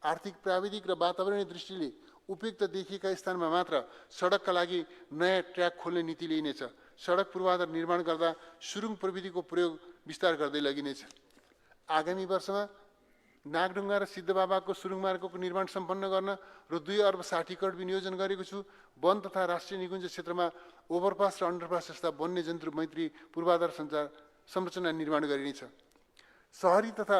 आर्थिक, प्राविधिक र वातावरणीय दृष्टिले उपयुक्त देखिएका स्थानमा मात्र सडकका लागि नयाँ ट्र्याक खोल्ने नीति लिइनेछ। सडक पूर्वाधार निर्माण गर्दा सुरुङ प्रविधिको प्रयोग विस्तार गर्दै लगिनेछ। आगामी वर्षमा नागढुङ्गा र सिद्धबाबाको सुरुङ मार्गको निर्माण सम्पन्न गर्न रु 2 अर्ब 60 करोड विनियोजन गरेको छु। वन तथा राष्ट्रिय निकुञ्ज क्षेत्रमा ओभरपास र अन्डरपास जस्ता वन्यजन्तु मैत्री पूर्वाधार संरचना निर्माण गरिनेछ। शहरी तथा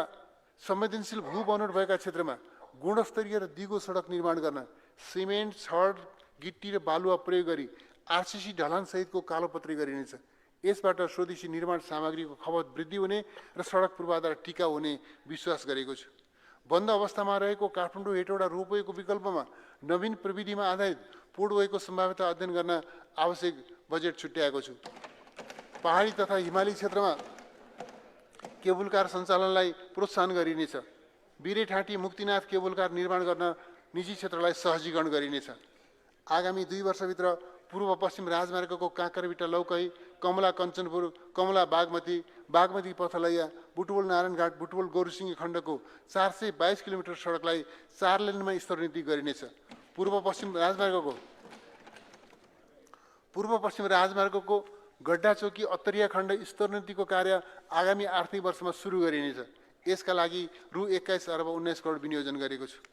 संवेदनशील भू बनोट भएका क्षेत्रमा गुणस्तरीय र दिगो सडक निर्माण गर्न सिमेन्ट, छड, गिट्टी र बालुवा प्रयोग गरी आरसीसी ढलान सहितको कालोपत्री गरिनेछ। यसबाट स्वदेशी निर्माण सामग्रीको खपत वृद्धि हुने र सडक पूर्वाधार टिकाउ हुने विश्वास गरेको छु। बन्द अवस्थामा रहेको काठमाडौँ हेटौडा रोपवेको विकल्पमा नवीन प्रविधिमा आधारित पुलवेको सम्भाव्यता अध्ययन गर्न आवश्यक बजेट छुट्याएको छु। पहाडी तथा हिमाली क्षेत्रमा केबुल कार सञ्चालनलाई प्रोत्साहन गरिनेछ। बिरेठाँटी मुक्तिनाथ केबुल कार निर्माण गर्न निजी क्षेत्रलाई सहजीकरण गरिनेछ। आगामी 2 वर्षभित्र पूर्व पश्चिम राजमार्गको काँकरभिट्टा लौकही, कमला कञ्चनपुर, कमला बागमती, बागमती पथलैया, बुटवल नारायणघाट, बुटवल गौरीसिंह खण्डको 422 किलोमिटर सडकलाई 4 लेनमा स्तरोन्नति गरिनेछ। पूर्व पश्चिम राजमार्गको गड्डाचौकी अत्तरिया खण्ड स्तरोन्नतिको कार्य आगामी आर्थिक वर्षमा सुरु गरिनेछ। यसका लागि रु 21 अर्ब 19 करोड विनियोजन गरेको छु।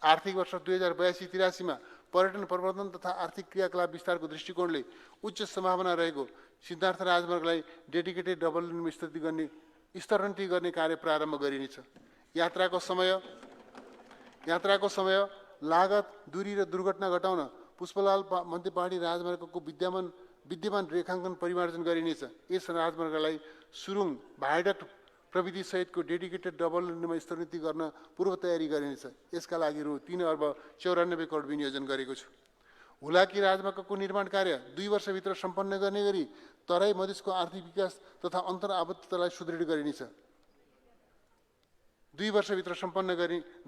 आर्थिक वर्ष 2082-83 मा पर्यटन प्रवर्धन तथा आर्थिक क्रियाकलाप विस्तारको दृष्टिकोणले उच्च सम्भावना रहेको सिद्धार्थ राजमार्गलाई डेडिकेटेड डबल लेनमा स्तरोन्नति गर्ने कार्य प्रारम्भ गरिनेछ। यात्राको समय, लागत, दूरी र दुर्घटना घटाउन पुष्पलाल मध्य पहाडी राजमार्गको विद्यमान रेखाङ्कन परिमार्जन गरिनेछ। यस राजमार्गलाई सुरुङ भाइडक्ट प्रविधि सहितको डेडिकेटेड डबल लेनमा स्तरोन्नति गर्न पूर्व तयारी गरिनेछ। यसका लागि रु 3 अर्ब 94 करोड विनियोजन गरेको छु। हुलाकी राजमार्गको निर्माण कार्य 2 वर्षभित्र सम्पन्न गर्ने गरी तराई मधेसको आर्थिक विकास तथा अन्तर आबद्धतालाई सुदृढ गरिनेछ। 2 वर्षभित्र सम्पन्न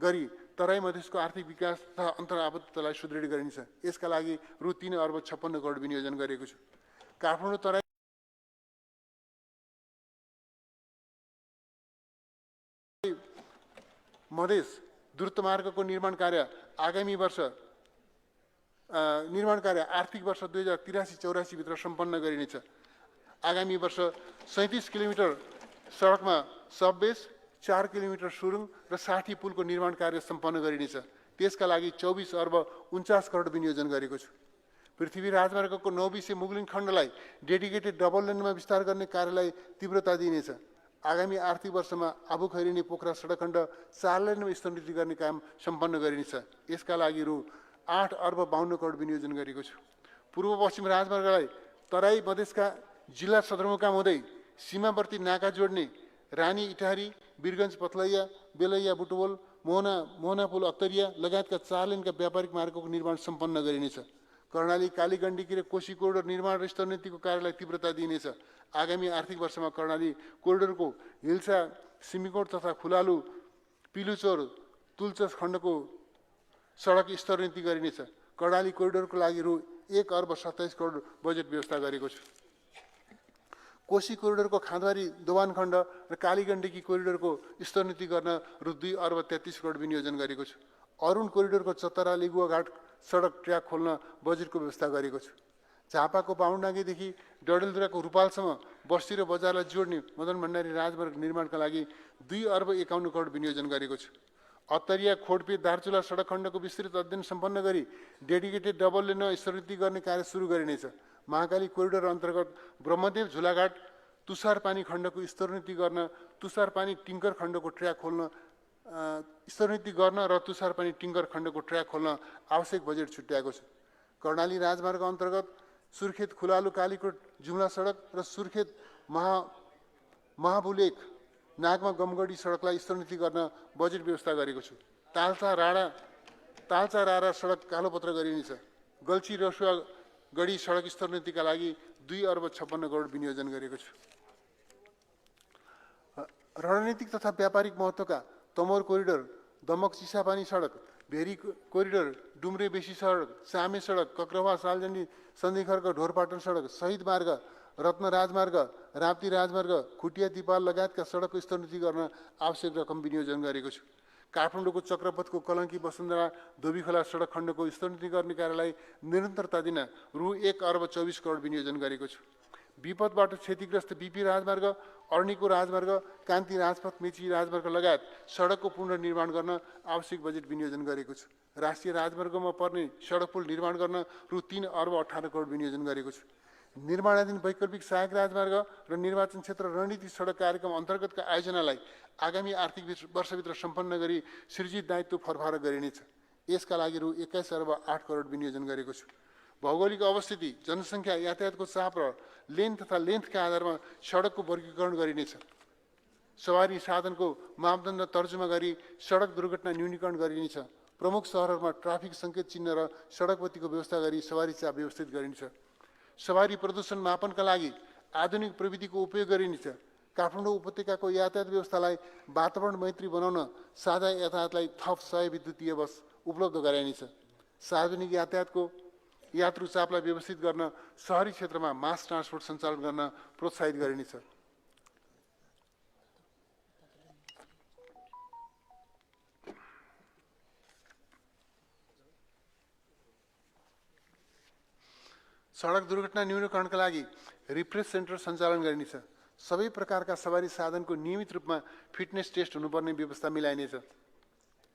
गरी तराई मधेसको आर्थिक विकास तथा अन्तर आबद्धतालाई सुदृढ गरिनेछ। यसका लागि रु 3 अर्ब 56 करोड विनियोजन गरेको छु। काठमाडौँ तराई मधेस द्रुत मार्गको निर्माण कार्य आर्थिक वर्ष 2083-84 भित्र सम्पन्न गरिनेछ। आगामी वर्ष 37 किलोमिटर सडकमा सबबेस, 4 किलोमिटर सुरुङ र 60 पुलको निर्माण कार्य सम्पन्न गरिनेछ। त्यसका लागि 24 अर्ब 49 करोड विनियोजन गरेको छु। पृथ्वी राजमार्गको 9 मुगलिङ खण्डलाई डेडिकेटेड डबल लेनमा विस्तार गर्ने कार्यलाई तीव्रता दिइनेछ। आगामी आर्थिक वर्षमा आबुखैरेनी पोखरा सडक खण्ड 4 लेनमा स्तरोन्नति गर्ने काम सम्पन्न गरिनेछ। यसका लागि रु 8 अर्ब 52 करोड विनियोजन गरेको छु। पूर्व पश्चिम राजमार्गलाई तराई मधेसका जिल्ला सदरमुकाम हुँदै सीमावर्ती नाका जोड्ने रानी इटारी, वीरगञ्ज पथलैया, बेलैया बुटवल, मोहना पुल अक्तरिया लगायतका 4 लेनका व्यापारिक मार्गको निर्माण सम्पन्न गरिनेछ। कर्णाली, कालीगण्डकी र कोशी कोरिडोर निर्माण र स्तरोन्नतिको कार्यलाई तीव्रता दिइनेछ। आगामी आर्थिक वर्षमा कर्णाली कोरिडोरको हिल्सा, सिमीकोट तथा खुलालु, पिलुचोर, तुलचस खण्डको सडक स्तरोन्नति गरिनेछ। कर्णाली कोरिडोरको लागि रु 1 अर्ब 27 करोड बजेट व्यवस्था गरेको छु। कोशी कोरिडोरको खाँदबारी दोभान खण्ड र कालीगण्डकी कोरिडोरको स्तरोन्नति गर्न रु 2 अर्ब 33 करोड विनियोजन गरेको छु। अरुण कोरिडोरको चतरा लिगुवा घाट सडक ट्र्याक खोल्न बजेटको व्यवस्था गरेको छु। झापाको बाहुनडाँगीदेखि डडेलधुराको रूपालसम्म बस्ती र बजारलाई जोड्ने मदन भण्डारी राजमार्ग निर्माणका लागि 2 अर्ब 51 करोड विनियोजन गरेको छु। अत्तरिया, खोडपे, दार्चुला सडक खण्डको विस्तृत अध्ययन सम्पन्न गरी डेडिकेटेड डबल लेनमा स्तरोन्नति गर्ने कार्य सुरु गरिनेछ। महाकाली कोरिडोर अन्तर्गत ब्रह्मदेव झुलाघाट तुषारपानी खण्डको स्तरोन्नति गर्न, तुषारपानी टिङ्कर खण्डको ट्र्याक खोल्न स्तरोन्नति गर्न र तुषारपानी टिङ्कर खण्डको ट्र्याक खोल्न आवश्यक बजेट छुट्याएको छु। कर्णाली राजमार्ग अन्तर्गत सुर्खेत खुलालु कालीकोट जुम्ला सडक र सुर्खेत महाबुलेक नागमा गमगढी सडकलाई स्तरोन्नति गर्न बजेट व्यवस्था गरेको छु। तालचा रारा सडक कालोपत्र गरिनेछ। गल्छी रसुवा गढी सडक स्तरोन्नतिका लागि 2 अर्ब 56 करोड विनियोजन गरेको छु। रणनीतिक तथा व्यापारिक महत्त्वका तमोर कोरिडोर, दमक चिसापानी सडक, भेरी कोरिडोर, डुम्रे बेसी सडक, सामे सडक, कक्रवा सालजनी सन्धिखर्क ढोरपाटन सडक, शहीद मार्ग, रत्न राजमार्ग, राप्ती राजमार्ग, खुटिया दिपाल लगायतका सडकको स्तरोन्नति गर्न आवश्यक रकम विनियोजन गरेको छु। काठमाडौँको चक्रपथको कलङ्की वसुन्धरा धोबीखोला सडक खण्डको स्तरोन्नति गर्ने कार्यलाई निरन्तरता दिन रु 1 अर्ब 24 करोड विनियोजन गरेको छु। विपदबाट क्षतिग्रस्त बीपी राजमार्ग, अर्नीको राजमार्ग, कान्ति राजपथ, मेची राजमार्ग लगायत सडकको पुनर्निर्माण गर्न आवश्यक बजेट विनियोजन गरेको छु। राष्ट्रिय राजमार्गमा पर्ने सडक पुल निर्माण गर्न रु 3 अर्ब 18 करोड विनियोजन गरेको छु। निर्माणाधीन वैकल्पिक सहायक राजमार्ग र निर्वाचन क्षेत्र रणनीति सडक कार्यक्रम अन्तर्गतका आयोजनालाई आगामी आर्थिक वर्षभित्र सम्पन्न गरी सृजित दायित्व फरफार गरिनेछ। यसका लागि रु 21 अर्ब 8 करोड विनियोजन गरेको छु। भौगोलिक अवस्थिति, जनसङ्ख्या, यातायातको चाप र लेन तथा लेन्थका आधारमा सडकको वर्गीकरण गरिनेछ। सवारी साधनको मापदण्ड तर्जुमा गरी सडक दुर्घटना न्यूनीकरण गरिनेछ। प्रमुख सहरहरूमा ट्राफिक सङ्केत चिन्ह र सडकबत्तीको व्यवस्था गरी सवारी चाप व्यवस्थित गरिनेछ। सवारी प्रदूषण मापनका लागि आधुनिक प्रविधिको उपयोग गरिनेछ। काठमाडौँ उपत्यकाको यातायात व्यवस्थालाई वातावरण मैत्री बनाउन साझा यातायातलाई थप 100 विद्युतीय बस उपलब्ध गराइनेछ। सार्वजनिक यातायातको यात्रु चापलाई व्यवस्थित गर्न सहरी क्षेत्रमा मास ट्रान्सपोर्ट सञ्चालन गर्न प्रोत्साहित गरिनेछ। सडक दुर्घटना न्यूनीकरणका लागि रिफ्रेस सेन्टर सञ्चालन गरिनेछ। सबै प्रकारका सवारी साधनको नियमित रूपमा फिटनेस टेस्ट हुनुपर्ने व्यवस्था मिलाइनेछ।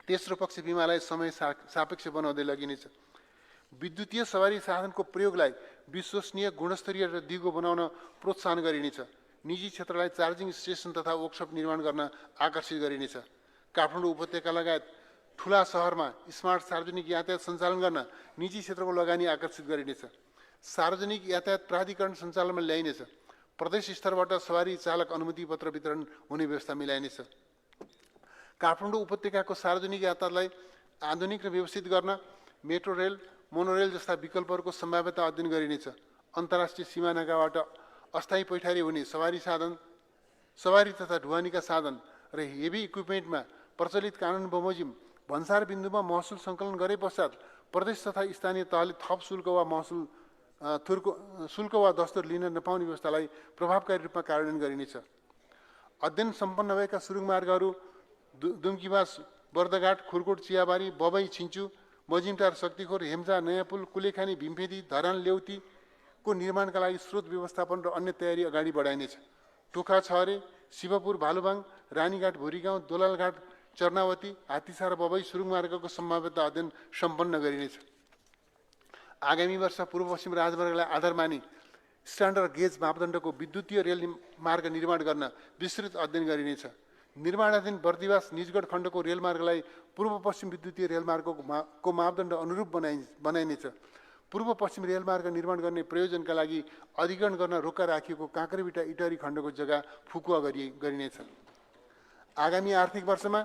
तेस्रो पक्ष बिमालाई समय सापेक्ष बनाउँदै लगिनेछ। विद्युतीय सवारी साधनको प्रयोगलाई विश्वसनीय, गुणस्तरीय र दिगो बनाउन प्रोत्साहन गरिनेछ। निजी क्षेत्रलाई चार्जिङ स्टेसन तथा वर्कसप निर्माण गर्न आकर्षित गरिनेछ। काठमाडौँ उपत्यका लगायत ठुला सहरमा स्मार्ट सार्वजनिक यातायात सञ्चालन गर्न निजी क्षेत्रको लगानी आकर्षित गरिनेछ। सार्वजनिक यातायात प्राधिकरण सञ्चालनमा ल्याइनेछ। प्रदेश स्तरबाट सवारी चालक अनुमति पत्र वितरण हुने व्यवस्था मिलाइनेछ। काठमाडौँ उपत्यकाको सार्वजनिक यातायातलाई आधुनिक र व्यवस्थित गर्न मेट्रो रेल, मोनोरेल जस्ता विकल्पहरूको सम्भाव्यता अध्ययन गरिनेछ। अन्तर्राष्ट्रिय सीमानाकाबाट अस्थायी पैठारी हुने सवारी तथा ढुवानीका साधन र हेभी इक्विपमेन्टमा प्रचलित कानुन बमोजिम भन्सार बिन्दुमा महसुल सङ्कलन गरे पश्चात प्रदेश तथा स्थानीय तहले थप शुल्क वा दस्तुर लिन नपाउने व्यवस्थालाई प्रभावकारी रूपमा कार्यान्वयन गरिनेछ। अध्ययन सम्पन्न भएका सुरुङ मार्गहरू दुम्कीवास, बर्दघाट, खुरकोट, चियाबारी, बबई, छिन्चु, मजिमटार, शक्तिखोर, हेम्जा, नयाँ पुल, कुलेखानी, भीमफेदी, धरान, ल्याउतीको निर्माणका लागि स्रोत व्यवस्थापन र अन्य तयारी अगाडि बढाइनेछ। टोखा, छहरे, शिवपुर, भालुबाङ, रानीघाट, भुरीगाउँ, दोलालघाट, चर्नावती, हात्तीसा र बबई सुरुङ मार्गको सम्भाव्यता अध्ययन सम्पन्न गरिनेछ। आगामी वर्ष पूर्व पश्चिम राजमार्गलाई आधार मानी स्ट्यान्डर्ड गेज मापदण्डको विद्युतीय रेल मार्ग निर्माण गर्न विस्तृत अध्ययन गरिनेछ। निर्माणाधीन बर्दिवास निजगढ खण्डको रेलमार्गलाई पूर्व पश्चिम विद्युतीय रेलमार्गको मापदण्ड अनुरूप बनाइनेछ। पूर्व पश्चिम रेलमार्ग निर्माण गर्ने प्रयोजनका लागि अधिग्रहण गर्न रोक्का राखिएको काँक्रेबिटा इटहरी खण्डको जग्गा फुकुवा गरिनेछ। आगामी आर्थिक वर्षमा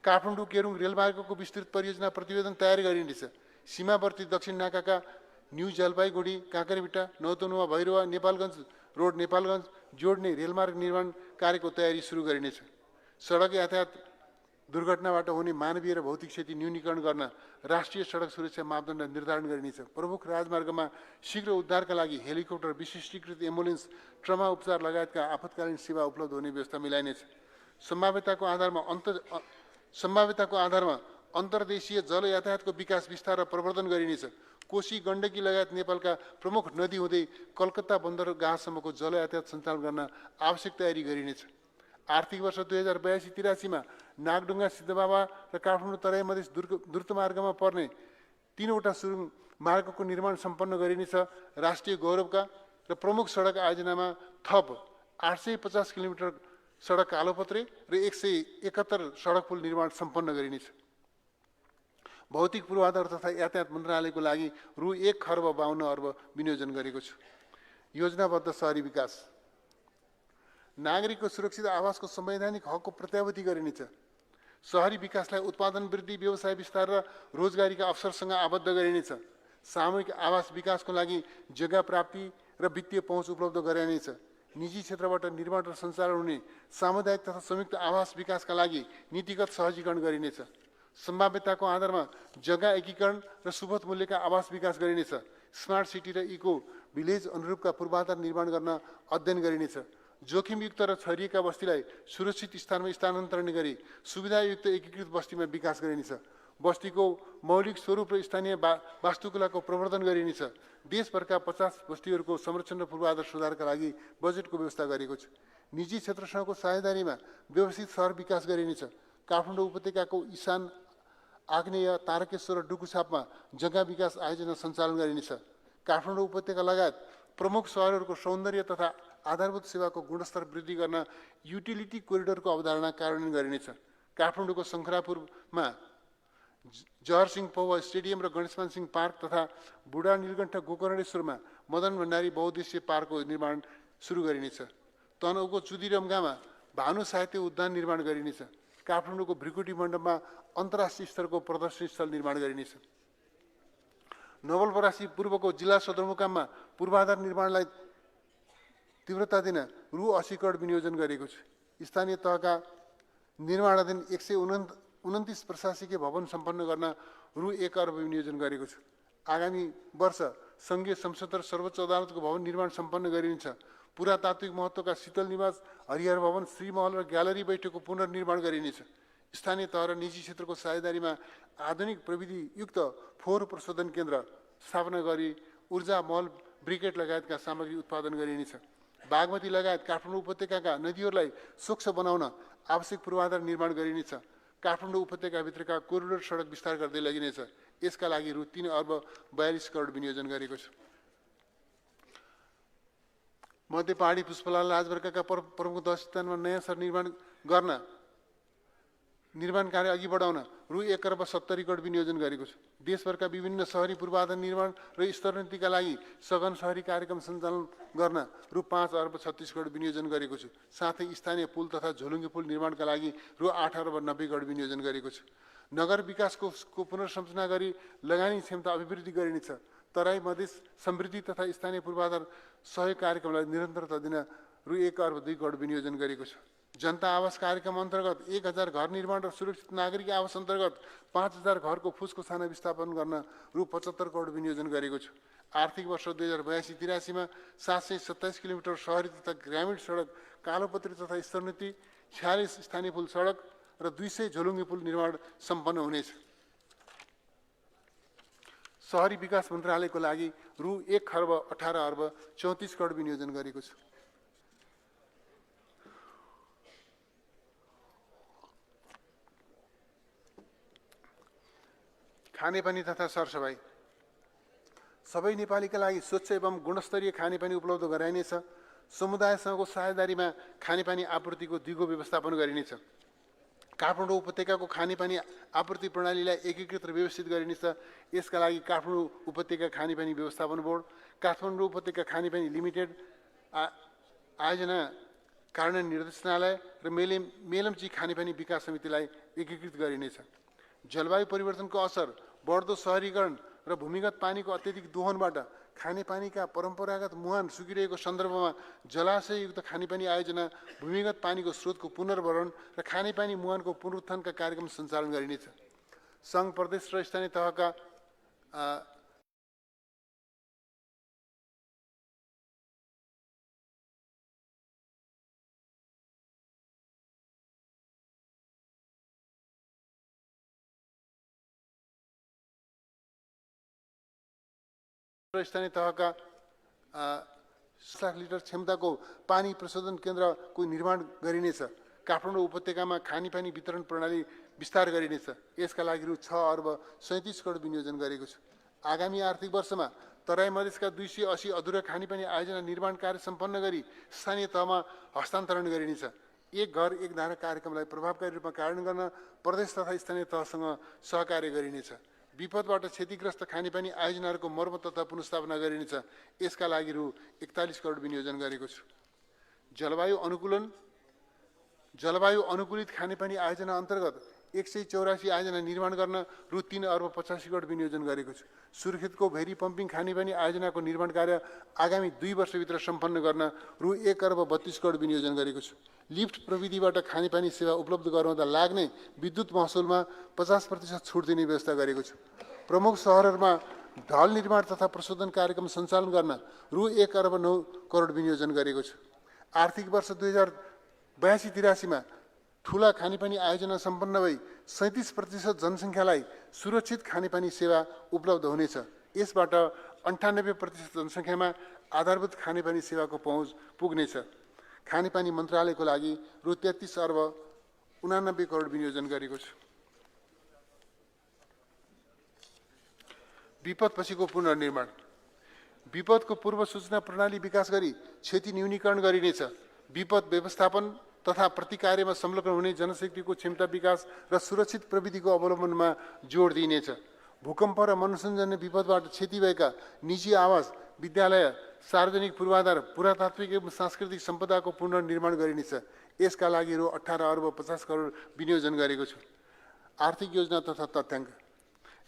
काठमाडौँ केरुङ रेलमार्गको विस्तृत परियोजना प्रतिवेदन तयार गरिनेछ। सीमावर्ती दक्षिण नाकाका न्यू जलपाइगुडी काँक्रेबिटा नौतनुवा भैरवा नेपालगञ्ज रोड नेपालगञ्ज जोड्ने रेलमार्ग निर्माण कार्यको तयारी सुरु गरिनेछ। सडक यातायात दुर्घटनाबाट हुने मानवीय र भौतिक क्षति न्यूनीकरण गर्न राष्ट्रिय सडक सुरक्षा मापदण्ड निर्धारण गरिनेछ। प्रमुख राजमार्गमा शीघ्र उद्धारका लागि हेलिकप्टर, विशिष्टीकृत एम्बुलेन्स, ट्रमा उपचार लगायतका आपतकालीन सेवा उपलब्ध हुने व्यवस्था मिलाइनेछ। सम्भाव्यताको आधारमा अन्तर्देशीय जल यातायातको विकास विस्तार र प्रवर्धन गरिनेछ। कोशी, गण्डकी लगायत नेपालका प्रमुख नदी हुँदै कलकत्ता बन्दरगाहसम्मको जल यातायात सञ्चालन गर्न आवश्यक तयारी गरिनेछ। आर्थिक वर्ष 2082-83 मा नागढुङ्गा, सिद्धबाबा र काठमाडौँ तराई मधेस द्रुतमार्गमा पर्ने 3वटा सुरुङ मार्गको निर्माण सम्पन्न गरिनेछ। राष्ट्रिय गौरवका र प्रमुख सडक आयोजनामा थप 850 किलोमिटर सडक कालोपत्रे र 171 सडक पुल निर्माण सम्पन्न गरिनेछ। भौतिक पूर्वाधार तथा यातायात मन्त्रालयको लागि रु 1,52 अर्ब विनियोजन गरेको छु। योजनाबद्ध शहरी विकास। नागरिकको सुरक्षित आवासको संवैधानिक हकको प्रत्याभूति गरिनेछ। शहरी विकासलाई उत्पादन वृद्धि, व्यवसाय विस्तार र रोजगारीका अवसरसँग आबद्ध गरिनेछ। सामूहिक आवास विकासको लागि जग्गा प्राप्ति र वित्तीय पहुँच उपलब्ध गराइनेछ। निजी क्षेत्रबाट निर्माण र सञ्चालन हुने सामुदायिक तथा संयुक्त आवास विकासका लागि नीतिगत सहजीकरण गरिनेछ। सम्भाव्यताको आधारमा जग्गा एकीकरण र सुपथ मूल्यका आवास विकास गरिनेछ। स्मार्ट सिटी र इको भिलेज अनुरूपका पूर्वाधार निर्माण गर्न अध्ययन गरिनेछ। जोखिमयुक्त र छरिएका बस्तीलाई सुरक्षित स्थानमा स्थानान्तरण गरी सुविधायुक्त एकीकृत बस्तीमा विकास गरिनेछ। बस्तीको मौलिक स्वरूप र स्थानीय वास्तुकलाको प्रवर्धन गरिनेछ। देशभरका 50 बस्तीहरूको संरक्षण र पूर्वाधार सुधारका लागि बजेटको व्यवस्था गरेको छ। निजी क्षेत्रसँगको साझेदारीमा व्यवस्थित सहर विकास गरिनेछ। काठमाडौँ उपत्यकाको ईशान, आग्नेय, तारकेश्वर र डुकुछापमा जग्गा विकास आयोजना सञ्चालन गरिनेछ। काठमाडौँ उपत्यका लगायत प्रमुख सहरहरूको सौन्दर्य तथा आधारभूत सेवाको गुणस्तर वृद्धि गर्न युटिलिटी कोरिडोरको अवधारणा कार्यान्वयन गरिनेछ। काठमाडौँको शङ्खरापुरमा जहरसिंह पौवा स्टेडियम र गणेशमान सिंह पार्क तथा बुढा नीलकण्ठ गोकर्णेश्वरमा मदन भण्डारी बहुद्देश्य पार्कको निर्माण सुरु गरिनेछ। तनहुँको चुदिरमगामा भानु साहित्य उद्यान निर्माण गरिनेछ। काठमाडौँको भ्रिकुटी मण्डपमा अन्तर्राष्ट्रिय स्तरको प्रदर्शनी स्थल निर्माण गरिनेछ। नवलपरासी पूर्वको जिल्ला सदरमुकाममा पूर्वाधार निर्माणलाई तीव्रता दिन रु 80 करोड विनियोजन गरेको छु। स्थानीय तहका निर्माणाधीन 129 प्रशासकीय भवन सम्पन्न गर्न रु 1 अर्ब विनियोजन गरेको छु। आगामी वर्ष सङ्घीय संसद र सर्वोच्च अदालतको भवन निर्माण सम्पन्न गरिनेछ। पुरातात्विक महत्त्वका शीतल निवास, हरिहर भवन, श्रीमहल र ग्यालरी बैठकको पुनर्निर्माण गरिनेछ। स्थानीय तह र निजी क्षेत्रको साझेदारीमा आधुनिक प्रविधियुक्त फोहोर प्रशोधन केन्द्र स्थापना गरी ऊर्जा मल ब्रिकेट लगायतका सामग्री उत्पादन गरिनेछ। बागमती लगायत काठमाडौँ उपत्यकाका नदीहरूलाई स्वच्छ बनाउन आवश्यक पूर्वाधार निर्माण गरिनेछ। काठमाडौँ उपत्यकाभित्रका कोरिडोर सडक विस्तार गर्दै लगिनेछ। यसका लागि रु 3 अर्ब 42 करोड विनियोजन गरेको छु। मध्य पहाडी पुष्पलाल राजवर्गका प्रमुख 10 स्थानमा नयाँ सहर निर्माण कार्य अघि बढाउन रु 1 अर्ब 70 करोड विनियोजन गरेको छु। देशभरका विभिन्न सहरी पूर्वाधार निर्माण र स्तरोन्नतिका लागि सघन सहरी कार्यक्रम सञ्चालन गर्न रु 5 अर्ब 36 करोड विनियोजन गरेको छु। साथै स्थानीय पुल तथा झोलुङ्गे पुल निर्माणका लागि रु 8 अर्ब 90 करोड विनियोजन गरेको छु। नगर विकासको पुनर्संरचना गरी लगानी क्षमता अभिवृद्धि गरिनेछ। तराई मधेस समृद्धि तथा स्थानीय पूर्वाधार सहयोग कार्यक्रमलाई निरन्तरता दिन रु 1 अर्ब 2 करोड विनियोजन गरेको छु। जनता आवास कार्यक्रम अन्तर्गत 1000 घर निर्माण र सुरक्षित नागरिक आवास अन्तर्गत 5000 घरको फुसको छाना विस्थापन गर्न रु 75 करोड विनियोजन गरेको छु। आर्थिक वर्ष 2082-83 मा 727 किलोमिटर शहरी तथा ग्रामीण सडक कालोपत्री तथा स्तरोन्नति, 46 स्थानीय पुल सडक र 200 झोलुङ्गे पुल निर्माण सम्पन्न हुनेछ। शहरी विकास मन्त्रालयको लागि रु 1,18 अर्ब 34 करोड विनियोजन गरेको छु। खानेपानी तथा सरसफाई। सबै नेपालीका लागि स्वच्छ एवं गुणस्तरीय खानेपानी उपलब्ध गराइनेछ। समुदायसँगको साझेदारीमा खानेपानी आपूर्तिको दिगो व्यवस्थापन गरिनेछ। काठमाडौँ उपत्यकाको खानेपानी आपूर्ति प्रणालीलाई एकीकृत र व्यवस्थित गरिनेछ। यसका लागि काठमाडौँ उपत्यका खानेपानी व्यवस्थापन बोर्ड, काठमाडौँ उपत्यका खानेपानी लिमिटेड आयोजना कार्यान्वयन निर्देशनालय र मेलम्ची खानेपानी विकास समितिलाई एकीकृत गरिनेछ। जलवायु परिवर्तनको असर, बढ्दो शहरीकरण र भूमिगत पानीको अत्यधिक दोहनबाट खानेपानीका परम्परागत मुहान सुकिरहेको सन्दर्भमा जलाशययुक्त खानेपानी आयोजना, भूमिगत पानीको स्रोतको पुनर्भरण र खानेपानी मुहानको पुनरुत्थानका कार्यक्रम सञ्चालन गरिनेछ। सङ्घ, प्रदेश र स्थानीय तहका स्थानीय तहका 7 लाख लिटर क्षमताको पानी प्रशोधन केन्द्रको निर्माण गरिनेछ। काठमाडौँ उपत्यकामा खानेपानी वितरण प्रणाली विस्तार गरिनेछ। यसका लागि रु 6 अर्ब 37 करोड विनियोजन गरेको छ। आगामी आर्थिक वर्षमा तराई मधेसका 280 अधुरा खानेपानी आयोजना निर्माण कार्य सम्पन्न गरी स्थानीय तहमा हस्तान्तरण गरिनेछ। एक घर एक धारा कार्यक्रमलाई प्रभावकारी रूपमा कार्यान्वयन गर्न प्रदेश तथा स्थानीय तहसँग सहकार्य गरिनेछ। विपदबाट क्षतिग्रस्त खानेपानी आयोजनाहरूको मर्मत तथा पुनर्स्थापना गरिनेछ। यसका लागि रु 41 करोड विनियोजन गरेको छु। जलवायु अनुकूलित खानेपानी आयोजना अन्तर्गत 184 आयोजना निर्माण गर्न रु 3 अर्ब 85 करोड विनियोजन गरेको छु। सुर्खेतको भेरी पम्पिङ खानेपानी आयोजनाको निर्माण कार्य आगामी 2 वर्षभित्र सम्पन्न गर्न रु 1 अर्ब 32 करोड विनियोजन गरेको छु। लिफ्ट प्रविधिबाट खानेपानी सेवा उपलब्ध गराउँदा लाग्ने विद्युत महसुलमा 50% छुट दिने व्यवस्था गरेको छु। प्रमुख सहरहरूमा ढल निर्माण तथा प्रशोधन कार्यक्रम सञ्चालन गर्न रु 1 अर्ब 9 करोड विनियोजन गरेको छु। आर्थिक वर्ष 2082-83 मा ठूला खानेपानी आयोजना सम्पन्न भई 37% जनसङ्ख्यालाई सुरक्षित खानेपानी सेवा उपलब्ध हुनेछ। यसबाट 98% जनसङ्ख्यामा आधारभूत खानेपानी सेवाको पहुँच पुग्नेछ। खानेपानी मन्त्रालयको लागि रु 33 अर्ब 89 करोड विनियोजन गरेको छु। विपदपछिको पुनर्निर्माण, विपदको पूर्व सूचना प्रणाली विकास गरी क्षति न्यूनीकरण गरिनेछ। विपद व्यवस्थापन तथा प्रतिकार्यमा संलग्न हुने जनशक्तिको क्षमता विकास र सुरक्षित प्रविधिको अवलम्बनमा जोड दिइनेछ। भूकम्प र मनोसञ्जन्य विपदबाट क्षति भएका निजी आवास, विद्यालय, सार्वजनिक पूर्वाधार, पुरातात्विक एवं सांस्कृतिक सम्पदाको पुनर्निर्माण गरिनेछ। यसका लागि रु 18 अर्ब 50 करोड विनियोजन गरेको छु। आर्थिक योजना तथा तथ्याङ्क,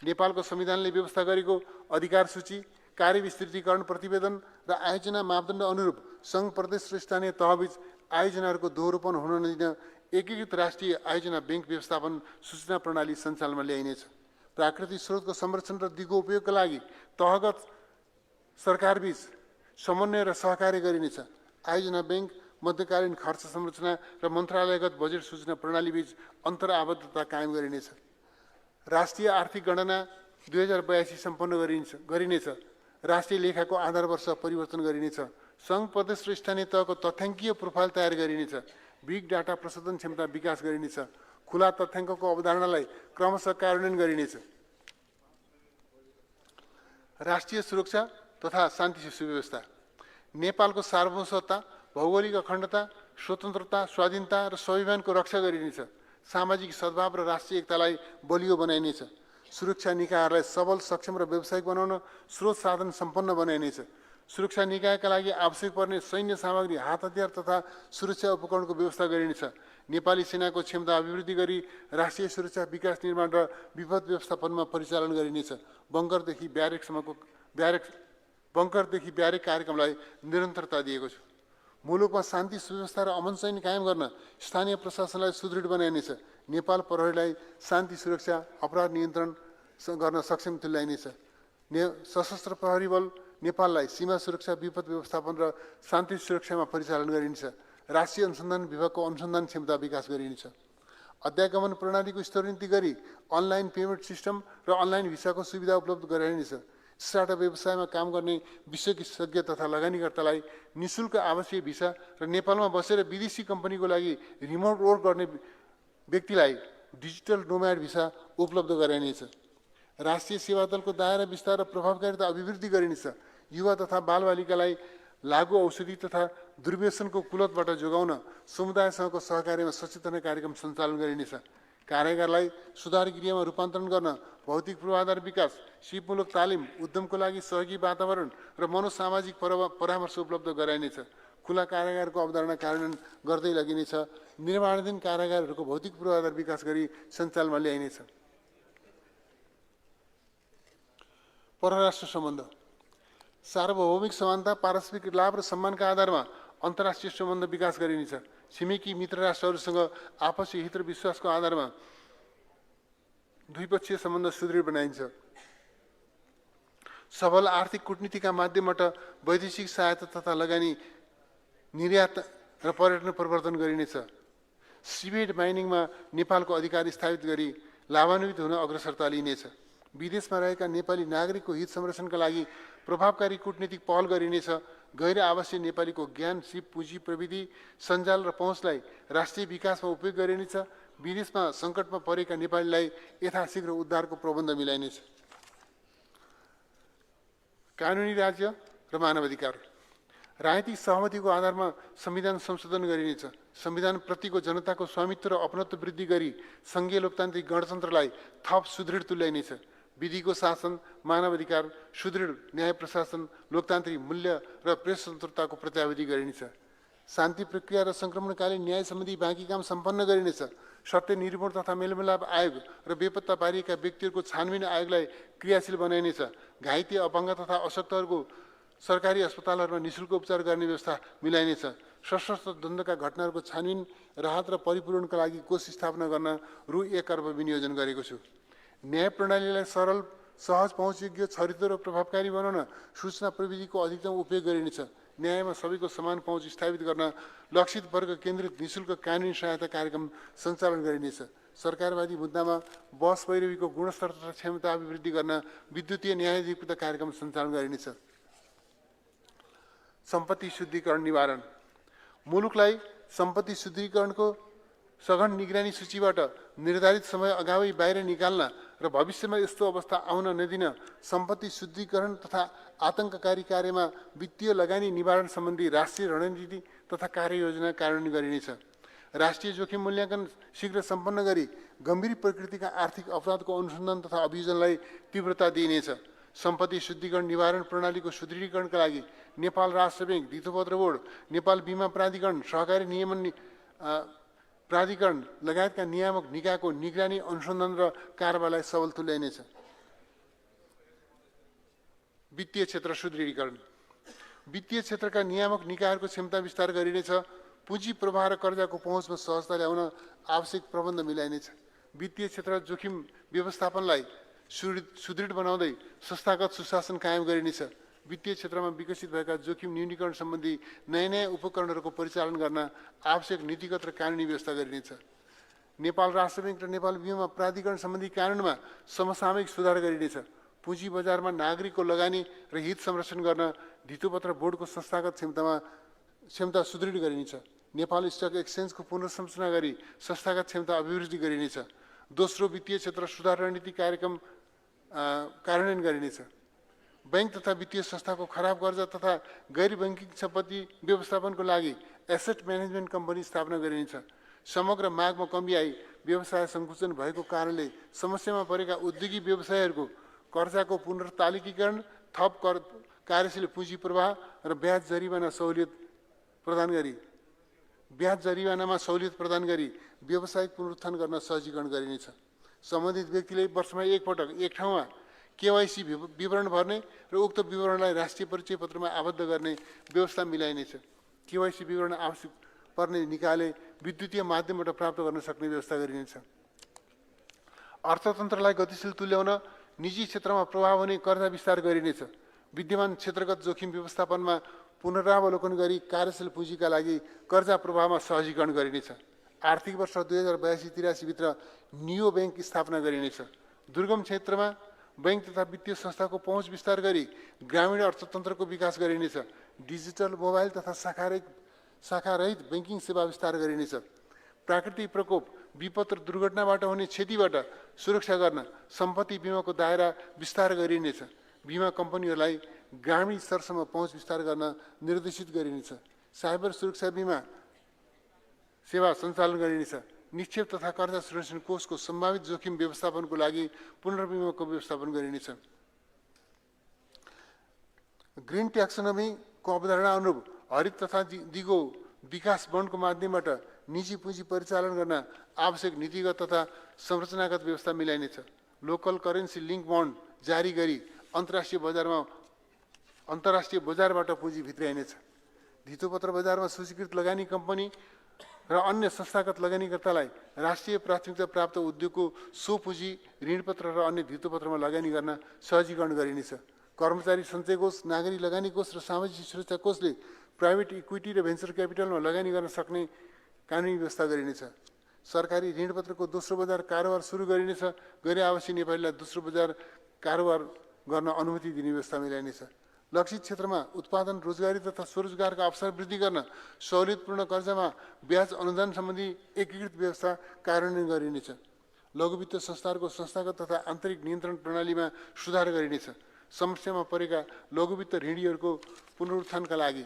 नेपालको संविधानले व्यवस्था गरेको अधिकार सूची, कार्यविस्तृतीकरण प्रतिवेदन र आयोजना मापदण्ड अनुरूप सङ्घ, प्रदेश र स्थानीय तहबीच आयोजनाहरूको दोहोरोपन हुन नदिन एकीकृत राष्ट्रिय आयोजना ब्याङ्क व्यवस्थापन सूचना प्रणाली सञ्चालनमा ल्याइनेछ। प्राकृतिक स्रोतको संरक्षण र दिगो उपयोगका लागि तहगत सरकारबीच समन्वय र सहकार्य गरिनेछ। आयोजना ब्याङ्क, मध्यकालीन खर्च संरचना र मन्त्रालयगत बजेट सूचना प्रणालीबीच अन्तरआबद्धता कायम गरिनेछ। राष्ट्रिय आर्थिक गणना 2082 सम्पन्न गरिनेछ। राष्ट्रिय लेखाको आधार वर्ष परिवर्तन गरिनेछ। सङ्घ, प्रदेश र स्थानीय तहको तथ्याङ्कीय प्रोफाइल तयार गरिनेछ। बिग डाटा प्रशोधन क्षमता विकास गरिनेछ। खुला तथ्याङ्कको अवधारणालाई क्रमशः कार्यान्वयन गरिनेछ। राष्ट्रिय सुरक्षा तथा शान्ति सुव्यवस्था, नेपालको सार्वभौमसत्ता, भौगोलिक अखण्डता, स्वतन्त्रता, स्वाधीनता र स्वाभिमानको रक्षा गरिनेछ। सामाजिक सद्भाव र राष्ट्रिय एकतालाई बलियो बनाइनेछ। सुरक्षा निकायहरूलाई सबल, सक्षम र व्यावसायिक बनाउन स्रोत साधन सम्पन्न बनाइनेछ। सुरक्षा निकायका लागि आवश्यक पर्ने सैन्य सामग्री, हात हतियार तथा सुरक्षा उपकरणको व्यवस्था गरिनेछ। नेपाली सेनाको क्षमता अभिवृद्धि गरी राष्ट्रिय सुरक्षा विकास निर्माण र विपद व्यवस्थापनमा परिचालन गरिनेछ। बङ्करदेखि ब्यारेक कार्यक्रमलाई निरन्तरता दिएको छु। मुलुकमा शान्ति सुव्यवस्था र अमन चैन कायम गर्न स्थानीय प्रशासनलाई सुदृढ बनाइनेछ। नेपाल प्रहरीलाई शान्ति सुरक्षा, अपराध नियन्त्रण गर्न सक्षम तुल्याइनेछ। सशस्त्र प्रहरी बल नेपाललाई सीमा सुरक्षा, विपद व्यवस्थापन र शान्ति सुरक्षामा परिचालन गरिनेछ। राष्ट्रिय अनुसन्धान विभागको अनुसन्धान क्षमता विकास गरिनेछ। अध्यागमन प्रणालीको स्तरोन्नति गरी अनलाइन पेमेन्ट सिस्टम र अनलाइन भिसाको सुविधा उपलब्ध गराइनेछ। स्टार्टअप व्यवसायमा काम गर्ने विशेषज्ञ तथा लगानीकर्तालाई निःशुल्क आवासीय भिसा र नेपालमा बसेर विदेशी कम्पनीको लागि रिमोट वर्क गर्ने व्यक्तिलाई डिजिटल नोम्याड भिसा उपलब्ध गराइनेछ। राष्ट्रिय सेवा दलको दायरा विस्तार र प्रभावकारिता अभिवृद्धि गरिनेछ। युवा तथा बालबालिकालाई लागु औषधि तथा दुर्व्यसनको कुलतबाट जोगाउन समुदायसँगको सहकार्यमा सचेतना कार्यक्रम सञ्चालन गरिनेछ। कार्यगारलाई सुधार गृहमा रूपान्तरण गर्न भौतिक पूर्वाधार विकास, सिपमूलक तालिम, उद्यमको लागि सहयोगी वातावरण र मनोसामाजिक परामर्श उपलब्ध गराइनेछ। खुला कारागारको अवधारणा कार्यान्वयन गर्दै लगिनेछ। निर्माणाधीन कारागारहरूको भौतिक पूर्वाधार विकास गरी सञ्चालनमा ल्याइनेछ। परराष्ट्र सम्बन्ध, सार्वभौमिक समानता, पारस्परिक लाभ र सम्मानका आधारमा अन्तर्राष्ट्रिय सम्बन्ध विकास गरिनेछ। छिमेकी मित्र राष्ट्रहरूसँग आपसी हित र विश्वासको आधारमा द्विपक्षीय सम्बन्ध सुदृढ बनाइन्छ। सबल आर्थिक कूटनीतिका माध्यमबाट वैदेशिक सहायता तथा लगानी, निर्यात र पर्यटन प्रवर्धन गरिनेछ। सिभेट माइनिङमा नेपालको अधिकार स्थापित गरी लाभान्वित हुन अग्रसरता लिइनेछ। विदेशमा रहेका नेपाली नागरिकको हित संरक्षणका लागि प्रभावकारी कूटनीतिक पहल गरिनेछ। गैर आवासीय नेपालीको ज्ञान, सिप, पुँजी, प्रविधि, सञ्जाल र पहुँचलाई राष्ट्रिय विकासमा उपयोग गरिनेछ। विदेशमा सङ्कटमा परेका नेपालीलाई यथाशीघ्र उद्धारको प्रबन्ध मिलाइनेछ। कानुनी राज्य र मानवाधिकार, राजनीतिक सहमतिको आधारमा संविधान संशोधन गरिनेछ। संविधानप्रतिको जनताको स्वामित्व र अपनत्व वृद्धि गरी सङ्घीय लोकतान्त्रिक गणतन्त्रलाई थप सुदृढ तुल्याइनेछ। विधिको शासन, मानवाधिकार, सुदृढ न्याय प्रशासन, लोकतान्त्रिक मूल्य र प्रेस स्वतन्त्रताको प्रत्याभूति गरिनेछ। शान्ति प्रक्रिया र सङ्क्रमणकालीन न्याय सम्बन्धी बाँकी काम सम्पन्न गरिनेछ। सत्य निरूपण तथा मेलमिलाप आयोग र बेपत्ता पारिएका व्यक्तिहरूको छानबिन आयोगलाई क्रियाशील बनाइनेछ। घाइते, अपाङ्ग तथा अशक्तहरूको सरकारी अस्पतालहरूमा निःशुल्क उपचार गर्ने व्यवस्था मिलाइनेछ। सशस्त्र द्वन्द्वका घटनाहरूको छानबिन, राहत र परिपूरणका लागि कोष स्थापना गर्न रु 1 अर्ब विनियोजन गरेको छु। न्याय प्रणालीलाई सरल, सहज, पहुँचयोग्य, छरितो र प्रभावकारी बनाउन सूचना प्रविधिको अधिकतम उपयोग गरिनेछ। न्यायमा सबैको समान पहुँच स्थापित गर्न लक्षित वर्ग केन्द्रित निःशुल्क कानुनी सहायता कार्यक्रम सञ्चालन गरिनेछ। सरकारवादी मुद्दामा बस पैरवीको गुणस्तर तथा क्षमता अभिवृद्धि गर्न विद्युतीय न्यायाधिपता कार्यक्रम सञ्चालन गरिनेछ। सम्पत्ति शुद्धिकरण निवारण, मुलुकलाई सम्पत्ति शुद्धिकरणको सघन निगरानी सूचीबाट निर्धारित समय अगावै बाहिर निकाल्न र भविष्यमा यस्तो अवस्था आउन नदिन सम्पत्ति शुद्धिकरण तथा आतंककारी कार्यमा वित्तीय लगानी निवारण सम्बन्धी राष्ट्रिय रणनीति तथा कार्ययोजना कार्यान्वयन गरिनेछ। राष्ट्रिय जोखिम मूल्याङ्कन शीघ्र सम्पन्न गरी गम्भीर प्रकृतिका आर्थिक अपराधको अनुसन्धान तथा अभियोजनलाई तीव्रता दिइनेछ। सम्पत्ति शुद्धिकरण निवारण प्रणालीको सुदृढीकरणका लागि नेपाल राष्ट्र ब्याङ्क, धितोपत्र बोर्ड, नेपाल बीमा प्राधिकरण, सहकारी नियमन प्राधिकरण लगायतका नियामक निकायको निगरानी, अनुसन्धान र कारबारलाई सबल तुल्याइनेछ। वित्तीय क्षेत्र सुदृढीकरण, वित्तीय क्षेत्रका नियामक निकायहरूको क्षमता विस्तार गरिनेछ। पुँजी प्रवाह र कर्जाको पहुँचमा सहजता ल्याउन आवश्यक प्रबन्ध मिलाइनेछ। वित्तीय क्षेत्र जोखिम व्यवस्थापनलाई सुदृढ बनाउँदै संस्थागत सुशासन कायम गरिनेछ। वित्तीय क्षेत्रमा विकसित भएका जोखिम न्यूनीकरण सम्बन्धी नयाँ उपकरणहरूको परिचालन गर्न आवश्यक नीतिगत र कानुनी व्यवस्था गरिनेछ। नेपाल राष्ट्र ब्याङ्क र नेपाल बीमा प्राधिकरण सम्बन्धी कानुनमा समसामयिक सुधार गरिनेछ। पुँजी बजारमा नागरिकको लगानी र हित संरक्षण गर्न धितोपत्र बोर्डको संस्थागत क्षमता सुदृढ गरिनेछ। नेपाल स्टक एक्सचेन्जको पुनर्संरचना गरी संस्थागत क्षमता अभिवृद्धि गरिनेछ। दोस्रो वित्तीय क्षेत्र सुधार रणनीति कार्यक्रम कार्यान्वयन गरिनेछ। बैंक तथा वित्तीय संस्थाको खराब कर्जा तथा गैर बैंकिङ सम्पत्ति व्यवस्थापनको लागि एसेट म्यानेजमेन्ट कम्पनी स्थापना गरिनेछ। समग्र मागमा कमी आई व्यवसाय सङ्कुचन भएको कारणले समस्यामा परेका उद्योगी व्यवसायहरूको कर्जाको पुनर्तालिकीकरण, थप कार्यशील पुँजी प्रवाह र ब्याज जरिवानामा सहुलियत प्रदान गरी व्यावसायिक पुनरुत्थान गर्न सहजीकरण गरिनेछ। सम्बन्धित व्यक्तिले वर्षमा एकपटक एक ठाउँमा केवाइसी विवरण भर्ने र उक्त विवरणलाई राष्ट्रिय परिचय पत्रमा आबद्ध गर्ने व्यवस्था मिलाइनेछ। केवाइसी विवरण आवश्यक पर्ने निकायले विद्युतीय माध्यमबाट प्राप्त गर्न सक्ने व्यवस्था गरिनेछ। अर्थतन्त्रलाई गतिशील तुल्याउन निजी क्षेत्रमा प्रभाव हुने कर्जा विस्तार गरिनेछ। विद्यमान क्षेत्रगत जोखिम व्यवस्थापनमा पुनरावलोकन गरी कार्यशील पुँजीका लागि कर्जा प्रवाहमा सहजीकरण गरिनेछ। आर्थिक वर्ष 2082-83 भित्र नियो बैंक स्थापना गरिनेछ। दुर्गम क्षेत्रमा बैंक तथा वित्तीय संस्थाको पहुँच विस्तार गरी ग्रामीण अर्थतन्त्रको विकास गरिनेछ। डिजिटल, मोबाइल तथा शाखारहित बैंकिङ सेवा विस्तार गरिनेछ। प्राकृतिक प्रकोप, विपद र दुर्घटनाबाट हुने क्षतिबाट सुरक्षा गर्न सम्पत्ति बिमाको दायरा विस्तार गरिनेछ। बिमा कम्पनीहरूलाई ग्रामीण स्तरसम्म पहुँच विस्तार गर्न निर्देशित गरिनेछ। साइबर सुरक्षा बिमा सेवा सञ्चालन गरिनेछ। निक्षेप तथा कर्जा सुरक्षण कोषको सम्भावित जोखिम व्यवस्थापनको लागि पुनर्बिमाको व्यवस्थापन गरिनेछ। ग्रीन ट्याक्सोनोमीको अवधारणा अनुरूप हरित तथा दिगो विकास बन्डको माध्यमबाट निजी पुँजी परिचालन गर्न आवश्यक नीतिगत तथा संरचनागत व्यवस्था मिलाइनेछ। लोकल करेन्सी लिङ्क बन्ड जारी गरी अन्तर्राष्ट्रिय बजारबाट पुँजी भित्राइनेछ। धितोपत्र बजारमा सूचीकृत लगानी कम्पनी र अन्य संस्थागत लगानीकर्तालाई राष्ट्रिय प्राथमिकता प्राप्त उद्योगको सो पुँजी ऋणपत्र र अन्य धितोपत्रमा लगानी गर्न सहजीकरण गरिनेछ। कर्मचारी सञ्चय कोष, नागरिक लगानी कोष र सामाजिक सुरक्षा कोषले प्राइभेट इक्विटी र भेन्चर क्यापिटलमा लगानी गर्न सक्ने कानुनी व्यवस्था गरिनेछ। सरकारी ऋणपत्रको दोस्रो बजार कारोबार सुरु गरिनेछ। गैर आवासीय नेपालीलाई दोस्रो बजार कारोबार गर्न अनुमति दिने व्यवस्था मिलाइनेछ। लक्षित क्षेत्रमा उत्पादन, रोजगारी तथा स्वरोजगारका अवसर वृद्धि गर्न सहुलियतपूर्ण कर्जामा ब्याज अनुदान सम्बन्धी एकीकृत व्यवस्था कार्यान्वयन गरिनेछ। लघु वित्त संस्थाहरूको संस्थागत तथा आन्तरिक नियन्त्रण प्रणालीमा सुधार गरिनेछ। समस्यामा परेका लघु वित्त ऋणीहरूको पुनरुत्थानका लागि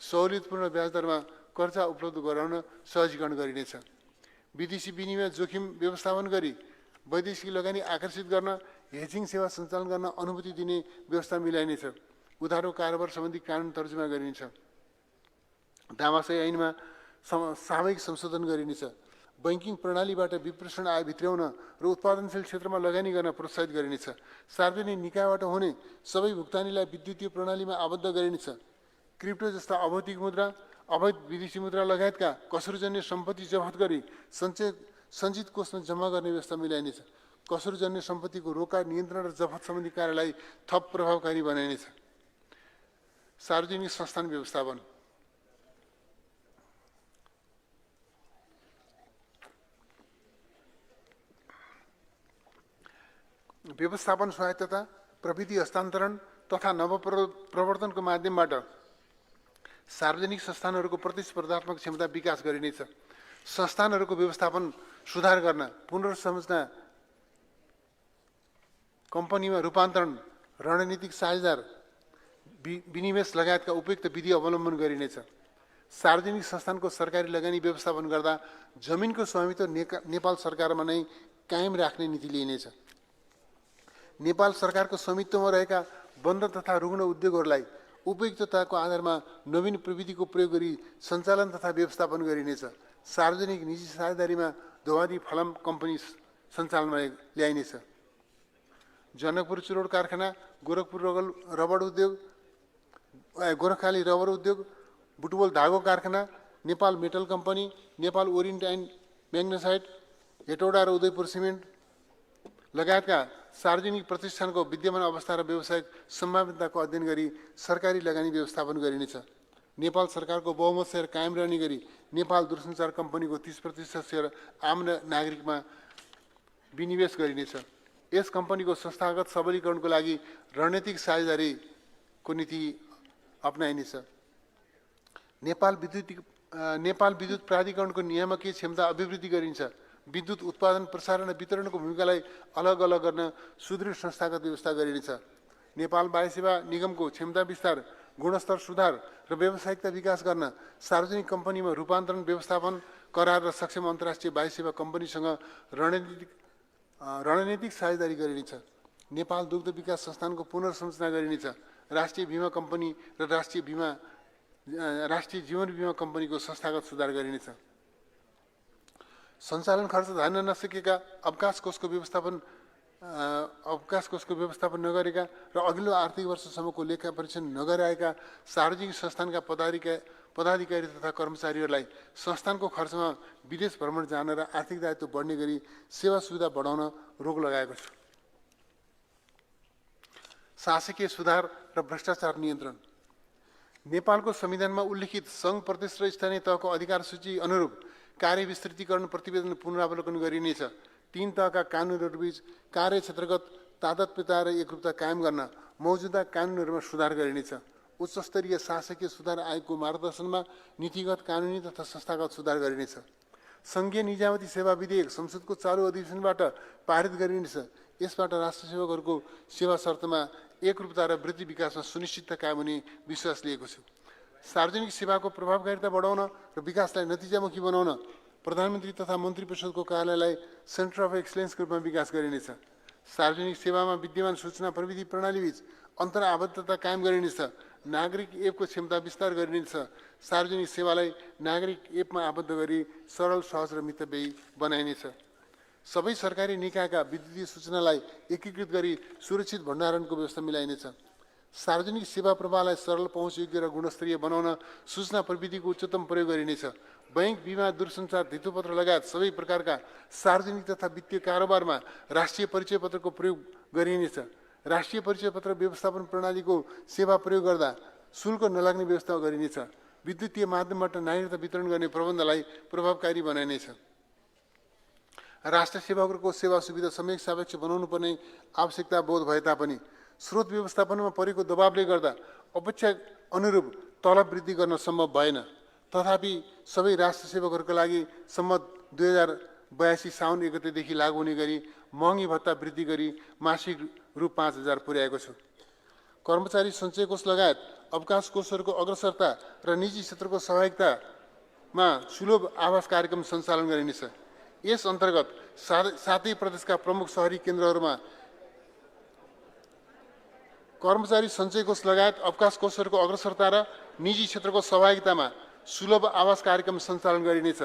सहुलियतपूर्ण ब्याज दरमा कर्जा उपलब्ध गराउन सहजीकरण गरिनेछ। विदेशी विनिमय जोखिम व्यवस्थापन गरी वैदेशिक लगानी आकर्षित गर्न हेजिङ सेवा सञ्चालन गर्न अनुमति दिने व्यवस्था मिलाइनेछ। उधारो कारोबार सम्बन्धी कानुन तर्जुमा गरिनेछ। दामासय ऐनमा सामयिक संशोधन गरिनेछ। बैंकिङ प्रणालीबाट विप्रेषण आय भित्र्याउन र उत्पादनशील क्षेत्रमा लगानी गर्न प्रोत्साहित गरिनेछ। सार्वजनिक निकायबाट हुने सबै भुक्तानीलाई विद्युतीय प्रणालीमा आबद्ध गरिनेछ। क्रिप्टो जस्ता अभौतिक मुद्रा, अवैध विदेशी मुद्रा लगायतका कसुरजन्य सम्पत्ति जफत गरी सञ्चित कोषमा जम्मा गर्ने व्यवस्था मिलाइनेछ। कसुरजन्य सम्पत्तिको रोका, नियन्त्रण र जफत सम्बन्धी कार्यलाई थप प्रभावकारी बनाइनेछ। सार्वजनिक संस्थान व्यवस्थापन। व्यवस्थापन स्वायत्तता, प्रविधि हस्तान्तरण तथा नवप्रवर्तनको माध्यमबाट सार्वजनिक संस्थानहरूको प्रतिस्पर्धात्मक क्षमता विकास गरिनेछ। संस्थानहरूको व्यवस्थापन सुधार गर्न पुनर्संरचना, कम्पनीमा रूपान्तरण, रणनीतिक साझेदार, विनिवेश लगायतका उपयुक्त विधि अवलम्बन गरिनेछ। सार्वजनिक संस्थानको सरकारी लगानी व्यवस्थापन गर्दा जमिनको स्वामित्व नेपाल सरकारमा नै कायम राख्ने नीति लिइनेछ। नेपाल सरकारको स्वामित्वमा रहेका बन्द तथा रुग्ण उद्योगहरूलाई उपयुक्तताको आधारमा नवीन प्रविधिको प्रयोग गरी सञ्चालन तथा व्यवस्थापन गरिनेछ। सार्वजनिक निजी साझेदारीमा धोवादी फलम कम्पनी सञ्चालनमा ल्याइनेछ। जनकपुर चुरोड कारखाना, गोरखपुर रबर उद्योग, गोरखाली रबर उद्योग, बुटवल धागो कारखाना, Nepal metal company, Nepal orient and magnesite, Hetauda र उदयपुर सिमेन्ट लगायतका सार्वजनिक प्रतिष्ठानको विद्यमान अवस्था र व्यावसायिक सम्भाव्यताको अध्ययन गरी सरकारी लगानी व्यवस्थापन गरिनेछ। नेपाल सरकारको बहुमत सेयर कायम रहने गरी नेपाल दूरसञ्चार कम्पनीको 30% सेयर आम नागरिकमा विनिवेश गरिनेछ। यस कम्पनीको संस्थागत सबलीकरणको लागि रणनीतिक साझेदारीको नीति अपनाइनेछ। नेपाल विद्युत प्राधिकरणको नियामकीय क्षमता अभिवृद्धि गरिन्छ। विद्युत उत्पादन, प्रसारण र वितरणको भूमिकालाई अलग अलग गर्न सुदृढ संस्थागत व्यवस्था गरिनेछ। नेपाल वायु सेवा निगमको क्षमता विस्तार, गुणस्तर सुधार र व्यावसायिकता विकास गर्न सार्वजनिक कम्पनीमा रूपान्तरण, व्यवस्थापन, करार र सक्षम अन्तर्राष्ट्रिय वायु सेवा कम्पनीसँग रणनीतिक साझेदारी गरिनेछ। नेपाल दुग्ध विकास संस्थानको पुनर्संरचना गरिनेछ। राष्ट्रिय बीमा कम्पनी र राष्ट्रिय जीवन बीमा कम्पनीको संस्थागत सुधार गरिनेछ। सञ्चालन खर्च धान्न नसकेका, अवकाश कोषको व्यवस्थापन नगरेका र अघिल्लो आर्थिक वर्षसम्मको लेखा परीक्षण नगराएका सार्वजनिक संस्थानका पदाधिकारी तथा कर्मचारीहरूलाई संस्थानको खर्चमा विदेश भ्रमण जान र आर्थिक दायित्व बढ्ने गरी सेवा सुविधा बढाउन रोक लगाएको छ। शासकीय सुधार र भ्रष्टाचार नियन्त्रण। नेपालको संविधानमा उल्लिखित सङ्घ, प्रदेश र स्थानीय तहको अधिकार सूची अनुरूप कार्य विस्तृतीकरण प्रतिवेदन पुनरावलोकन गरिनेछ। 3 तहका कानुनहरूबीच कार्यक्षेत्रगत तादात्म्यता र एकरूपता कायम गर्न मौजूदा कानुनहरूमा सुधार गरिनेछ। उच्च स्तरीय शासकीय सुधार आयोगको मार्गदर्शनमा नीतिगत, कानुनी तथा संस्थागत सुधार गरिनेछ। सङ्घीय निजामती सेवा विधेयक संसदको चालु अधिवेशनबाट पारित गरिनेछ। यसबाट राष्ट्र सेवकहरूको सेवा शर्तमा एकरूपता र वृद्धि विकासमा सुनिश्चितता कायम हुने विश्वास लिएको छु। सार्वजनिक सेवाको प्रभावकारिता बढाउन र विकासलाई नतिजामुखी बनाउन प्रधानमन्त्री तथा मन्त्री परिषदको कार्यालयलाई सेन्टर अफ एक्सलेन्सको रूपमा विकास गरिनेछ। सार्वजनिक सेवामा विद्यमान सूचना प्रविधि प्रणालीबीच अन्तर्आबद्धता कायम गरिनेछ। नागरिक एपको क्षमता विस्तार गरिनेछ। सार्वजनिक सेवालाई नागरिक एपमा आबद्ध गरी सरल, सहज र मितव्ययी बनाइनेछ। सबै सरकारी निकायका विद्युतीय सूचनालाई एकीकृत गरी सुरक्षित भण्डारणको व्यवस्था मिलाइनेछ। सार्वजनिक सेवा प्रवाहलाई सरल, पहुँचयोग्य र गुणस्तरीय बनाउन सूचना प्रविधिको उच्चतम प्रयोग गरिनेछ। बैंक, बीमा, दूरसञ्चार, धितोपत्र लगायत सबै प्रकारका सार्वजनिक तथा वित्तीय कारोबारमा राष्ट्रिय परिचय पत्रको प्रयोग गरिनेछ। राष्ट्रिय परिचय पत्र व्यवस्थापन प्रणालीको सेवा प्रयोग गर्दा शुल्क नलाग्ने व्यवस्था गरिनेछ। विद्युतीय माध्यमबाट नागरिकता वितरण गर्ने प्रबन्धलाई प्रभावकारी बनाइनेछ। राष्ट्र सेवकहरूको सेवा सुविधा सम्यक सापेक्ष बनाउनु पर्ने आवश्यकता बोध भए तापनि स्रोत व्यवस्थापनमा परेको दबावले गर्दा अपेक्षा अनुरूप तलब वृद्धि गर्न सम्भव भएन। तथापि सबै राष्ट्र सेवकहरूका लागि सम्मत 2082 साउन 1 गतेदेखि लागू हुने गरी महँगी भत्ता वृद्धि गरी मासिक रु 5,000 पुर्याएको छु। कर्मचारी सञ्चय कोष लगायत अवकाश कोषहरूको अग्रसरता र निजी क्षेत्रको सहभागितामा सुलभ आवास कार्यक्रम सञ्चालन गरिनेछ। यस अन्तर्गत सातै प्रदेशका प्रमुख शहरी केन्द्रहरूमा कर्मचारी सञ्चय कोष लगायत अवकाश कोषहरूको अग्रसरता र निजी क्षेत्रको सहभागितामा सुलभ आवास कार्यक्रम सञ्चालन गरिनेछ।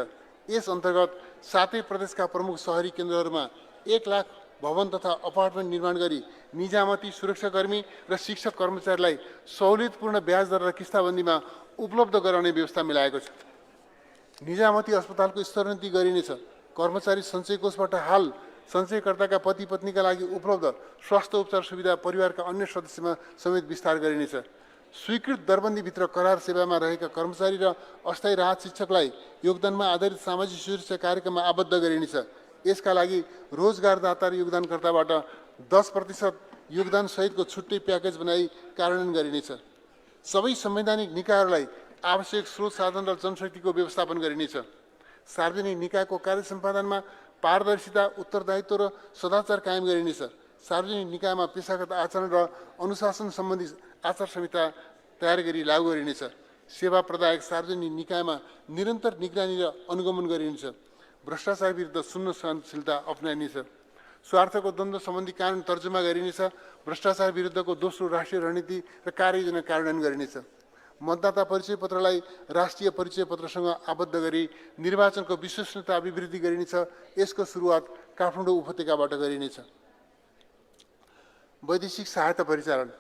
यस अन्तर्गत सातै प्रदेशका प्रमुख शहरी केन्द्रहरूमा 1 लाख भवन तथा अपार्टमेन्ट निर्माण गरी निजामती, सुरक्षाकर्मी र शिक्षक कर्मचारीलाई सहुलियतपूर्ण ब्याज दर र किस्ताबन्दीमा उपलब्ध गराउने व्यवस्था मिलाएको छ। निजामती अस्पतालको स्तरोन्नति गरिनेछ। कर्मचारी सञ्चय कोषबाट हाल सञ्चयकर्ताका पति पत्नीका लागि उपलब्ध स्वास्थ्य उपचार सुविधा परिवारका अन्य सदस्यमा समेत विस्तार गरिनेछ। स्वीकृत दरबन्दीभित्र करार सेवामा रहेका कर्मचारी र अस्थायी राहत शिक्षकलाई योगदानमा आधारित सामाजिक सुरक्षा कार्यक्रममा आबद्ध गरिनेछ। यसका लागि रोजगारदाता र योगदानकर्ताबाट 10% योगदान सहितको छुट्टै प्याकेज बनाई कार्यान्वयन गरिनेछ। सबै संवैधानिक निकायहरूलाई आवश्यक स्रोत साधन र जनशक्तिको व्यवस्थापन गरिनेछ। सार्वजनिक निकायको कार्य सम्पादनमा पारदर्शिता, उत्तरदायित्व र सदाचार कायम गरिनेछ। सार्वजनिक निकायमा पेशागत आचरण र अनुशासन सम्बन्धी आचार संहिता तयार गरी लागू गरिनेछ। सेवा प्रदायक सार्वजनिक निकायमा निरन्तर निगरानी र अनुगमन गरिनेछ। भ्रष्टाचार विरुद्ध शून्य सहनशीलता अपनाइनेछ। स्वार्थको द्वन्द्व सम्बन्धी कानुन तर्जुमा गरिनेछ। भ्रष्टाचार विरुद्धको दोस्रो राष्ट्रिय रणनीति र कार्ययोजना कार्यान्वयन गरिनेछ। मतदाता परिचय पत्रलाई राष्ट्रिय परिचय पत्रसँग आबद्ध गरी निर्वाचनको विश्वसनीयता अभिवृद्धि गरिनेछ। यसको सुरुवात काठमाडौँ उपत्यकाबाट गरिनेछ। वैदेशिक सहायता परिचालन।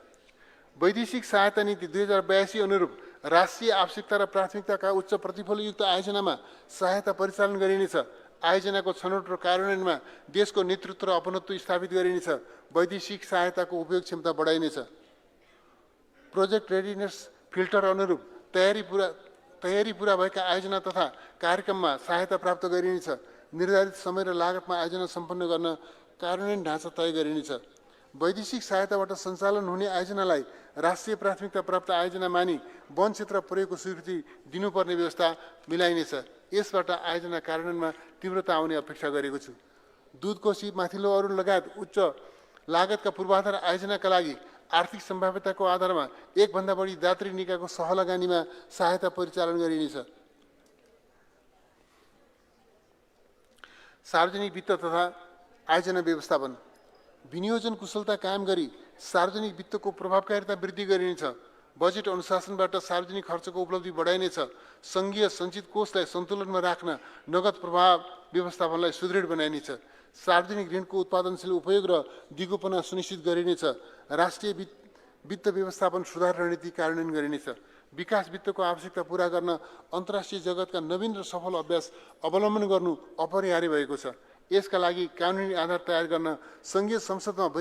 वैदेशिक सहायता नीति 2082 अनुरूप राष्ट्रिय आवश्यकता र प्राथमिकताका उच्च प्रतिफलयुक्त आयोजनामा सहायता परिचालन गरिनेछ। आयोजनाको छनौट र कार्यान्वयनमा देशको नेतृत्व र अपनत्व स्थापित गरिनेछ। वैदेशिक सहायताको उपयोग क्षमता बढाइनेछ। प्रोजेक्ट रेडिनेस फिल्टर अनुरूप तयारी पूरा भएका आयोजना तथा कार्यक्रममा सहायता प्राप्त गरिनेछ। निर्धारित समय र लागतमा आयोजना सम्पन्न गर्न कार्यान्वयन ढाँचा तय गरिनेछ। वैदेशिक सहायताबाट सञ्चालन हुने आयोजनालाई राष्ट्रिय प्राथमिकता प्राप्त आयोजना मानि वन क्षेत्र प्रयोगको स्वीकृति दिनुपर्ने व्यवस्था मिलाइनेछ। यसबाट आयोजना कार्यान्वयनमा तीव्रता आउने अपेक्षा गरेको छु। दूध कोशी, माथिल्लो अरुण लगायत उच्च लागतका पूर्वाधार आयोजनाका लागि आर्थिक सम्भाव्यताको आधारमा 1 भन्दा बढी दात्री निकायको सहलगानीमा सहायता परिचालन गरिनेछ। सार्वजनिक वित्त तथा आयोजना व्यवस्थापन। विनियोजन कुशलता कायम गरी सार्वजनिक वित्तको प्रभावकारिता वृद्धि गरिनेछ। बजेट अनुशासनबाट सार्वजनिक खर्चको उपलब्धि बढाइनेछ। सङ्घीय सञ्चित कोषलाई सन्तुलनमा राख्न नगद प्रवाह व्यवस्थापनलाई सुदृढ बनाइनेछ। सार्वजनिक ऋणको उत्पादनशील उपयोग र दिगोपना सुनिश्चित गरिनेछ। राष्ट्रिय वित्त व्यवस्थापन सुधार रणनीति कार्यान्वयन गरिनेछ। विकास वित्तको आवश्यकता पूरा गर्न अन्तर्राष्ट्रिय जगतका नवीन र सफल अभ्यास अवलम्बन गर्नु अपरिहार्य भएको छ। यसका लागि कानुनी आधार तयार गर्न सङ्घीय संसदमा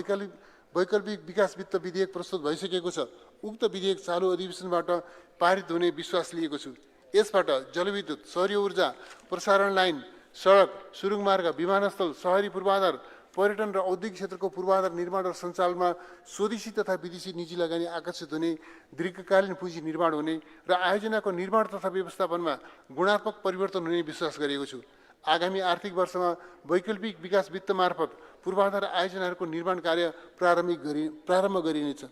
वैकल्पिक विकास वित्त विधेयक प्रस्तुत भइसकेको छ। उक्त विधेयक चालु अधिवेशनबाट पारित हुने विश्वास लिएको छु। यसबाट जलविद्युत, सौर्य ऊर्जा, प्रसारण लाइन, सडक, सुरुङ मार्ग, विमानस्थल, शहरी पूर्वाधार, पर्यटन र औद्योगिक क्षेत्रको पूर्वाधार निर्माण र सञ्चालनमा स्वदेशी तथा विदेशी निजी लगानी आकर्षित हुने, दीर्घकालीन पुँजी निर्माण हुने र आयोजनाको निर्माण तथा व्यवस्थापनमा गुणात्मक परिवर्तन हुने विश्वास गरेको छु। आगामी आर्थिक वर्षमा वैकल्पिक विकास वित्त मार्फत पूर्वाधार आयोजनाहरूको निर्माण कार्य प्रारम्भ गरिनेछ।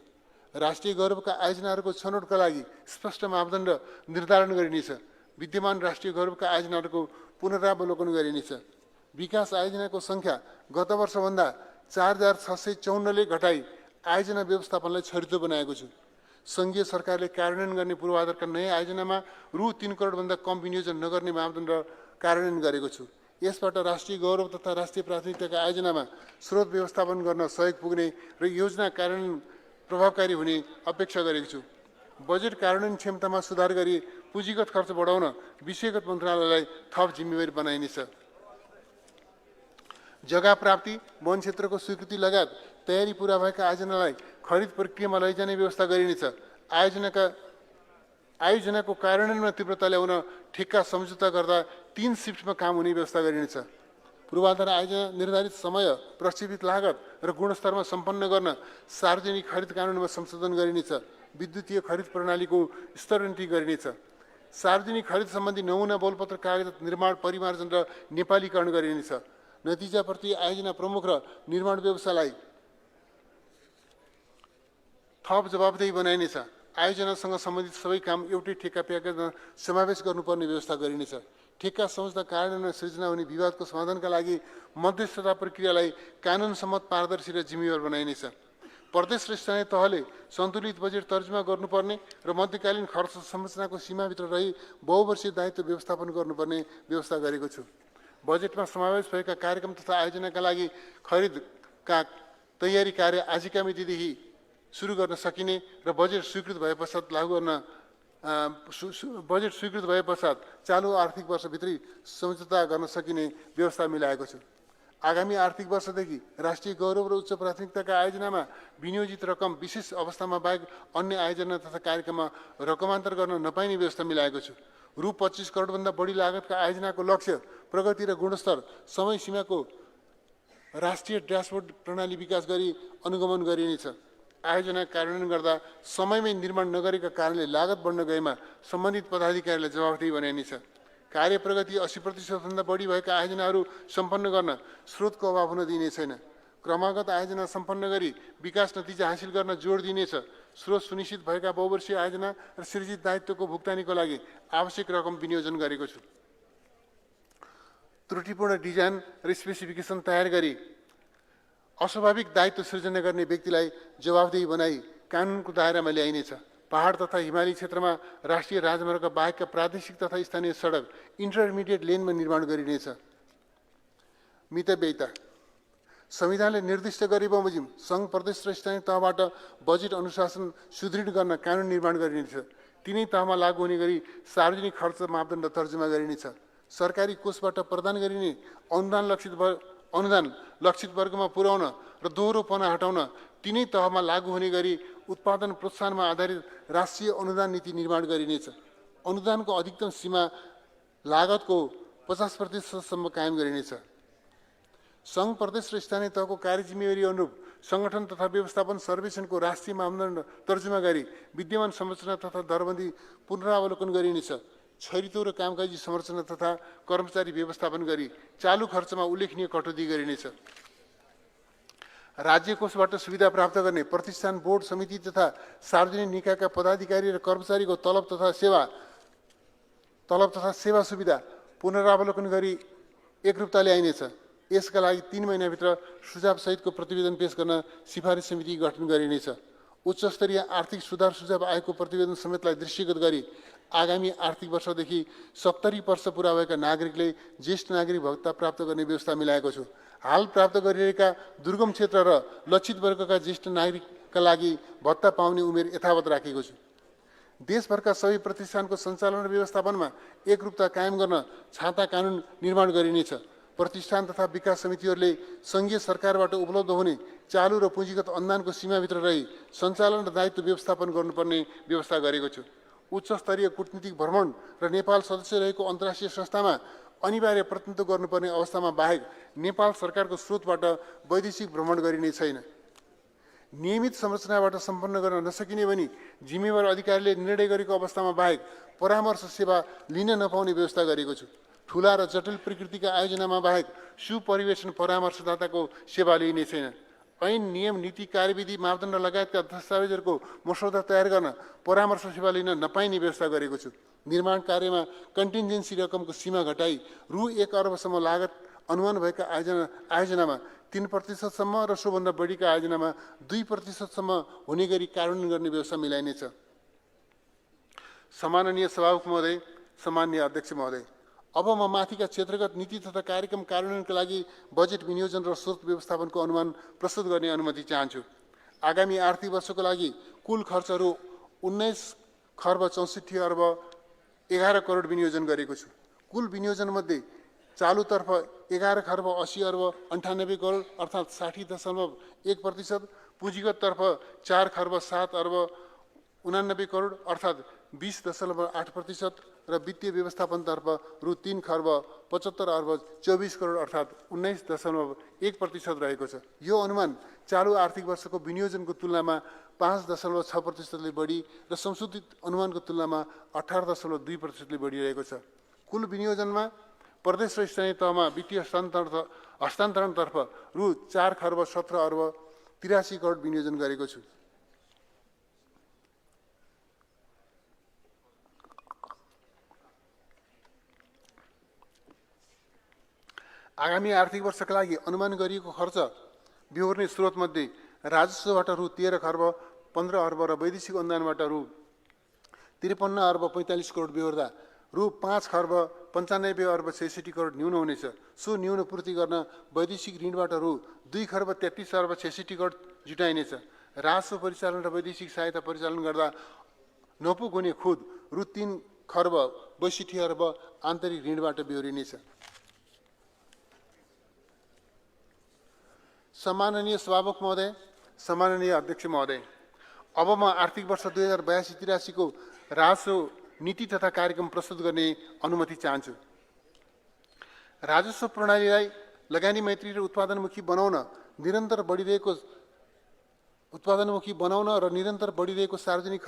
राष्ट्रिय गौरवका आयोजनाहरूको छनौटका लागि स्पष्ट मापदण्ड निर्धारण गरिनेछ। विद्यमान राष्ट्रिय गौरवका आयोजनाहरूको पुनरावलोकन गरिनेछ। विकास आयोजनाको सङ्ख्या गत वर्षभन्दा 4654ले घटाई आयोजना व्यवस्थापनलाई छरितो बनाएको छु। सङ्घीय सरकारले कार्यान्वयन गर्ने पूर्वाधारका नयाँ आयोजनामा रु 3 करोडभन्दा कम विनियोजन नगर्ने मापदण्ड कार्यान्वयन गरेको छु। यसबाट राष्ट्रिय गौरव तथा राष्ट्रिय प्राथमिकताका आयोजनामा स्रोत व्यवस्थापन गर्न सहयोग पुग्ने र योजना कार्यान्वयन प्रभावकारी हुने अपेक्षा गरेको छु। बजेट कार्यान्वयन क्षमतामा सुधार गरी पुँजीगत खर्च बढाउन विषयगत मन्त्रालयलाई थप जिम्मेवारी बनाइनेछ। जग्गा प्राप्ति, वन क्षेत्रको स्वीकृति लगायत तयारी पूरा भएका आयोजनालाई खरिद प्रक्रियामा लैजाने व्यवस्था गरिनेछ। आयोजनाको कार्यान्वयनमा तीव्रता ल्याउन ठेक्का सम्झौता गर्दा 3 शिफ्टमा काम हुने व्यवस्था गरिनेछ। पूर्वाधार आयोजना निर्धारित समय, प्रक्षेपित लागत र गुणस्तरमा सम्पन्न गर्न सार्वजनिक खरिद कानुनमा संशोधन गरिनेछ। विद्युतीय खरिद प्रणालीको स्तरोन्नति गरिनेछ। सार्वजनिक खरिद सम्बन्धी नमुना बोलपत्र कागजात निर्माण, परिमार्जन र नेपालीकरण गरिनेछ। नतिजाप्रति आयोजना प्रमुख र निर्माण व्यवसायलाई थप जवाबदेही बनाइनेछ। आयोजनासँग सम्बन्धित सबै काम एउटै ठेक्का प्याकेजमा समावेश गर्नुपर्ने व्यवस्था गरिनेछ। ठेक्का सम्झौता कार्यान्वयनमा सृजना हुने विवादको समाधानका लागि मध्यस्थता प्रक्रियालाई कानुन सम्मत, पारदर्शी र जिम्मेवार बनाइनेछ। प्रदेश र स्थानीय तहले सन्तुलित बजेट तर्जुमा गर्नुपर्ने र मध्यकालीन खर्च संरचनाको सीमाभित्र रही बहुवर्षीय दायित्व व्यवस्थापन गर्नुपर्ने व्यवस्था गरेको छु। बजेटमा समावेश भएका कार्यक्रम तथा आयोजनाका लागि खरिदका तयारी कार्य आजका मितिदेखि सुरु गर्न सकिने र बजेट स्वीकृत भए पश्चात चालु आर्थिक वर्षभित्रै सम्झौता गर्न सकिने व्यवस्था मिलाएको छु। आगामी आर्थिक वर्षदेखि राष्ट्रिय गौरव र उच्च प्राथमिकताका आयोजनामा विनियोजित रकम विशेष अवस्थामा बाहेक अन्य आयोजना तथा कार्यक्रममा रकमान्तर गर्न नपाइने व्यवस्था मिलाएको छु। रु 25 करोडभन्दा बढी लागतका आयोजनाको लक्ष्य, प्रगति र गुणस्तर, समय सीमाको राष्ट्रिय ड्यासबोर्ड प्रणाली विकास गरी अनुगमन गरिनेछ। आयोजना कार्यान्वयन गर्दा समयमै निर्माण नगरेका कारणले लागत बढ्न गएमा सम्बन्धित पदाधिकारीलाई जवाफदेही बनाइनेछ। कार्य प्रगति 80% बढी भएका आयोजनाहरू सम्पन्न गर्न स्रोतको अभाव हुन दिइने छैन। क्रमागत आयोजना सम्पन्न गरी विकास नतिजा हासिल गर्न जोड दिइनेछ। स्रोत सुनिश्चित भएका बहुवर्षीय आयोजना र सृजित दायित्वको भुक्तानीको लागि आवश्यक रकम विनियोजन गरेको छु। त्रुटिपूर्ण डिजाइन र स्पेसिफिकेसन तयार गरी अस्वाभाविक दायित्व सृजना गर्ने व्यक्तिलाई जवाफदेही बनाई कानुनको दायरामा ल्याइनेछ। पहाड तथा हिमाली क्षेत्रमा राष्ट्रिय राजमार्ग बाहेकका प्रादेशिक तथा स्थानीय सडक इन्टरमिडिएट लेनमा निर्माण गरिनेछ। मितव्ययिता संविधानले निर्दिष्ट गरे बमोजिम सङ्घ, प्रदेश र स्थानीय तहबाट बजेट अनुशासन सुदृढ गर्न कानुन निर्माण गरिनेछ। तिनै तहमा लागू हुने गरी सार्वजनिक खर्च मापदण्ड तर्जुमा गरिनेछ। सरकारी कोषबाट प्रदान गरिने अनुदान लक्षित वर्गमा पुर्याउन र दोहोरोपना हटाउन तिनै तहमा लागू हुने गरी उत्पादन प्रोत्साहनमा आधारित राष्ट्रिय अनुदान नीति निर्माण गरिनेछ। अनुदानको अधिकतम सीमा लागतको 50% कायम गरिनेछ। सङ्घ, प्रदेश र स्थानीय तहको कार्यजिम्मेवारी अनुरूप सङ्गठन तथा व्यवस्थापन सर्वेक्षणको राष्ट्रिय मापदण्ड तर्जुमा गरी विद्यमान संरचना तथा दरबन्दी पुनरावलोकन गरिनेछ। छरितो र कामकाजी संरचना तथा कर्मचारी व्यवस्थापन गरी चालु खर्चमा उल्लेखनीय कटौती गरिनेछ। राज्य कोषबाट सुविधा प्राप्त गर्ने प्रतिष्ठान, बोर्ड, समिति तथा सार्वजनिक निकायका पदाधिकारी र कर्मचारीको तलब तथा सेवा सुविधा पुनरावलोकन गरी एकरूपता ल्याइनेछ। यसका लागि 3 महिनाभित्र सुझावसहितको प्रतिवेदन पेश गर्न सिफारिस समिति गठन गरिनेछ। उच्च स्तरीय आर्थिक सुझाव आएको प्रतिवेदन समेतलाई दृष्टिगत गरी आगामी आर्थिक वर्षदेखि 70 वर्ष पुरा भएका नागरिकले ज्येष्ठ नागरिक भत्ता प्राप्त गर्ने व्यवस्था मिलाएको छु। हाल प्राप्त गरिरहेका दुर्गम क्षेत्र र लक्षित वर्गका ज्येष्ठ नागरिकका लागि भत्ता पाउने उमेर यथावत राखेको छु। देशभरका सबै प्रतिष्ठानको सञ्चालन र व्यवस्थापनमा एकरूपता कायम गर्न छाता कानुन निर्माण गरिनेछ। प्रतिष्ठान तथा विकास समितिहरूले सङ्घीय सरकारबाट उपलब्ध हुने चालु र पुँजीगत अनुदानको सीमाभित्र रही सञ्चालन र दायित्व व्यवस्थापन गर्नुपर्ने व्यवस्था गरेको छु। उच्च स्तरीय कूटनीतिक भ्रमण र नेपाल सदस्य रहेको अन्तर्राष्ट्रिय संस्थामा अनिवार्य प्रतिनिधित्व गर्नुपर्ने अवस्थामा बाहेक नेपाल सरकारको स्रोतबाट वैदेशिक भ्रमण गरिने छैन। नियमित संरचनाबाट सम्पन्न गर्न नसकिने भनी जिम्मेवार अधिकारीले निर्णय गरेको अवस्थामा बाहेक परामर्श सेवा लिन नपाउने व्यवस्था गरेको छु। ठूला र जटिल प्रकृतिका आयोजनामा बाहेक सुपरिवेशन परामर्शदाताको सेवा लिइने छैन। ऐन, नियम, नीति, कार्यविधि, मापदण्ड लगायतका दस्तावेजहरूको मसौदा तयार गर्न परामर्श सेवा लिन नपाइने व्यवस्था गरेको छु। निर्माण कार्यमा कन्टिन्जेन्सी रकमको सीमा घटाई रु 1 अर्बसम्म लागत अनुमान भएका आयोजनामा 3% र सोभन्दा बढीका आयोजनामा 2% हुने गरी कार्यान्वयन गर्ने व्यवस्था मिलाइनेछ। सम्माननीय सभामुख महोदय, सम्माननीय अध्यक्ष महोदय, अब म माथिका क्षेत्रगत नीति तथा कार्यक्रम कार्यान्वयनका लागि बजेट विनियोजन र स्रोत व्यवस्थापनको अनुमान प्रस्तुत गर्ने अनुमति चाहन्छु। आगामी आर्थिक वर्षको लागि कुल खर्चहरू 19 खर्ब 64 अर्ब 11 करोड विनियोजन गरेको छु। कुल विनियोजन मध्ये चालुतर्फ 11 खर्ब 80 अर्ब 98 करोड अर्थात् 60.1%, पुँजीगततर्फ 4 खर्ब 7 अर्ब 89 करोड अर्थात् 20.8% र वित्तीय व्यवस्थापनतर्फ रु 3 खर्ब 75 अर्ब 24 करोड अर्थात् 19.1% रहेको छ। यो अनुमान चालु आर्थिक वर्षको विनियोजनको तुलनामा 5.6%ले बढी र संशोधित अनुमानको तुलनामा 18.2%ले बढी रहेको छ। कुल विनियोजनमा प्रदेश र स्थानीय तहमा वित्तीय हस्तान्तरणतर्फ रु 4 खर्ब 17 अर्ब 83 करोड विनियोजन गरेको छु। आगामी आर्थिक वर्षका लागि अनुमान गरिएको खर्च बेहोर्ने स्रोतमध्ये राजस्वबाट रु 13 खर्ब 15 अर्ब र वैदेशिक अनुदानबाट रु 53 अर्ब 45 करोड बेहोर्दा रु 5 खर्ब 95 अर्ब 66 करोड न्यून हुनेछ। सो न्यून पूर्ति गर्न वैदेशिक ऋणबाट रु 2 खर्ब 33 अर्ब 66 करोड जुटाइनेछ। राजस्व परिचालन र वैदेशिक सहायता परिचालन गर्दा नपुग हुने खुद रु 3 खर्ब 62 अर्ब आन्तरिक ऋणबाट बेहोरिनेछ। सम्माननीय सभामुख महोदय, सम्माननीय अध्यक्ष महोदय, अब म आर्थिक वर्ष 2082-83 को राजस्व नीति तथा कार्यक्रम प्रस्तुत गर्ने अनुमति चाहन्छु। राजस्व प्रणालीलाई लगानी मैत्री र उत्पादनमुखी बनाउन र निरन्तर बढिरहेको सार्वजनिक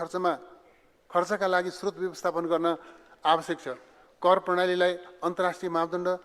खर्चका लागि स्रोत व्यवस्थापन गर्न आवश्यक छ। कर प्रणालीलाई अन्तर्राष्ट्रिय मापदण्ड